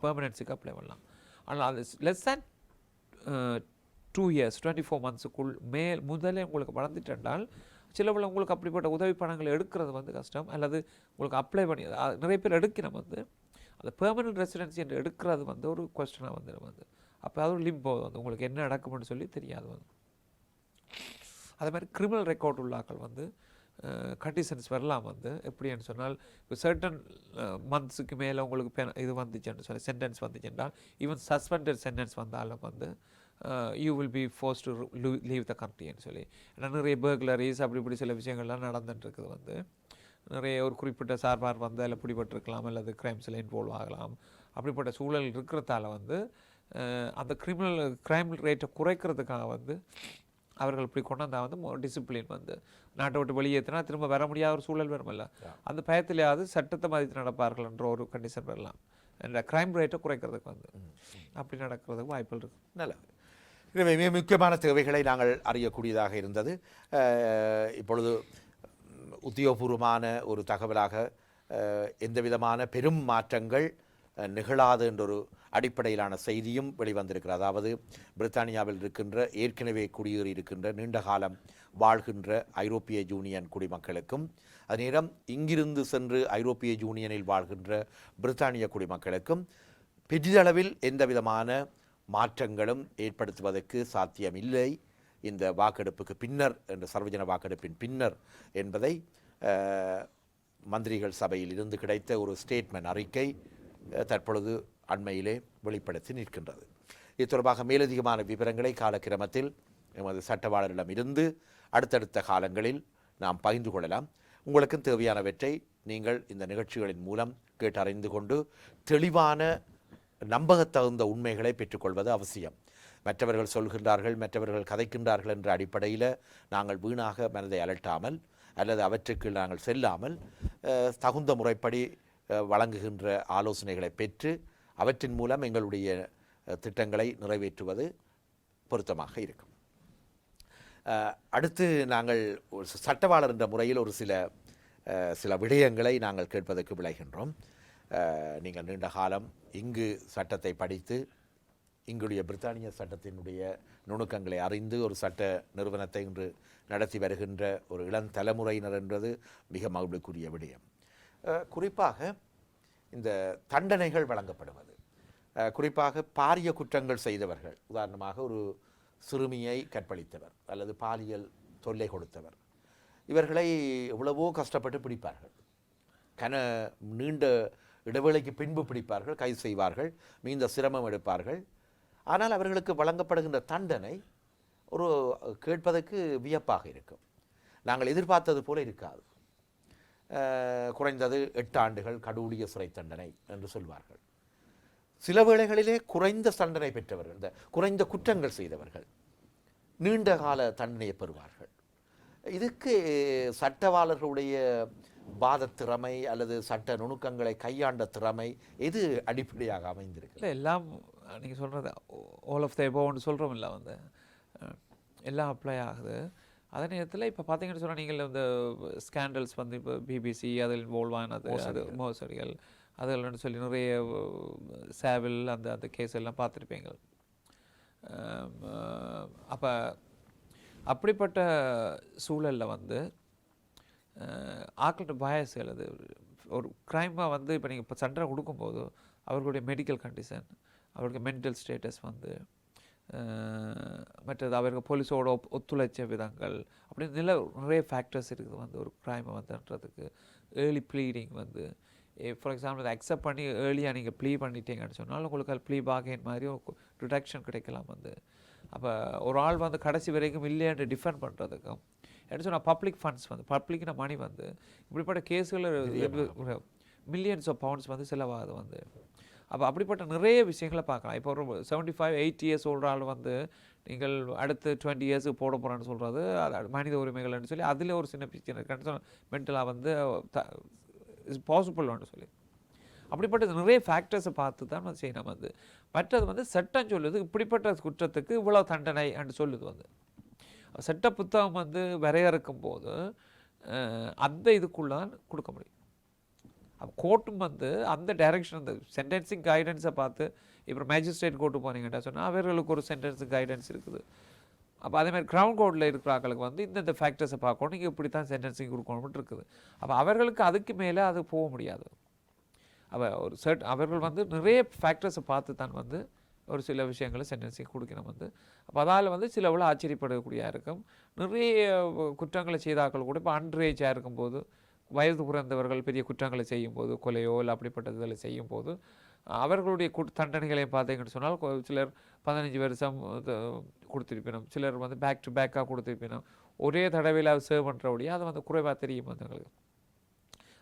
பெர்மனன்ஸுக்கு அப்ளை பண்ணலாம். ஆனால் அது லெஸ் தேன் 2 இயர்ஸ் 24 மந்த்ஸுக்குள் முதலே உங்களுக்கு வளர்ந்துட்டால் சிலவில் உங்களுக்கு அப்படிப்பட்ட உதவி பணங்களை எடுக்கிறது கஷ்டம், அல்லது உங்களுக்கு அப்ளை பண்ணி நிறைய பேர் எடுக்கணும் அந்த பெர்மனன்ட் ரெசிடென்சி என்று எடுக்கிறது ஒரு கொஸ்டனாக வந்துடும் அப்போ அது ஒரு லிம்போ உங்களுக்கு என்ன நடக்கும்னு சொல்லி தெரியாது அதே மாதிரி கிரிமினல் ரெக்கார்ட் உள்ளாக்கள் கண்டிஷன்ஸ் வரலாம் எப்படின்னு சொன்னால் இப்போ சர்டன் மந்த்ஸுக்கு மேலே உங்களுக்கு இது வந்துச்சுன்னு சொல்லி சென்டென்ஸ் வந்துச்சுன்றால் ஈவன் சஸ்பெண்டட் சென்டென்ஸ் வந்தாலும் you will be force to leave the கண்ட்ரின்னு சொல்லி. ஏன்னா நிறைய பர்க்லரிஸ் இப்படி சில விஷயங்கள்லாம் நடந்துட்டுருக்குது நிறைய ஒரு குறிப்பிட்ட சார்பார் அதில் பிடிபட்டிருக்கலாம், அல்லது கிரைம்ஸில் இன்வால்வ் ஆகலாம். அப்படிப்பட்ட சூழல் இருக்கிறதால அந்த கிரைம் ரேட்டை குறைக்கிறதுக்காக அவர்கள் இப்படி கொண்டு வந்தால் டிசிப்ளின் நாட்டை விட்டு வெளியேற்றினா திரும்ப வர முடியாத ஒரு சூழல் வருமில்ல, அந்த பயத்திலேயாவது சட்டத்தை மதித்து நடப்பார்கள் என்ற ஒரு கண்டிஷன் வரலாம். இந்த கிரைம் ரேட்டை குறைக்கிறதுக்கு அப்படி நடக்கிறதுக்கு வாய்ப்புகள் இருக்குது. நல்லது. எனவே மிக முக்கியமான தேவைகளை நாங்கள் அறியக்கூடியதாக இருந்தது. இப்பொழுது உத்தியோகபூர்வமான ஒரு தகவலாக எந்த விதமான பெரும் மாற்றங்கள் நிகழாது என்றொரு அடிப்படையிலான செய்தியும் வெளிவந்திருக்கிறது. அதாவது பிரித்தானியாவில் இருக்கின்ற ஏற்கனவே குடியேறி இருக்கின்ற நீண்ட காலம் வாழ்கின்ற ஐரோப்பிய யூனியன் குடிமக்களுக்கும், அதே நேரம் இங்கிருந்து சென்று ஐரோப்பிய யூனியனில் வாழ்கின்ற பிரித்தானிய குடிமக்களுக்கும் பெரிதளவில் எந்த விதமான மாற்றங்களும் ஏற்படுத்துவதற்கு சாத்தியமில்லை இந்த வாக்கெடுப்புக்கு பின்னர், என்ற சர்வஜன வாக்கெடுப்பின் பின்னர் என்பதை மந்திரிகள் சபையில் இருந்து கிடைத்த ஒரு ஸ்டேட்மெண்ட் அறிக்கை தற்பொழுது அண்மையிலே வெளிப்படுத்தி நிற்கின்றது. இது தொடர்பாக மேலதிகமான விவரங்களை காலக்கிரமத்தில் எமது சட்டவாளரிடம் இருந்து அடுத்தடுத்த காலங்களில் நாம் பகிர்ந்து கொள்ளலாம். உங்களுக்கும் தேவையானவற்றை நீங்கள் இந்த நிகழ்ச்சிகளின் மூலம் கேட்டறிந்து கொண்டு தெளிவான நம்பகத்தகுந்த உண்மைகளை பெற்றுக்கொள்வது அவசியம். மற்றவர்கள் சொல்கின்றார்கள், மற்றவர்கள் கதைக்கின்றார்கள் என்ற அடிப்படையில் நாங்கள் வீணாக மனதை அலட்டாமல் அல்லது அவற்றுக்கு நாங்கள் செல்லாமல் தகுந்த முறைப்படி வழங்குகின்ற ஆலோசனைகளை பெற்று அவற்றின் மூலம் எங்களுடைய திட்டங்களை நிறைவேற்றுவது பொருத்தமாக இருக்கும். அடுத்து நாங்கள் ஒரு சட்டவாளர் என்ற முறையில் ஒரு சில விடயங்களை நாங்கள் கேட்பதற்கு விளைகின்றோம். நீங்கள் நீண்ட காலம் இங்கு சட்டத்தை படித்து இங்குடைய பிரித்தானிய சட்டத்தினுடைய நுணுக்கங்களை அறிந்து ஒரு சட்ட நிறுவனத்தை இன்று நடத்தி வருகின்ற ஒரு இளம் தலைமுறையினர் என்பது மிக மகிழ்வுக்குரிய விடயம். குறிப்பாக இந்த தண்டனைகள் வழங்கப்படுவது, குறிப்பாக பாரிய குற்றங்கள் செய்தவர்கள், உதாரணமாக ஒரு சிறுமியை கற்பழித்தவர் அல்லது பாலியல் தொல்லை கொடுத்தவர், இவர்களை எவ்வளவோ கஷ்டப்பட்டு பிடிப்பார்கள். நீண்ட இடைவேளைக்கு பின்பு பிடிப்பார்கள், கைது செய்வார்கள், மிகுந்த சிரமம் எடுப்பார்கள். ஆனால் அவர்களுக்கு வழங்கப்படுகின்ற தண்டனை ஒரு கேட்பதற்கு வியப்பாக இருக்கும். நாங்கள் எதிர்பார்த்தது போல இருக்காது. குறைந்தது 8 ஆண்டுகள் கடூழிய சிறை தண்டனை என்று சொல்வார்கள். சில வேளைகளிலே குறைந்த தண்டனை பெற்றவர்கள், இந்த குறைந்த குற்றங்கள் செய்தவர்கள் நீண்ட கால தண்டனையை பெறுவார்கள். இதுக்கு சட்டவாளர்களுடைய வாத திறமை அல்லது சட்ட நுணுக்கங்களை கையாண்ட திறமை எது அடிப்படையாக அமைந்திருக்கு? இல்லை, எல்லாம் நீங்கள் சொல்கிறது ஆல் ஆஃப் த எபோவ்னு சொல்கிறோம் இல்லை, வந்து எல்லாம் அப்ளை ஆகுது. அதே நேரத்தில் இப்போ பார்த்தீங்கன்னு சொன்னால் நீங்கள் இந்த ஸ்கேண்டல்ஸ் வந்து இப்போ பிபிசி அதில் இன்வால்வ் ஆனது, அது மோசடிகள் அதில்னு சொல்லி நிறைய சேவல் அந்த கேஸ் எல்லாம் பார்த்துருப்பீங்க. அப்போ அப்படிப்பட்ட சூழலில் வந்து ஆக்களோட பயஸ் அல்லது ஒரு க்ரைமாக வந்து இப்போ நீங்கள் இப்போ சண்டை கொடுக்கும்போது அவர்களுடைய மெடிக்கல் கண்டிஷன், அவர்களுடைய மென்டல் ஸ்டேட்டஸ் வந்து மற்றது அவர்கள் போலீஸோட ஒத்துழைச்ச விதங்கள் அப்படின்னு நிறைய ஃபேக்டர்ஸ் இருக்குது வந்து ஒரு க்ரைமை வந்துன்றதுக்கு. ஏர்லி ப்ளீடிங் வந்து ஃபார் எக்ஸாம்பிள் அதை அக்செப்ட் பண்ணி ஏர்லியாக நீங்கள் ப்ளீ பண்ணிட்டீங்கன்னு சொன்னால் உங்களுக்கு அது ப்ளீ பாகேன் மாதிரி ஒரு டிடக்ஷன் கிடைக்கலாம் வந்து. அப்போ ஒரு ஆள் வந்து கடைசி வரைக்கும் இல்லையான்னு டிஃபெண்ட் பண்ணுறதுக்கும் என்ன சொன்னால் பப்ளிக் ஃபண்ட்ஸ் வந்து பப்ளிக்ன மணி வந்து இப்படிப்பட்ட கேஸுகள் மில்லியன்ஸ் ஆஃப் பவுண்ட்ஸ் வந்து செலவாகுது வந்து. அப்போ அப்படிப்பட்ட நிறைய விஷயங்களை பார்க்கலாம். இப்போ ஒரு 75-80 இயர்ஸ் சொல்கிற ஆள் வந்து நீங்கள் அடுத்து 20 இயர்ஸுக்கு போட போகிறான்னு சொல்கிறது அது மனித உரிமைகள்னு சொல்லி அதில் ஒரு சின்ன பிரச்சனை மென்டலாக வந்து இஸ் பாசிபிள்னு சொல்லி அப்படிப்பட்ட நிறைய ஃபேக்டர்ஸை பார்த்து தான் வந்து செய்யணும் வந்து. மற்றது வந்து சட்டம் சொல்லுது இப்படிப்பட்ட குற்றத்துக்கு இவ்வளோ தண்டனை என்று சொல்லுது வந்து. சட்ட புத்தகம் வந்து வரையறுக்கும் போது அந்த இதுக்குள்ளான் கொடுக்க முடியும். அப்போ கோர்ட்டும் வந்து அந்த டைரக்ஷன் அந்த சென்டென்சிங் கைடன்ஸை பார்த்து இப்போ மேஜிஸ்ட்ரேட் கோர்ட்டு போனீங்கன்னா சொன்னால் அவர்களுக்கு ஒரு சென்டென்சிங் கைடன்ஸ் இருக்குது. அப்போ அதேமாதிரி கிரவுண்ட் கோர்ட்டில் இருக்கிற ஆக்களுக்கு வந்து இந்த ஃபேக்டர்ஸை பார்க்கணும், நீங்கள் இப்படி தான் சென்டென்சிங் கொடுக்கணும்னு இருக்குது. அப்போ அவர்களுக்கு அதுக்கு மேலே அது போக முடியாது. அப்போ ஒரு அவர்கள் வந்து நிறைய ஃபேக்டர்ஸை பார்த்து தான் வந்து ஒரு சில விஷயங்களை சென்டென்சிங் கொடுக்கணும் வந்து. அப்போ அதால் வந்து சில எவ்வளோ ஆச்சரியப்படக்கூடியதாக இருக்கும். நிறைய குற்றங்களை செய்தாக்கள் கூட இப்போ அன்ரேஜாக இருக்கும்போது வயது குறைந்தவர்கள் பெரிய குற்றங்களை செய்யும்போது கொலையோ இல்லை அப்படிப்பட்ட இதில் செய்யும்போது அவர்களுடைய தண்டனைகளை பார்த்தீங்கன்னு சொன்னால் சிலர் 15 வருஷம் கொடுத்துருப்பினோம், சிலர் வந்து பேக் டு பேக்காக கொடுத்துருப்பினோம். ஒரே தடவையில் சேவ் பண்ணுறபடியாக அது வந்து குறைவாக தெரியும் வந்து எங்களுக்கு.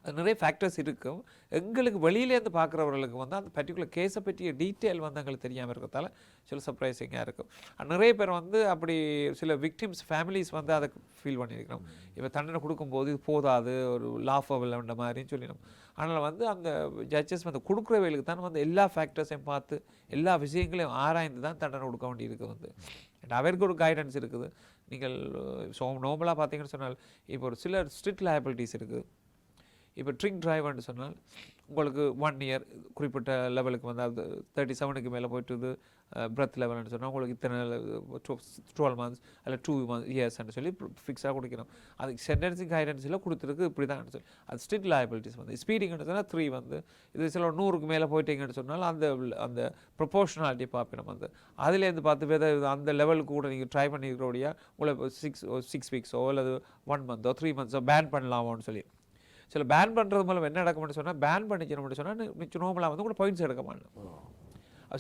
அது நிறைய ஃபேக்டர்ஸ் இருக்கும். எங்களுக்கு வெளியிலேருந்து பார்க்குறவர்களுக்கு வந்து அந்த பர்டிகுலர் கேஸை பற்றிய டீட்டெயில் வந்து எங்களுக்கு தெரியாமல் இருக்கிறதால சில சர்ப்ரைசிங்காக இருக்கும். நிறைய பேர் வந்து அப்படி சில விக்டிம்ஸ் ஃபேமிலிஸ் வந்து அதை ஃபீல் பண்ணியிருக்கணும். இப்போ தண்டனை கொடுக்கும்போது இது போதாது, ஒரு லாஃபபிள்ன்ற மாதிரின்னு சொல்லிடணும். ஆனால் வந்து அந்த ஜட்ஜஸ் வந்து கொடுக்குறவர்களுக்கு தான் வந்து எல்லா ஃபேக்டர்ஸையும் பார்த்து எல்லா விஷயங்களையும் ஆராய்ந்து தான் தண்டனை கொடுக்க வேண்டியிருக்கு வந்து. அவருக்கு ஒரு கைடன்ஸ் இருக்குது. நீங்கள் நார்மலாக பார்த்தீங்கன்னு சொன்னால் இப்போ ஒரு சில ஸ்ட்ரிக்ட் லயபிலிட்டிஸ் இருக்குது. இப்போ ட்ரிங்க் டிரைவர்னு சொன்னால் உங்களுக்கு 1 இயர் குறிப்பிட்ட லெவலுக்கு வந்து அது 37க்கு மேலே போய்ட்டு பிரெத் லெவல்னு சொன்னால் உங்களுக்கு இத்தனை 12 months அல்ல 2 இயர்ஸ்ன்னு சொல்லி ஃபிக்ஸாக கொடுக்கணும். அதுக்கு சென்டென்சிங் கைடன்ஸில் கொடுத்துருக்கு இப்படி தான் சொல்லி. அது ஸ்ட்ரிக்ட் லயபிலிட்டிஸ் வந்து. ஸ்பீடிங்னு சொன்னால் 3 வந்து இது சில 100க்கு மேலே போயிட்டீங்கன்னு சொன்னால் அந்த ப்ரொபோர்ஷனாலிட்டி பார்க்கணும் வந்து. அதுலேருந்து பார்த்து வேறு அந்த லெவலுக்கு கூட நீங்கள் ட்ரை பண்ணிக்கிறோடைய உங்களை 6 வீக்ஸோ அல்லது 1 month 3 months பேன் பண்ணலாமோன்னு சொல்லி. சில பேன் பண்ணுறது மூலம் என்ன நடக்கும்னு சொன்னால் பேன் பண்ணிக்கணும்னு சொன்னால் மிச்சம் நோமலாக வந்து கூட பாயிண்ட்ஸ் எடுக்க மாட்டோம்.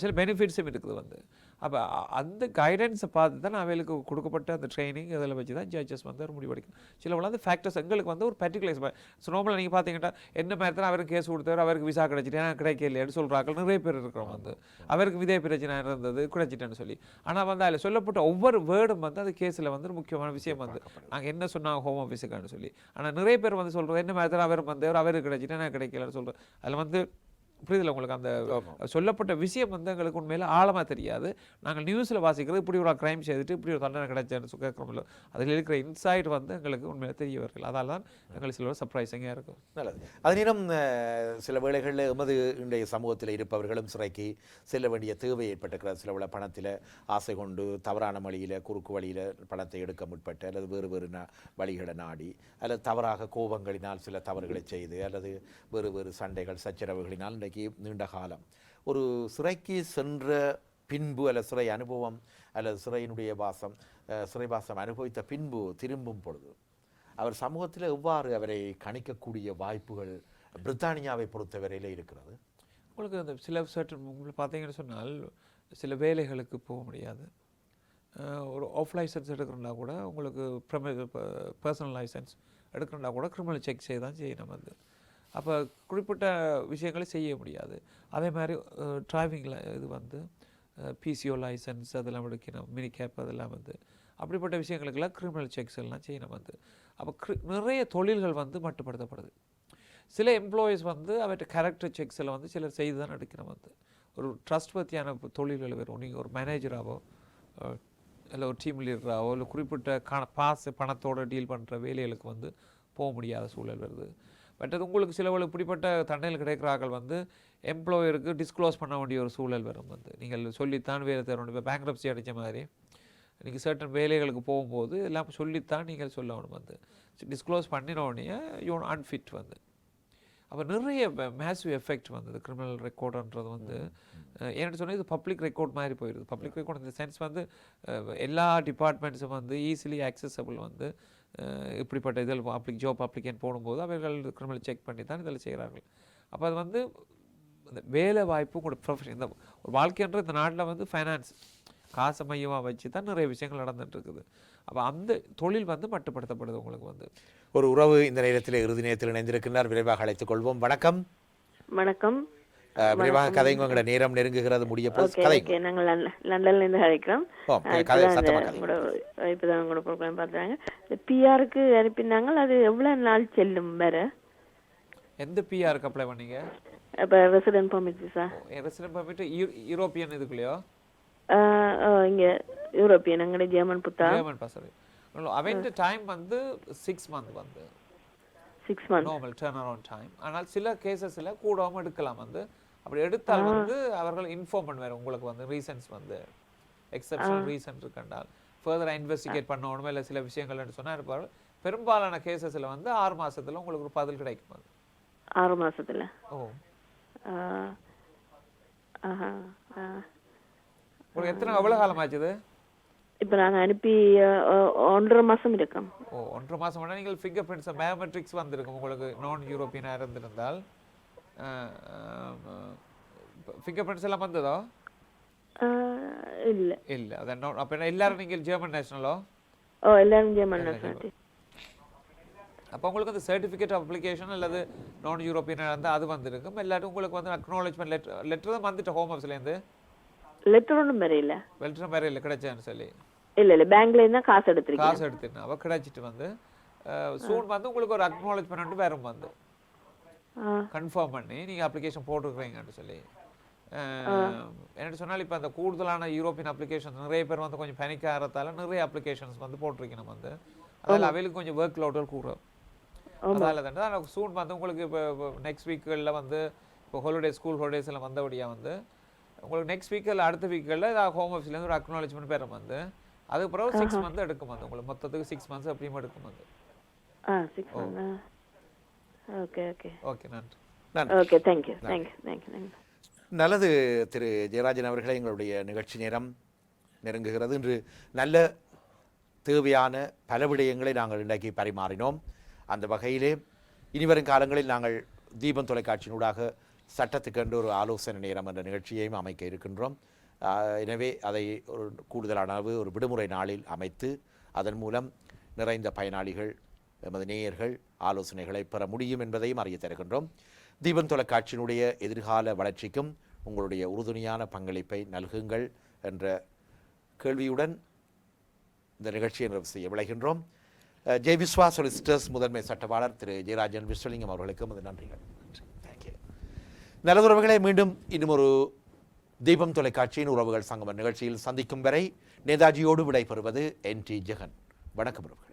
சில பெனிஃபிட்ஸும் இருக்குது வந்து. அப்போ அந்த கைடன்ஸை பார்த்து தான் அவைகளுக்கு கொடுக்கப்பட்ட அந்த ட்ரைனிங் இதில் வச்சு தான் ஜட்ஜஸ் வந்து ஒரு முடிவெடுக்கணும். சில அந்த ஃபேக்டர்ஸ் எங்களுக்கு வந்து ஒரு பர்டிகுலர் நோமலாக நீங்கள் பார்த்தீங்கன்னா என்ன மாதிரி தான் அவருக்கு கேஸ் கொடுத்தவர் அவருக்கு விசா கிடைச்சிட்டு ஏன்னா கிடைக்கலையேன்னு சொல்கிறாங்க நிறைய பேர் இருக்கிறோம் வந்து. அவருக்கு விதை பிரச்சனை இருந்தது கிடைச்சிட்டேன்னு சொல்லி. ஆனால் வந்து அதில் சொல்லப்பட்ட ஒவ்வொரு வேர்டும் வந்து அது கேஸில் வந்து ஒரு முக்கியமான விஷயம் வந்து நாங்கள் என்ன சொன்னாங்க ஹோம் ஆஃபீஸுக்கான்னு சொல்லி. ஆனால் நிறைய பேர் வந்து சொல்கிறது என்ன மாதிரி தான் அவர் வந்தவர் அவருக்கு கிடைச்சிட்டு நான் கிடைக்கலன்னு சொல்கிறேன். அதில் வந்து புரியுதில்ல உங்களுக்கு அந்த சொல்லப்பட்ட விஷயம் வந்து எங்களுக்கு உண்மையில் ஆழமாக தெரியாது. நாங்கள் நியூஸில் வாசிக்கிறது இப்படி ஒரு க்ரைம் செய்துட்டு இப்படி ஒரு தண்டனை கிடைச்சேன்னு கேட்குறோம்ல, அதில் இருக்கிற இன்சைட் வந்து எங்களுக்கு உண்மையில் தெரிய வரல. அதால் தான் எங்களுக்கு சில சர்ப்ரைசிங்காக இருக்கும். நல்லது. அதே நேரம் சில வேளைகளில் எமது இன்றைய சமூகத்தில் இருப்பவர்களும் சிறைக்கு செல்ல வேண்டிய தேவை ஏற்பட்டிருக்கிற சில வேளை பணத்தில் ஆசை கொண்டு தவறான வழியில் குறுக்கு வழியில் பணத்தை எடுக்க முற்பட்டு அல்லது வேறு வேறு வழிகளை நாடி அல்லது தவறாக கோபங்களினால் சில தவறுகளை செய்து அல்லது வேறு வேறு சண்டைகள் சச்சரவுகளினால் இன்றைக்கு நீண்ட காலம் ஒரு சிறைக்கு சென்ற பின்பு அல்லது சிறை அனுபவம் அல்லது சிறையினுடைய சிறை வாசம் அனுபவித்த பின்பு திரும்பும் பொழுது அவர் சமூகத்தில் எவ்வாறு அவரை கணிக்கக்கூடிய வாய்ப்புகள் பிரித்தானியாவை பொறுத்தவரையில் இருக்கிறது? உங்களுக்கு அந்த சில உங்களுக்கு பார்த்தீங்கன்னு சொன்னால் சில வேலைகளுக்கு போக முடியாது. ஒரு ஆஃப் லைசன்ஸ் எடுக்கிறனா கூட உங்களுக்கு பர்சனல் லைசன்ஸ் எடுக்கிறனா கூட கிரிமினல் செக் செய்ய தான் செய்யணும் வந்து. அப்போ குறிப்பிட்ட விஷயங்களை செய்ய முடியாது. அதே மாதிரி டிரைவிங்கில் இது வந்து பிசிஓ லைசன்ஸ் அதெல்லாம் எடுக்கணும், மினி கேப் அதெல்லாம் வந்து அப்படிப்பட்ட விஷயங்களுக்கெல்லாம் கிரிமினல் செக்ஸ் எல்லாம் செய்யணும் வந்து. அப்போ நிறைய தொழில்கள் வந்து மட்டுப்படுத்தப்படுது. சில எம்ப்ளாயீஸ் வந்து அவற்றை கேரக்டர் செக்ஸில் வந்து சிலர் செய்து தான் எடுக்கணும் வந்து. ஒரு ட்ரஸ்ட் பற்றியான தொழில்கள் வரும். நீங்கள் ஒரு மேனேஜராகவோ இல்லை ஒரு டீம் லீடராகவோ இல்லை குறிப்பிட்ட பணத்தோடு டீல் பண்ணுற வேலைகளுக்கு வந்து போக முடியாத சூழல் வருது. பட் அது உங்களுக்கு சிலவர்களுக்கு இப்படிப்பட்ட தண்டனைகள் கிடைக்கிறார்கள் வந்து எம்ப்ளாயருக்கு டிஸ்க்ளோஸ் பண்ண வேண்டிய ஒரு சூழல் வரும் வந்து. நீங்கள் சொல்லித்தான் வேலை தரணும். இப்போ பேங்க்ரப்சி அடித்த மாதிரி நீங்கள் சர்டன் வேலைகளுக்கு போகும்போது எல்லாம் சொல்லித்தான் நீங்கள் சொல்லணும் வந்து. டிஸ்க்ளோஸ் பண்ணினோடனே யூ அன்ஃபிட் வந்து. அப்போ நிறைய மேசிவ் எஃபெக்ட் வந்தது கிரிமினல் ரெக்கார்டுன்றது வந்து. ஏன்னு சொன்னால் இது பப்ளிக் ரெக்கார்ட் மாதிரி போயிடுது. பப்ளிக் ரெக்கார்ட் இந்த சென்ஸ் வந்து எல்லா டிபார்ட்மெண்ட்ஸும் வந்து ஈஸிலி ஆக்சசபிள் வந்து. இப்படிப்பட்ட இதில் ஜாப் அப்ளிகேஷன் போடும்போது அவர்கள் கிரிமினல் செக் பண்ணி தான் இதில் செய்கிறார்கள். அப்போ அது வந்து இந்த வேலை வாய்ப்பு கூட ப்ரொஃபஷன் இந்த ஒரு வாழ்க்கைன்ற இந்த நாட்டில் வந்து ஃபைனான்ஸ் காசை மையமாக வச்சு தான் நிறைய விஷயங்கள் நடந்துட்டு இருக்குது. அப்போ அந்த தொழில் வந்து மட்டுப்படுத்தப்படுது உங்களுக்கு வந்து. ஒரு உறவு இந்த நேரத்தில் இறுதி நேரத்தில் இணைந்திருக்கிறார். விரைவாக அழைத்துக் கொள்வோம். வணக்கம். வணக்கம். விரைவாக கதைங்க, உங்களோட நேரம் நெருங்குகிறது, முடிய போது கதைங்க. நாங்கள் லண்டன்ல இருந்து அழைக்கிறோம். இப்பதான் உங்களோட ப்ரோக்ராம் பார்த்தாங்க. பிஆருக்கு அனுப்பினாங்க. அது எவ்வளவு நாள் செல்லும் வேற? எந்த பிஆருக்கு அப்ளை பண்ணீங்க? இப்போ resident permit sir. Resident permit European இதுக்குள்ளேயோ? இங்க யூரோப்பியன் அங்கட ஜெர்மன் புத்தா. German passport. அவெண்ட் டைம் வந்து 6 months வந்து. 6 months normal turnaround time. ஆனால் சில கேसेसல கூடவும் எடுக்கலாம் வந்து. அப்படி எடுத்தால் வந்து அவர்கள் இன்ஃபார்ம் பண்ணுவார் உங்களுக்கு வந்து ரீசன்ஸ் வந்து எக்ஸெப்ஷனல் ரீசன் இருக்கண்டால் ஃபர்தரா இன்வெஸ்டிகேட் பண்ணணும் இல்லை சில விஷயங்கள்னு சொன்னா இருப்பார்கள். பெரும்பாலான கேसेसல வந்து 6 மாசத்துல உங்களுக்கு ஒரு பதில் கிடைக்கும் அது. 6 மாசத்துல. ஓ. உங்களுக்கு எவ்வளவு காலம் ஆச்சுது? இப்போ நாங்கள் அனுப்பி 1.5 மாதம் இருக்கும். ஓ, 1.5 மாதம் வேணால் நீங்கள் ஃபிங்கர் பிரிண்ட்ஸ் பயோமெட்ரிக்ஸ் வந்திருக்கும் உங்களுக்கு. நான் யூரோப்பியனாக இருந்திருந்தால் ஃபிங்கர் பிரிண்ட்ஸ் எல்லாம் வந்ததோ? இல்லை இல்லை. அதான் அப்போ என்ன எல்லாரும் நீங்கள் ஜெர்மன் நேஷனலோ? ஓ, எல்லாரும் ஜெர்மன் நேஷனாலிட்டி. அப்போ உங்களுக்கு அந்த சர்டிஃபிகேட் அப்ளிகேஷன் அல்லது நான் யூரோப்பியனாக இருந்தால் அது வந்திருக்கும். எல்லாரும் உங்களுக்கு வந்து அக்னாலஜ்மெண்ட் லெட்டர் தான் வந்துட்டு ஹோம் ஆஃபீஸ்லேருந்து. லெட்டர் ஒன்றும் வேற இல்லை. லெட்டர் வேற இல்லை கிடைச்சான்னு சொல்லி? இல்லை பேங்க்ல இருந்தா காசு எடுத்துருக்கேன். காசு எடுத்துருந்தேன். அவள் கிடைச்சிட்டு வந்து சூன் வந்து உங்களுக்கு ஒரு அக்னாலஜ்மெண்ட் வேறும் வந்து கன்ஃபார்ம் பண்ணி நீங்கள் அப்ளிகேஷன் போட்டுருக்கிறீங்கன்னு சொல்லி. என்னென்னு சொன்னால் இப்போ அந்த கூடுதலான யூரோப்பியன் அப்ளிகேஷன் நிறைய பேர் வந்து கொஞ்சம் பேனிக் ஆகிறதால நிறைய அப்ளிகேஷன்ஸ் வந்து போட்டிருக்கணும் வந்து. அதில் அவைகளுக்கு கொஞ்சம் ஒர்க் லோடல் கூடும். அதால் தான் சூன் வந்து உங்களுக்கு இப்போ நெக்ஸ்ட் வீக்குகளில் வந்து இப்போ ஸ்கூல் ஹாலிடேஸ் எல்லாம் வந்தபடியாக வந்து உங்களுக்கு நெக்ஸ்ட் வீக்கில் அடுத்த வீக்கில் ஹோம் ஆஃபீஸ்லேருந்து ஒரு அக்னாலஜ்மெண்ட் பேரும் வந்து அதுக்கப்புறம் 6 months எடுக்கும் வந்து. உங்களுக்கு மொத்தத்துக்கு 6 months அப்படியும் எடுக்கும் வந்து. ஓகே ஓகே ஓகே, நன்றி. Okay, thank you thank you thank you. நல்லது திரு ஜெயராஜன் அவர்களே, எங்களுடைய நிகழ்ச்சி நேரம் நெருங்குகிறது. இன்று நல்ல தேவையான பல விடயங்களை நாங்கள் இன்றைக்கு பரிமாறினோம். அந்த வகையிலே இனிவரும் காலங்களில் நாங்கள் தீபம் தொலைக்காட்சியினூடாக சட்டத்துக்கென்று ஒரு ஆலோசனை நேரம் என்ற நிகழ்ச்சியையும் அமைக்க இருக்கின்றோம். எனவே அதை ஒரு கூடுதலான ஒரு விடுமுறை நாளில் அமைத்து அதன் மூலம் நிறைந்த பயனாளிகள் எமது நேயர்கள் ஆலோசனைகளை பெற முடியும் என்பதையும் அறிய தருகின்றோம். தீபம் தொலைக்காட்சியினுடைய எதிர்கால வளர்ச்சிக்கும் உங்களுடைய உறுதுணையான பங்களிப்பை நல்குங்கள் என்ற கேள்வியுடன் இந்த நிகழ்ச்சியை நிறைவு செய்ய விளைகின்றோம். ஜெய் விஸ்வா சொலிசிட்டர்ஸ் முதன்மை சட்டவாளர் திரு ஜெயராஜன் விஸ்வலிங்கம் அவர்களுக்கும் அது நன்றிகள். தேங்க்யூ. நல்லதுறவுகளை மீண்டும் இன்னும் ஒரு தீபம் தொலைக்காட்சியின் உறவுகள் சங்கம நிகழ்ச்சியில் சந்திக்கும் வரை நேதாஜியோடு விடைபெறுவது NT ஜெகன். வணக்கம்.